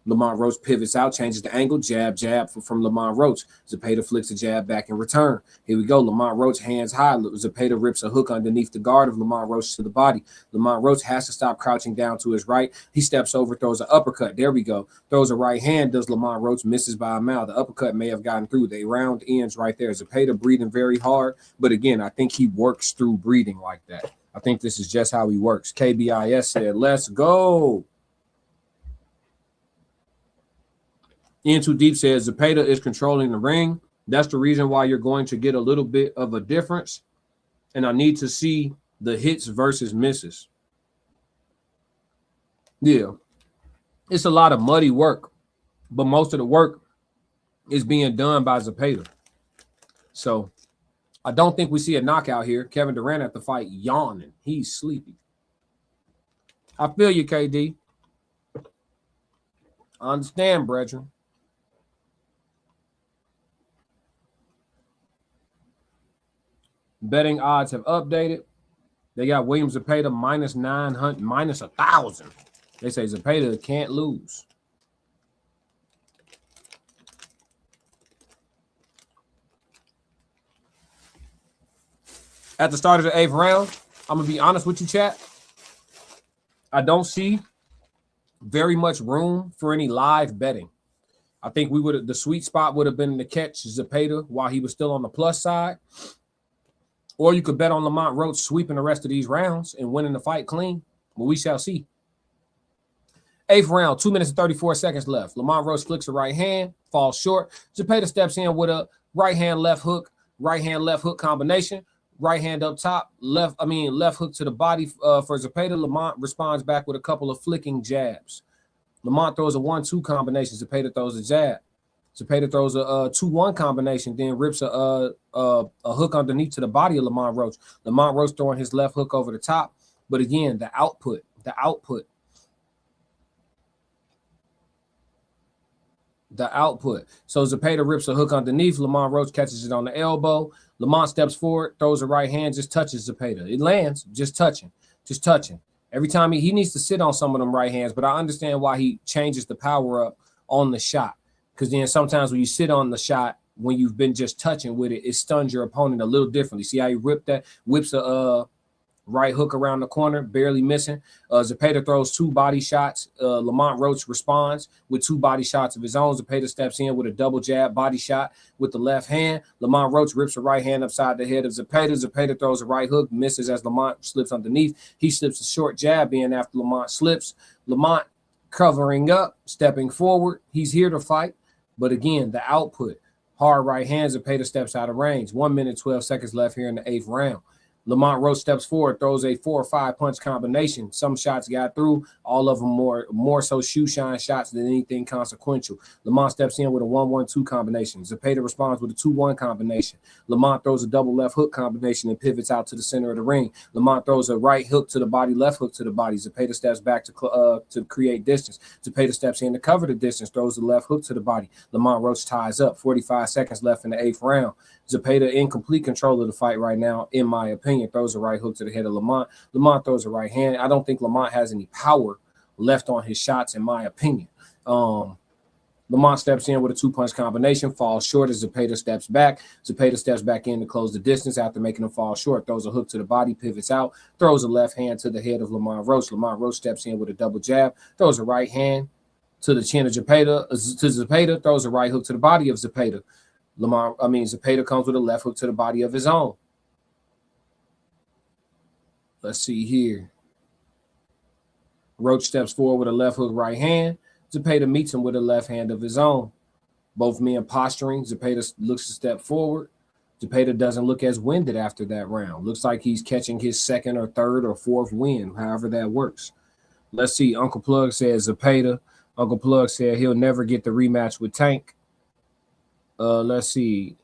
Lamont Roach pivots out, changes the angle, jab from Lamont Roach. Zepeda flicks a jab back in return. Here we go. Lamont Roach hands high. Zepeda rips a hook underneath the guard of Lamont Roach to the body. Lamont Roach has to stop crouching down to his right. He steps over, throws an uppercut. There we go. Throws a right hand. Does Lamont Roach, misses by a mile. The uppercut may have gotten through. They round ends right there. Zepeda breathing very hard. But again, I think he works through breathing like that. I think this is just how he works. KBIS said, let's go. In Too Deep says Zepeda is controlling the ring. That's the reason why you're going to get a little bit of a difference. And I need to see the hits versus misses. Yeah. It's a lot of muddy work, but most of the work is being done by Zepeda. So I don't think we see a knockout here. Kevin Durant at the fight yawning. He's sleepy. I feel you, KD. I understand, brethren. Betting odds have updated. They got William Zepeda minus 900, minus 1,000. They say Zepeda can't lose. At the start of the 8th round, I'm going to be honest with you, chat. I don't see very much room for any live betting. I think the sweet spot would have been to catch Zepeda while he was still on the plus side. Or you could bet on Lamont Roach sweeping the rest of these rounds and winning the fight clean. But we shall see. 8th round, 2 minutes and 34 seconds left. Lamont Roach flicks a right hand, falls short. Zepeda steps in with a right hand, left hook combination. Right hand up top, left hook to the body for Zepeda. Lamont responds back with a couple of flicking jabs. Lamont throws a 1-2 combination. Zepeda throws a jab. Zepeda throws a 2-1 combination, then rips a hook underneath to the body of Lamont Roach. Lamont Roach throwing his left hook over the top. But again, the output. So Zepeda rips a hook underneath. Lamont Roach catches it on the elbow. Lamont steps forward, throws a right hand, just touches Zepeda. It lands, just touching. Every time he needs to sit on some of them right hands, but I understand why he changes the power up on the shot. Because then sometimes when you sit on the shot, when you've been just touching with it, it stuns your opponent a little differently. See how he whips a right hook around the corner, barely missing. Zepeda throws 2 body shots. Lamont Roach responds with 2 body shots of his own. Zepeda steps in with a double jab body shot with the left hand. Lamont Roach rips a right hand upside the head of Zepeda. Zepeda throws a right hook, misses as Lamont slips underneath. He slips a short jab in after Lamont slips. Lamont covering up, stepping forward. He's here to fight. But again, the output, hard right hand, Zepeda steps out of range. 1 minute, 12 seconds left here in the 8th round. Lamont Roach steps forward, throws a 4 or 5 punch combination. Some shots got through, all of them more so shoe shine shots than anything consequential. Lamont steps in with a 1-1-2 combination. Zepeda responds with a 2-1 combination. Lamont throws a double left hook combination and pivots out to the center of the ring. Lamont throws a right hook to the body, left hook to the body. Zepeda steps back to create distance. Zepeda steps in to cover the distance, throws the left hook to the body. Lamont Roach ties up. 45 seconds left in the 8th round. Zepeda in complete control of the fight right now, in my opinion. opinion, throws a right hook to the head of Lamont. Lamont throws a right hand. I don't think Lamont has any power left on his shots, in my opinion. Lamont steps in with a 2-punch combination, falls short as Zepeda steps back. Zepeda steps back in to close the distance after making him fall short, throws a hook to the body, pivots out, throws a left hand to the head of Lamont Roach. Lamont Roach steps in with a double jab, throws a right hand to the chin of Zepeda, throws a right hook to the body of Zepeda. Zepeda comes with a left hook to the body of his own. Let's see here. Roach steps forward with a left hook right hand. Zepeda meets him with a left hand of his own. Both men posturing. Zepeda looks to step forward. Zepeda doesn't look as winded after that round. Looks like he's catching his second or third or fourth win, however that works. Let's see. Uncle Plug says Zepeda. Uncle Plug said he'll never get the rematch with Tank. Let's see.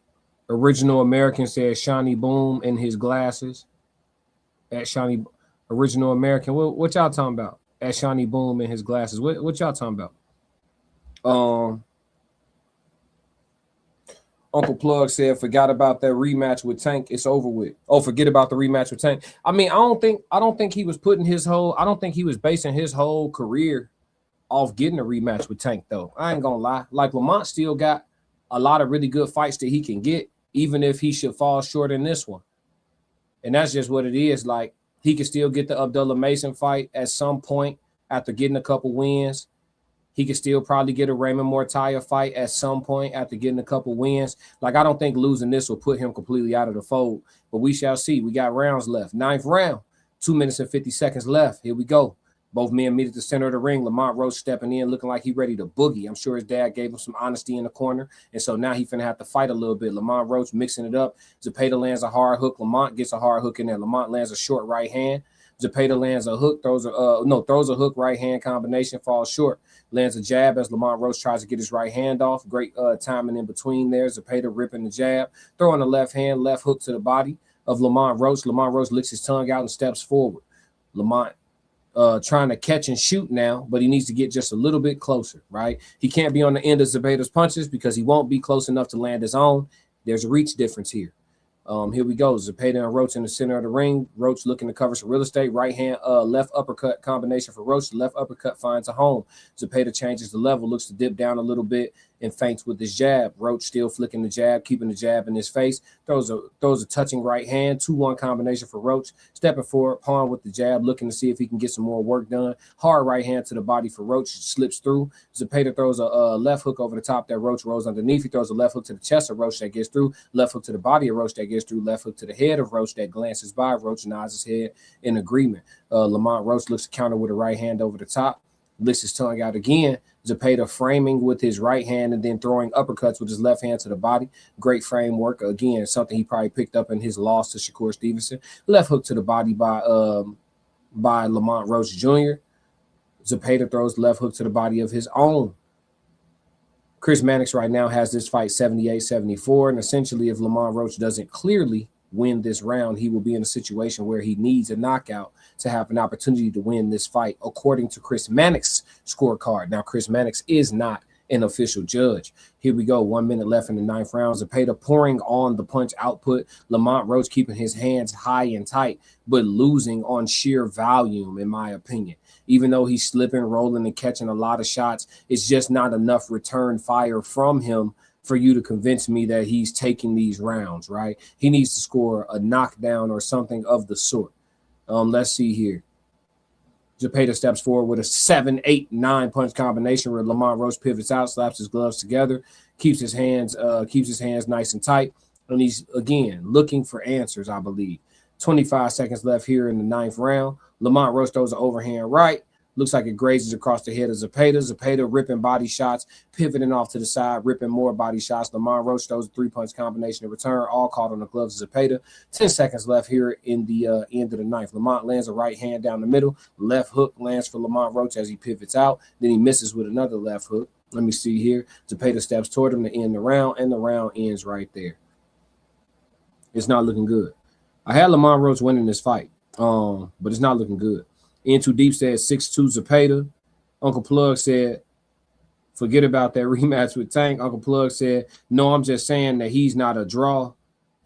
Original American says Shawnee Boom in his glasses. At Shawnee Original American. What y'all talking about? At Shawnee Boom in his glasses. What y'all talking about? Uncle Plug said, forgot about that rematch with Tank. It's over with. Oh, forget about the rematch with Tank. I mean, I don't think he was basing his whole career off getting a rematch with Tank, though. I ain't gonna lie. Like, Lamont still got a lot of really good fights that he can get, even if he should fall short in this one. And that's just what it is. Like, he can still get the Abdullah Mason fight at some point after getting a couple wins. He could still probably get a Raymond Muratalla fight at some point after getting a couple wins. Like, I don't think losing this will put him completely out of the fold, but we shall see. We got rounds left. 9th round, 2 minutes and 50 seconds left. Here we go. Both men meet at the center of the ring. Lamont Roach stepping in, looking like he ready to boogie. I'm sure his dad gave him some honesty in the corner, and so now he finna have to fight a little bit. Lamont Roach mixing it up. Zepeda lands a hard hook. Lamont gets a hard hook in there. Lamont lands a short right hand. Zepeda lands a hook, throws a hook right hand combination, falls short. Lands a jab as Lamont Roach tries to get his right hand off. Great timing in between there. Zepeda ripping the jab, throwing a left hand, left hook to the body of Lamont Roach. Lamont Roach licks his tongue out and steps forward. Lamont trying to catch and shoot now, but he needs to get just a little bit closer, right? He can't be on the end of Zepeda's punches because he won't be close enough to land his own. There's a reach difference here. Here we go. Zepeda and Roach in the center of the ring. Roach looking to cover some real estate. Right hand, left uppercut combination for Roach. The left uppercut finds a home. Zepeda changes the level, looks to dip down a little bit and feints with his jab. Roach still flicking the jab, keeping the jab in his face. Throws a touching right hand. 2-1 combination for Roach. Stepping forward, pawn with the jab, looking to see if he can get some more work done. Hard right hand to the body for Roach. Slips through. Zepeda throws a left hook over the top that Roach rolls underneath. He throws a left hook to the chest of Roach that gets through. Left hook to the body of Roach that gets through. Left hook to the head of Roach that glances by. Roach nods his head in agreement. Lamont Roach looks to counter with a right hand over the top. Licks his tongue out again. Zepeda framing with his right hand and then throwing uppercuts with his left hand to the body. Great framework. Again, something he probably picked up in his loss to Shakur Stevenson. Left hook to the body by Lamont Roach Jr. Zepeda throws left hook to the body of his own. Chris Mannix right now has this fight 78-74, and essentially if Lamont Roach doesn't clearly win this round, he will be in a situation where he needs a knockout to have an opportunity to win this fight, according to Chris Mannix's scorecard. Now, Chris Mannix is not an official judge. Here we go. 1 minute left in the 9th round. Zepeda pouring on the punch output. Lamont Roach keeping his hands high and tight, but losing on sheer volume, in my opinion. Even though he's slipping, rolling, and catching a lot of shots, it's just not enough return fire from him for you to convince me that he's taking these rounds, right? He needs to score a knockdown or something of the sort. Let's see here. Zepeda steps forward with a 7-8-9 punch combination where Lamont Roach pivots out, slaps his gloves together, keeps his hands nice and tight, and he's again looking for answers, I believe. 25 seconds left here in the 9th round. Lamont Roach throws an overhand right. Looks like it grazes across the head of Zepeda. Zepeda ripping body shots, pivoting off to the side, ripping more body shots. Lamont Roach throws a 3-punch combination in return, all caught on the gloves of Zepeda. 10 seconds left here in the end of the 9th. Lamont lands a right hand down the middle. Left hook lands for Lamont Roach as he pivots out. Then he misses with another left hook. Let me see here. Zepeda steps toward him to end the round, and the round ends right there. It's not looking good. I had Lamont Roach winning this fight, but it's not looking good. In Too Deep said 6-2 Zepeda. Uncle Plug said, forget about that rematch with Tank. Uncle Plug said, no, I'm just saying that he's not a draw.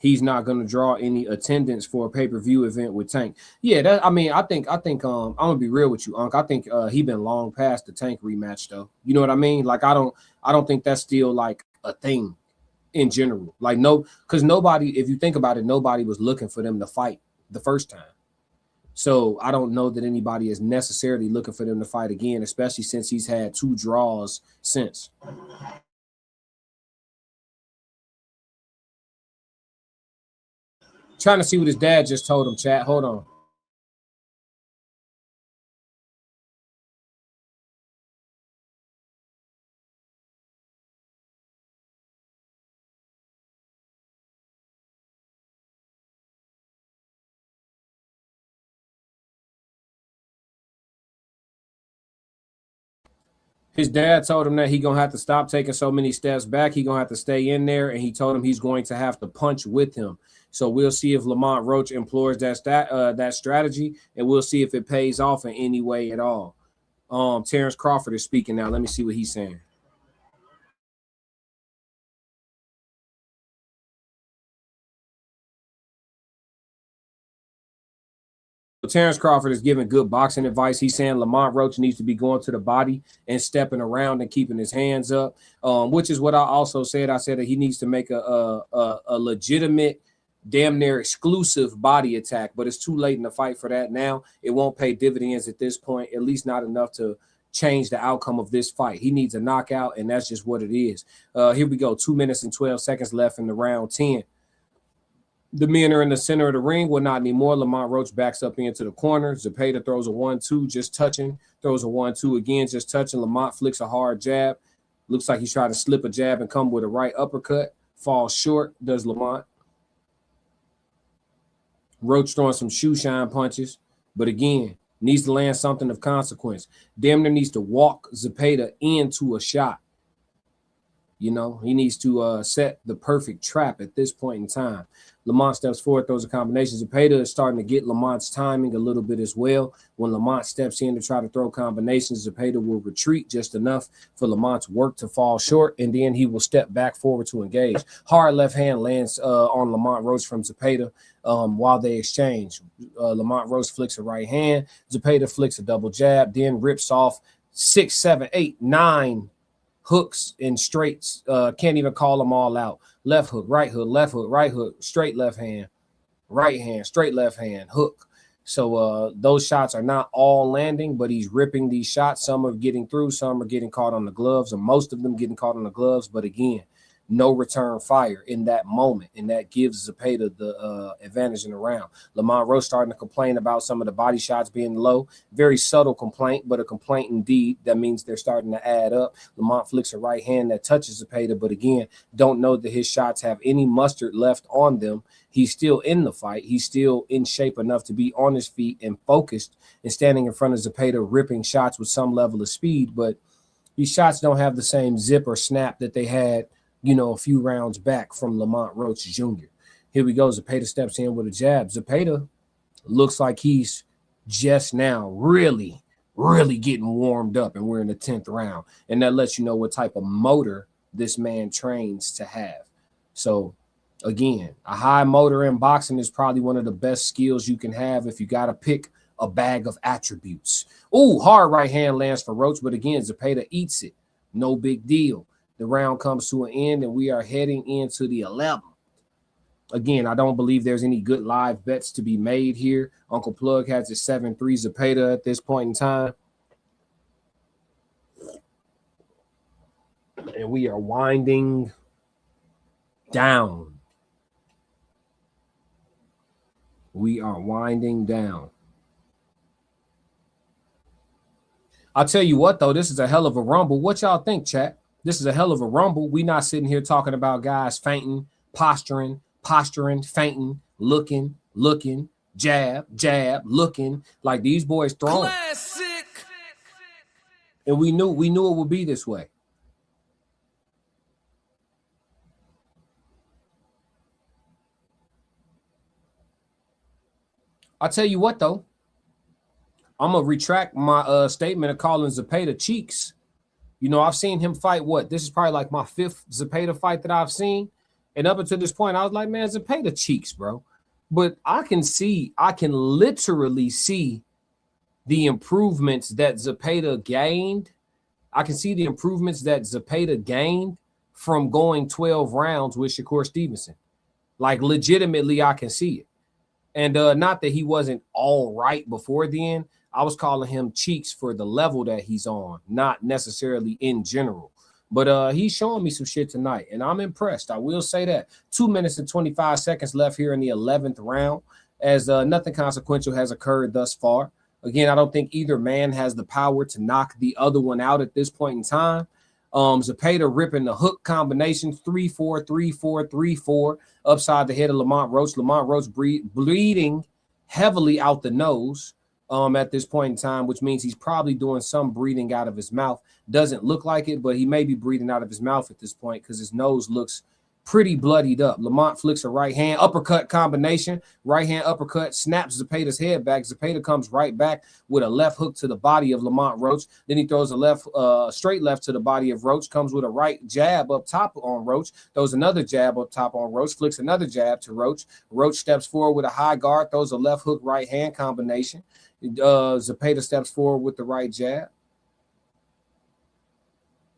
he's not going to draw any attendance for a pay-per-view event with Tank. Yeah, I think I'm gonna be real with you, Unc. I think he been long past the Tank rematch though. You know what I mean? Like I don't think that's still like a thing in general. Like no, because nobody, if you think about it, nobody was looking for them to fight the first time. So I don't know that anybody is necessarily looking for them to fight again, especially since he's had 2 draws since. Trying to see what his dad just told him, chat. Hold on. His dad told him that he going to have to stop taking so many steps back. He going to have to stay in there, and he told him he's going to have to punch with him. So we'll see if Lamont Roach employs that strategy, and we'll see if it pays off in any way at all. Terrence Crawford is speaking now. Let me see what he's saying. Terrence Crawford is giving good boxing advice. He's saying Lamont Roach needs to be going to the body and stepping around and keeping his hands up, which is what I also said. I said that he needs to make a legitimate, damn near exclusive body attack, but it's too late in the fight for that now. It won't pay dividends at this point, at least not enough to change the outcome of this fight. He needs a knockout, and that's just what it is. Here we go. 2 minutes and 12 seconds left in the round 10. The men are in the center of the ring. Well, not anymore. Lamont Roach backs up into the corner. Zepeda throws a 1-2, just touching. Throws a 1-2 again, just touching. Lamont flicks a hard jab. Looks like he's trying to slip a jab and come with a right uppercut. Falls short, does Lamont. Roach throwing some shoe shine punches. But again, needs to land something of consequence. Damn near needs to walk Zepeda into a shot. You know, he needs to set the perfect trap at this point in time. Lamont steps forward, throws a combination. Zepeda is starting to get Lamont's timing a little bit as well. When Lamont steps in to try to throw combinations, Zepeda will retreat just enough for Lamont's work to fall short, and then he will step back forward to engage. Hard left hand lands on Lamont Roach from Zepeda while they exchange. Lamont Roach flicks a right hand. Zepeda flicks a double jab, then rips off 6, 7, 8, 9 hooks and straights. Can't even call them all out. Left hook, right hook, left hook, right hook, straight left hand, right hand, straight left hand, hook. So those shots are not all landing, but he's ripping these shots. Some are getting through, some are getting caught on the gloves, and most of them getting caught on the gloves. But again, no return fire in that moment, and that gives Zepeda the advantage in the round. Lamont Roach starting to complain about some of the body shots being low. Very subtle complaint, but a complaint indeed. That means they're starting to add up. Lamont flicks a right hand that touches Zepeda, but again, don't know that his shots have any mustard left on them. He's still in the fight. He's still in shape enough to be on his feet and focused and standing in front of Zepeda, ripping shots with some level of speed, but these shots don't have the same zip or snap that they had, you know, a few rounds back from Lamont Roach Jr. Here we go. Zepeda steps in with a jab. Zepeda looks like he's just now really getting warmed up, and we're in the 10th round. And that lets you know what type of motor this man trains to have. So, again, a high motor in boxing is probably one of the best skills you can have if you got to pick a bag of attributes. Ooh, hard right hand lands for Roach, but again, Zepeda eats it. No big deal. The round comes to an end, and we are heading into the 11th. Again, I don't believe there's any good live bets to be made here. Uncle Plug has a 7-3 Zepeda at this point in time. And we are winding down. We are winding down. I'll tell you what, though, this is a hell of a rumble. What y'all think, chat? This is a hell of a rumble. We not sitting here talking about guys fainting, posturing, fainting, looking, jab, looking, like these boys throwing. Classic. And we knew it would be this way. I'll tell you what, though. I'm going to retract my statement of calling Zepeda cheeks. You know, I've seen him fight what? This is probably like my 5th Zepeda fight that I've seen. And up until this point, I was like, man, Zepeda cheeks, bro. But I can literally see the improvements that Zepeda gained. I can see the improvements that Zepeda gained from going 12 rounds with Shakur Stevenson. Like, legitimately, I can see it. And not that he wasn't all right before then. I was calling him cheeks for the level that he's on, not necessarily in general. But he's showing me some shit tonight, and I'm impressed. I will say that. 2 minutes and 25 seconds left here in the 11th round, as nothing consequential has occurred thus far. Again, I don't think either man has the power to knock the other one out at this point in time. Zepeda ripping the hook combination, 3-4, 3-4, 3-4, upside the head of Lamont Roach. Lamont Roach bleeding heavily out the nose at this point in time, which means he's probably doing some breathing out of his mouth. Doesn't look like it, but he may be breathing out of his mouth at this point because his nose looks pretty bloodied up. Lamont flicks a right hand uppercut combination, right hand uppercut, snaps Zepeda's head back. Zepeda comes right back with a left hook to the body of Lamont Roach. Then he throws a straight left to the body of Roach, comes with a right jab up top on Roach, throws another jab up top on Roach, flicks another jab to Roach. Roach steps forward with a high guard, throws a left hook right hand combination. Zepeda steps forward with the right jab.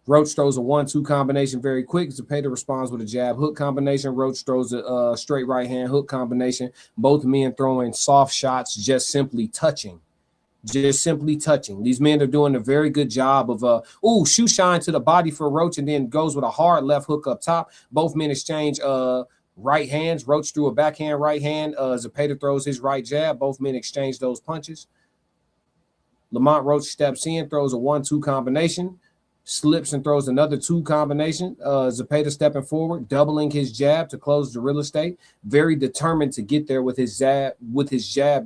Roach throws a 1-2 combination very quick. Zepeda responds with a jab hook combination. Roach throws a straight right hand hook combination. Both men throwing soft shots, just simply touching. These men are doing a very good job of shoe shine to the body for Roach, and then goes with a hard left hook up top. Both men exchange right hands. Roach threw a backhand right hand. Zepeda throws his right jab. Both men exchange those punches. Lamont Roach steps in, throws a 1-2 combination. Slips and throws another 2 combination. Zepeda stepping forward, doubling his jab to close the real estate. Very determined to get there with his jab.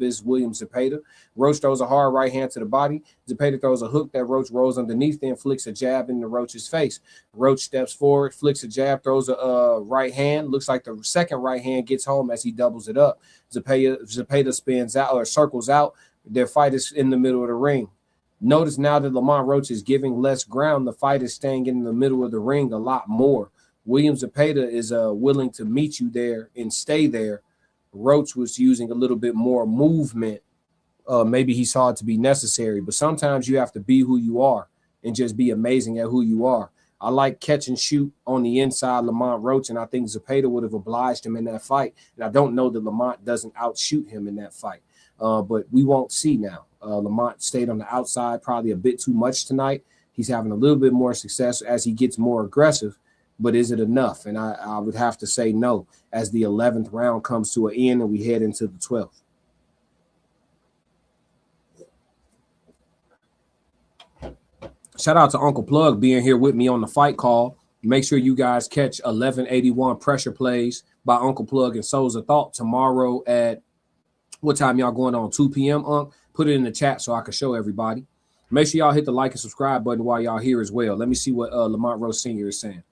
Is William Zepeda. Roach throws a hard right hand to the body. Zepeda throws a hook that Roach rolls underneath, then flicks a jab into Roach's face. Roach steps forward, flicks a jab, throws a right hand. Looks like the second right hand gets home as he doubles it up. Zepeda spins out or circles out. Their fight is in the middle of the ring. Notice now that Lamont Roach is giving less ground, the fight is staying in the middle of the ring a lot more. William Zepeda is willing to meet you there and stay there. Roach was using a little bit more movement. Maybe he saw it to be necessary, but sometimes you have to be who you are and just be amazing at who you are. I like catch and shoot on the inside Lamont Roach, and I think Zepeda would have obliged him in that fight. And I don't know that Lamont doesn't outshoot him in that fight, but we won't see now. Lamont stayed on the outside probably a bit too much tonight. He's having a little bit more success as he gets more aggressive, but is it enough? And I would have to say no as the 11th round comes to an end and we head into the 12th. Shout out to Uncle Plug being here with me on the fight call. Make sure you guys catch 1181 Pressure Plays by Uncle Plug and Souls of Thought tomorrow at what time y'all going on? 2 p.m. Put it in the chat so I can show everybody. Make sure y'all hit the like and subscribe button while y'all here as well. Let me see what Lamont Roach Sr. is saying.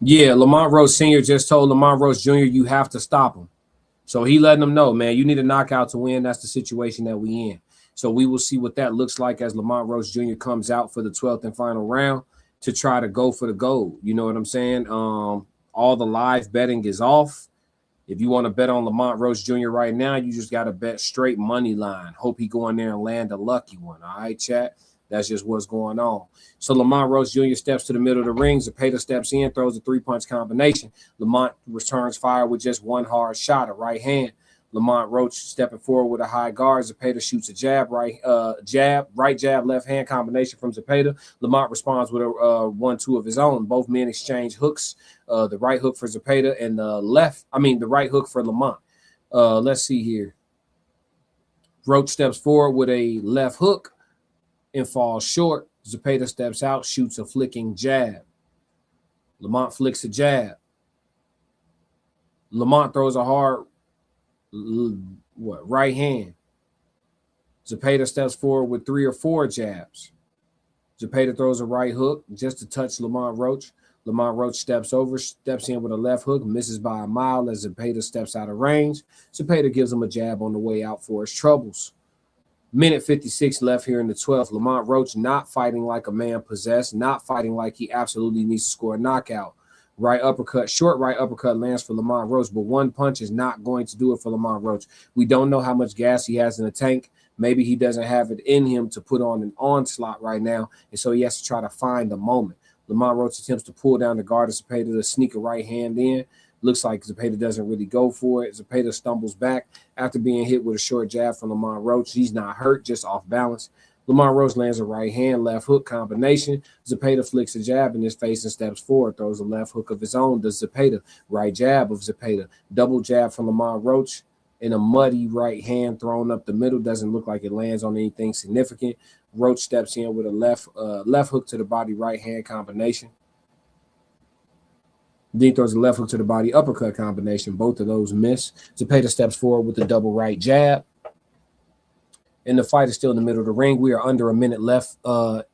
Yeah, Lamont Roach Sr. just told Lamont Roach Jr. you have to stop him. So he letting them know, man, you need a knockout to win. That's the situation that we in. So we will see what that looks like as Lamont Roach Jr. comes out for the 12th and final round to try to go for the gold. You know what I'm saying? All the live betting is off. If you want to bet on Lamont Roach Jr. right now, you just got to bet straight money line. Hope he go in there and land a lucky one. All right, chat? That's just what's going on. So Lamont Roach Jr. steps to the middle of the ring. Zepeda steps in, throws a 3-punch combination. Lamont returns fire with just one hard shot, a right hand. Lamont Roach stepping forward with a high guard. Zepeda shoots a jab, right jab, left hand combination from Zepeda. Lamont responds with a 1-2 of his own. Both men exchange hooks. The right hook for Zepeda and the right hook for Lamont. Let's see here. Roach steps forward with a left hook and falls short. Zepeda steps out, shoots a flicking jab. Lamont flicks a jab. Lamont throws a hard right hand. Zepeda steps forward with 3 or 4 jabs. Zepeda throws a right hook just to touch Lamont Roach. Lamont Roach steps over, steps in with a left hook, misses by a mile as Zepeda steps out of range. Zepeda gives him a jab on the way out for his troubles. Minute 56 left here in the 12th. Lamont Roach not fighting like a man possessed, not fighting like he absolutely needs to score a knockout. Right uppercut, short right uppercut lands for Lamont Roach, but one punch is not going to do it for Lamont Roach. We don't know how much gas he has in the tank. Maybe he doesn't have it in him to put on an onslaught right now, and so he has to try to find the moment. Lamont Roach attempts to pull down the guard of Zepeda to sneak a right hand in. Looks like Zepeda doesn't really go for it. Zepeda stumbles back after being hit with a short jab from Lamont Roach. He's not hurt, just off balance. Lamont Roach lands a right hand, left hook combination. Zepeda flicks a jab in his face and steps forward, throws a left hook of his own to Zepeda. Right jab of Zepeda. Double jab from Lamont Roach and a muddy right hand thrown up the middle. Doesn't look like it lands on anything significant. Roach steps in with a left hook to the body, right hand combination. Then he throws a left hook to the body, uppercut combination. Both of those miss. Zepeda steps forward with the double right jab. And the fight is still in the middle of the ring. We are under a minute left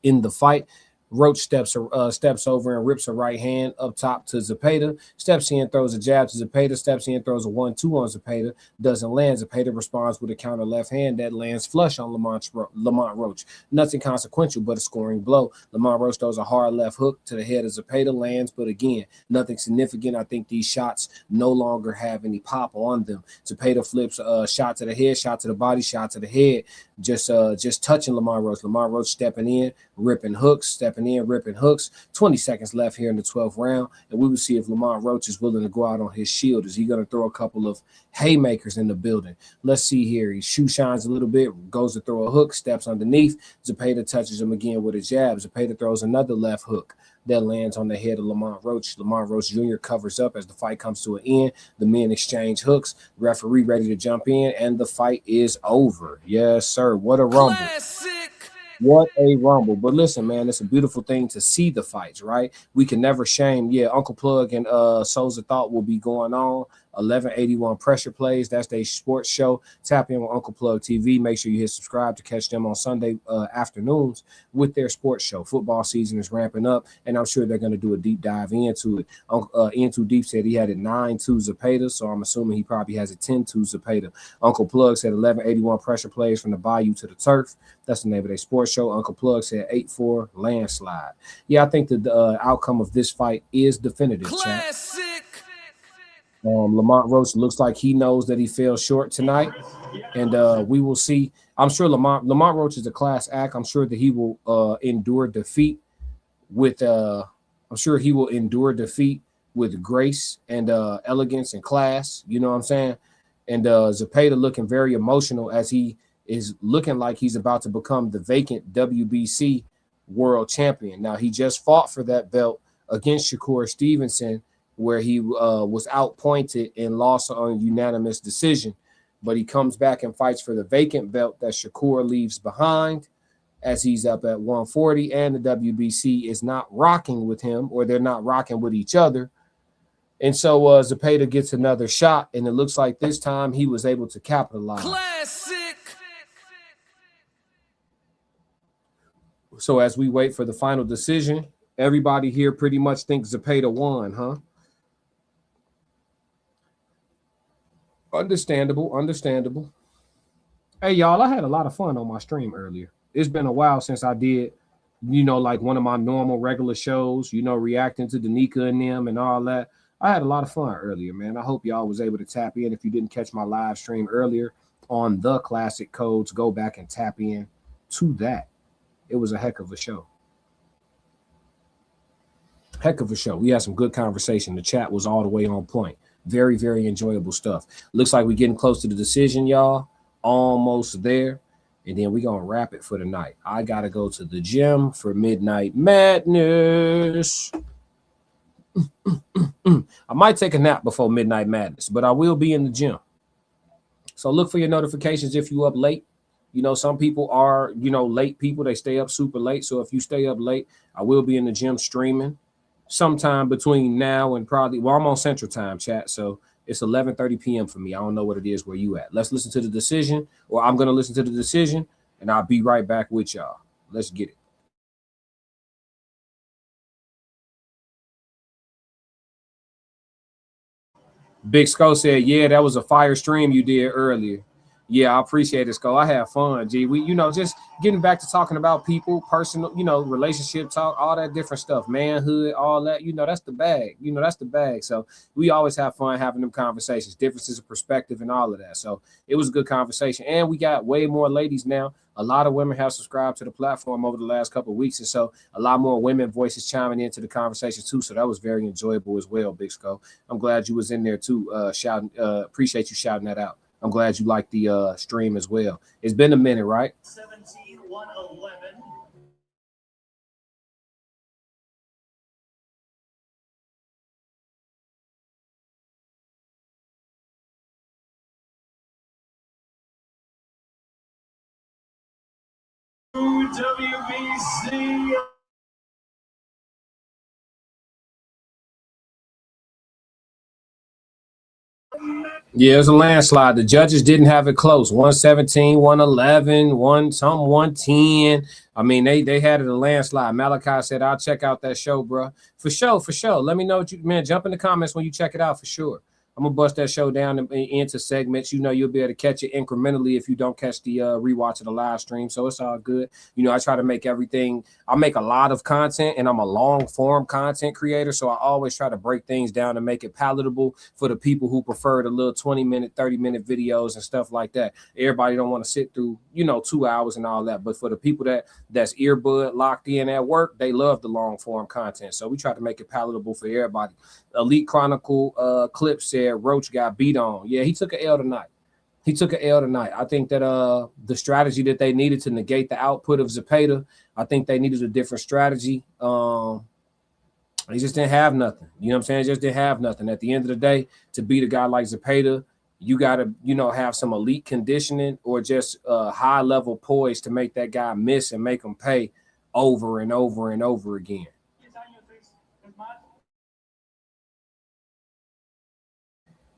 in the fight. Roach steps over and rips a right hand up top to Zepeda. Steps in, throws a jab to Zepeda. Steps in, throws a 1-2 on Zepeda. Doesn't land. Zepeda responds with a counter left hand that lands flush on Lamont Roach. Nothing consequential but a scoring blow. Lamont Roach throws a hard left hook to the head of Zepeda. Lands, but again, nothing significant. I think these shots no longer have any pop on them. Zepeda flips a shot to the head, shot to the body, shot to the head. Just touching Lamont Roach. Lamont Roach stepping in, ripping hooks, stepping in, ripping hooks. 20 seconds left here in the 12th round, and we will see if Lamont Roach is willing to go out on his shield. Is he going to throw a couple of haymakers in the building? Let's see here. He shoe shines a little bit, goes to throw a hook, steps underneath. Zepeda touches him again with a jab. Zepeda throws another left hook that lands on the head of Lamont Roach. Lamont Roach Jr. covers up as the fight comes to an end. The men exchange hooks. Referee ready to jump in, and the fight is over. Yes, sir. What a rumble. Classic. What a rumble. But listen, man, it's a beautiful thing to see the fights, right? We can never shame. Yeah, Uncle Plug and Souls of Thought will be going on. 1181 Pressure Plays. That's their sports show. Tap in with Uncle Plug TV. Make sure you hit subscribe to catch them on Sunday afternoons with their sports show. Football season is ramping up, and I'm sure they're going to do a deep dive into it. Into Deep said he had it 9-2 Zepeda, so I'm assuming he probably has it 10-2 Zepeda. Uncle Plug said 1181 Pressure Plays from the Bayou to the Turf. That's the name of their sports show. Uncle Plug said 8-4 landslide. Yeah, I think the outcome of this fight is definitive. Classic. Lamont Roach looks like he knows that he fell short tonight, and we will see. I'm sure Lamont Roach is a class act. I'm sure that he will endure defeat with grace and elegance and class. You know what I'm saying? And Zepeda looking very emotional as he is looking like he's about to become the vacant WBC world champion. Now, he just fought for that belt against Shakur Stevenson, where he was outpointed and lost on unanimous decision. But he comes back and fights for the vacant belt that Shakur leaves behind as he's up at 140, and the WBC is not rocking with him, or they're not rocking with each other. And so Zepeda gets another shot, and it looks like this time he was able to capitalize. Classic. So as we wait for the final decision, everybody here pretty much thinks Zepeda won, huh? Understandable. Hey, y'all, I had a lot of fun on my stream earlier. It's been a while since I did, like one of my normal regular shows, reacting to Danica and them and all that. I had a lot of fun earlier, man. I hope y'all was able to tap in. If you didn't catch my live stream earlier on the Classic Codes, go back and tap in to that. It was a heck of a show. We had some good conversation. The chat was all the way on point. Very, very enjoyable stuff. Looks like we're getting close to the decision, y'all. Almost there. And then we're going to wrap it for the night. I got to go to the gym for Midnight Madness. I might take a nap before Midnight Madness, but I will be in the gym. So look for your notifications if you up late. Some people are, late people. They stay up super late. So if you stay up late, I will be in the gym streaming sometime between now and probably, I'm on Central Time, chat. So it's 11:30 p.m. for me. I don't know what it is where you at. Let's listen to the decision, or I'm going to listen to the decision, and I'll be right back with y'all. Let's get it. Big Skull said, "Yeah, that was a fire stream you did earlier." Yeah, I appreciate it, Skull. I had fun, G. We, just getting back to talking about people, personal, relationship talk, all that different stuff, manhood, all that. That's the bag. That's the bag. So we always have fun having them conversations, differences of perspective, and all of that. So it was a good conversation, and we got way more ladies now. A lot of women have subscribed to the platform over the last couple of weeks, and so a lot more women voices chiming into the conversation too. So that was very enjoyable as well, Big Skull. I'm glad you was in there too, shouting. Appreciate you shouting that out. I'm glad you liked the stream as well. It's been a minute, right? 17-111. WBC. Yeah, it was a landslide. The judges didn't have it close. 117, 111, 110. I mean, they had it a landslide. Malachi said, "I'll check out that show, bro." For sure, for sure. Let me know what jump in the comments when you check it out for sure. I'm gonna bust that show down into segments. You'll be able to catch it incrementally if you don't catch the rewatch of the live stream. So it's all good. I try to make everything. I make a lot of content, and I'm a long form content creator. So I always try to break things down and make it palatable for the people who prefer the little 20-minute, 30-minute videos and stuff like that. Everybody don't want to sit through 2 hours and all that. But for the people that's earbud locked in at work, they love the long form content. So we try to make it palatable for everybody. Elite Chronicle clip said Roach got beat on. Yeah, he took an L tonight. I think that the strategy that they needed to negate the output of Zepeda, I think they needed a different strategy. He just didn't have nothing. You know what I'm saying? Just didn't have nothing. At the end of the day, to beat a guy like Zepeda, you got to, have some elite conditioning or just high level poise to make that guy miss and make him pay over and over and over again.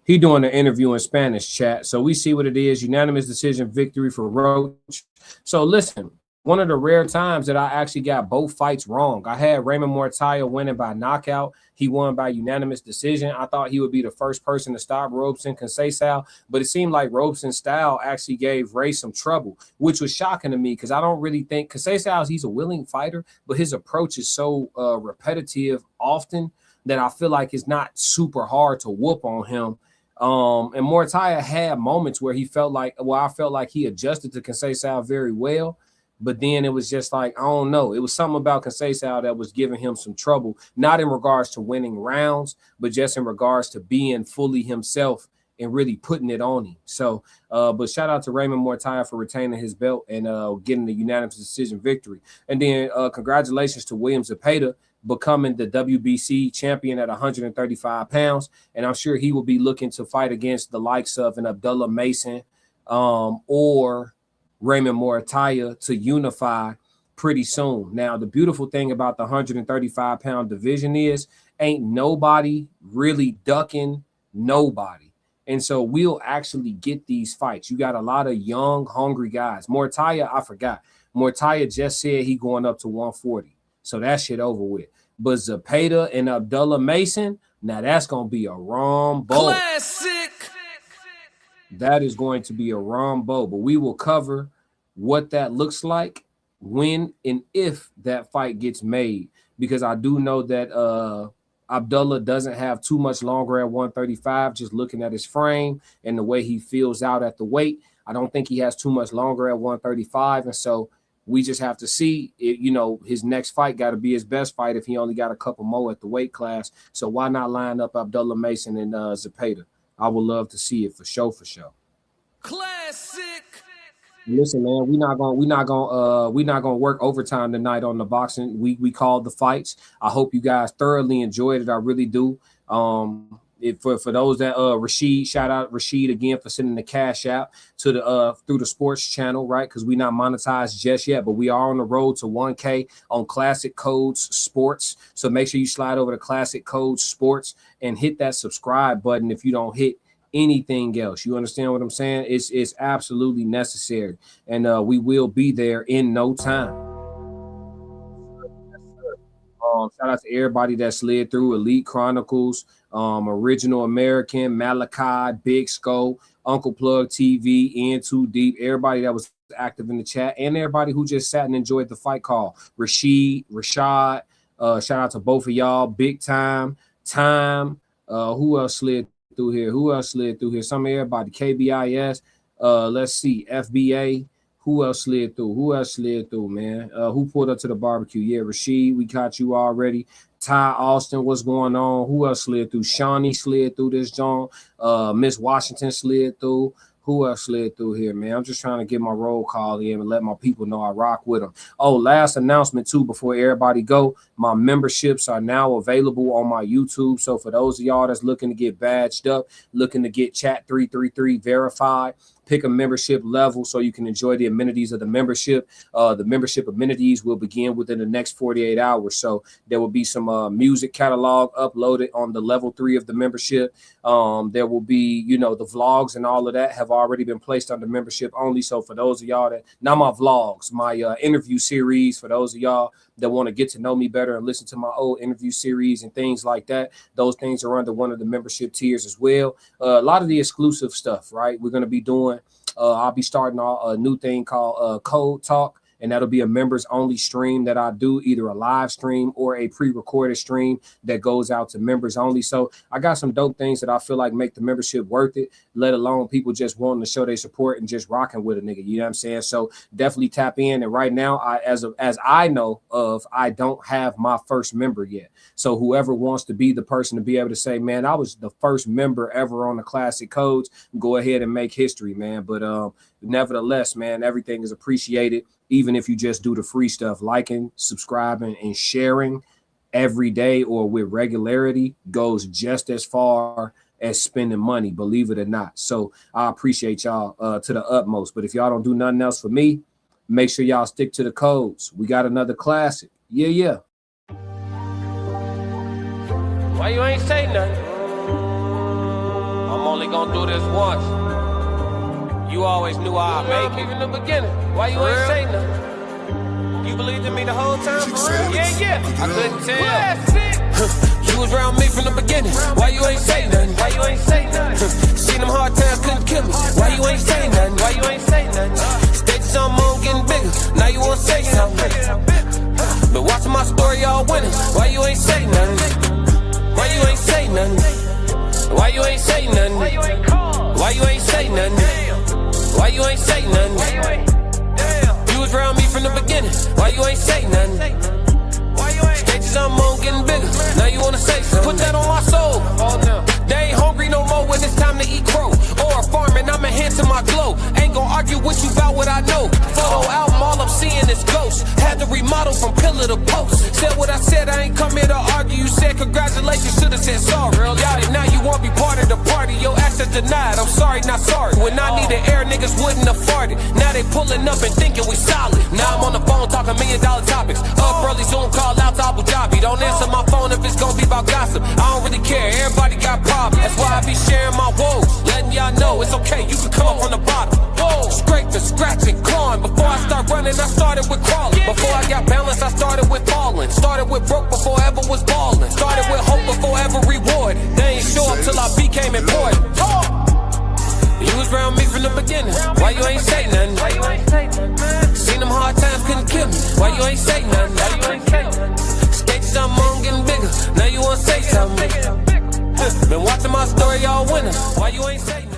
He doing an interview in Spanish, chat. So we see what it is. Unanimous decision victory for Roach. So listen, one of the rare times that I actually got both fights wrong. I had Raymond Muratalla winning by knockout. He won by unanimous decision. I thought he would be the first person to stop Robeson Conceição, but it seemed like Robeson's style actually gave Ray some trouble, which was shocking to me because I don't really think Conceição, he's a willing fighter, but his approach is so repetitive often that I feel like it's not super hard to whoop on him. And Muratalla had moments where I felt like he adjusted to Conceição very well, but then it was just like, I don't know. It was something about Conceição that was giving him some trouble, not in regards to winning rounds, but just in regards to being fully himself and really putting it on him. So, but shout out to Raymond Muratalla for retaining his belt and getting the unanimous decision victory. And then congratulations to William Zepeda, becoming the WBC champion at 135 pounds. And I'm sure he will be looking to fight against the likes of an Abdullah Mason or Raymond Muratalla to unify pretty soon. Now, the beautiful thing about the 135-pound division is ain't nobody really ducking nobody. And so we'll actually get these fights. You got a lot of young, hungry guys. Muratalla, I forgot. Muratalla just said he going up to 140. So that shit over with. But Zepeda and Abdullah Mason, now that's going to be a rumble. Classic. That is going to be a rumble. But we will cover what that looks like when and if that fight gets made. Because I do know that Abdullah doesn't have too much longer at 135, just looking at his frame and the way he feels out at the weight. I don't think he has too much longer at 135. And so we just have to see, his next fight got to be his best fight if he only got a couple more at the weight class. So why not line up Abdullah Mason and Zepeda? I would love to see it for sure. Classic. Listen, man, we're not gonna work overtime tonight on the boxing. We called the fights. I hope you guys thoroughly enjoyed it. I really do. For those that Rashid, shout out Rashid again for sending the cash out to the through the sports channel, right? Because we not monetized just yet, but we are on the road to 1K on Classic Codes Sports. So make sure you slide over to Classic Codes Sports and hit that subscribe button if you don't hit anything else. You understand what I'm saying? It's absolutely necessary, and we will be there in no time. Shout out to everybody that slid through: Elite Chronicles, Original American, Malachi, Big Skull, Uncle Plug TV, In Too Deep, everybody that was active in the chat, and everybody who just sat and enjoyed the fight call. Rashad, shout out to both of y'all. Big Time. Who else slid through here? Some of everybody. KBIS. Let's see. FBA. Who else slid through, man? Who pulled up to the barbecue? Yeah, Rashid, we caught you already. Ty Austin, what's going on? Who else slid through? Shawnee slid through this joint. Miss Washington slid through. Who else slid through here, man? I'm just trying to get my roll call in and let my people know I rock with them. Oh, last announcement, too, before everybody go. My memberships are now available on my YouTube. So for those of y'all that's looking to get badged up, looking to get Chat 333 verified, pick a membership level so you can enjoy the amenities of the membership. The membership amenities will begin within the next 48 hours. So there will be some music catalog uploaded on the level 3 of the membership. There will be, the vlogs and all of that have already been placed under membership only. So for those of y'all that, not my vlogs, my interview series, for those of y'all that want to get to know me better and listen to my old interview series and things like that, those things are under one of the membership tiers as well. A lot of the exclusive stuff, right? We're going to be doing, I'll be starting a new thing called Code Talk. And that'll be a members only stream that I do, either a live stream or a pre-recorded stream that goes out to members only. So I got some dope things that I feel like make the membership worth it, let alone people just wanting to show their support and just rocking with a nigga. You know what I'm saying? So definitely tap in. And right now, as I know of, I don't have my first member yet. So whoever wants to be the person to be able to say, man, I was the first member ever on the Classic Codes, go ahead and make history, man. But nevertheless, man, everything is appreciated. Even if you just do the free stuff, liking, subscribing, and sharing every day or with regularity goes just as far as spending money, believe it or not. So I appreciate y'all to the utmost. But if y'all don't do nothing else for me, make sure y'all stick to the codes. We got another classic. Yeah. Why you ain't say nothing? I'm only gonna do this once. You always knew I'd make it in the beginning. Why you ain't say nothing? You believed in me the whole time? For real? Yeah. I couldn't tell. You was around me from the beginning. Why you ain't say nothing? Seen them hard times, couldn't kill me. Why you ain't say nothing? Stages on moon getting bigger. Now you wanna say something. Been watching my story all winning. Why you ain't say nothing? Why you ain't say nothing? Why you ain't say nothing? Why you ain't call? Why you ain't say nothing? Why you ain't say nothing? You was around me from the beginning. Why you ain't say nothing? Stages I'm on getting bigger. Now you wanna say something? Put that on my soul. They ain't hungry no more when it's time to eat crow. Or farming, I'm enhancing my glow. Ain't gon' argue with you about what I know. Photo album, all I'm seeing is ghosts. Had to remodel from pillar to post. Said what I said, I ain't come here to argue. You said congratulations, should've said sorry. Got it, now you won't be part of the party. Your access denied, I'm sorry, not sorry. When I needed air, niggas wouldn't afford it. Now they pulling up and thinking we solid. Now I'm on the phone talking $1 million topics. Up early, Zoom call out to Abu Dhabi. Don't answer my phone if it's gonna be about gossip. I don't really care, everybody got problems. That's why I be sharing my woes, letting y'all know it's okay, you can come up from the bottom. Scraping, scratching, clawing. Before I start running, I started with crawling. Before I got balance, I started with falling. Started with broke before I ever was balling. Started with hope before ever reward. They ain't show up till I became important. You was around me from the beginning. Why you ain't say nothing? Seen them hard times, couldn't kill me. Why you ain't say nothing? Stages I'm on getting bigger. Now you wanna say something? Been watching my story all winter. Why you ain't say nothing?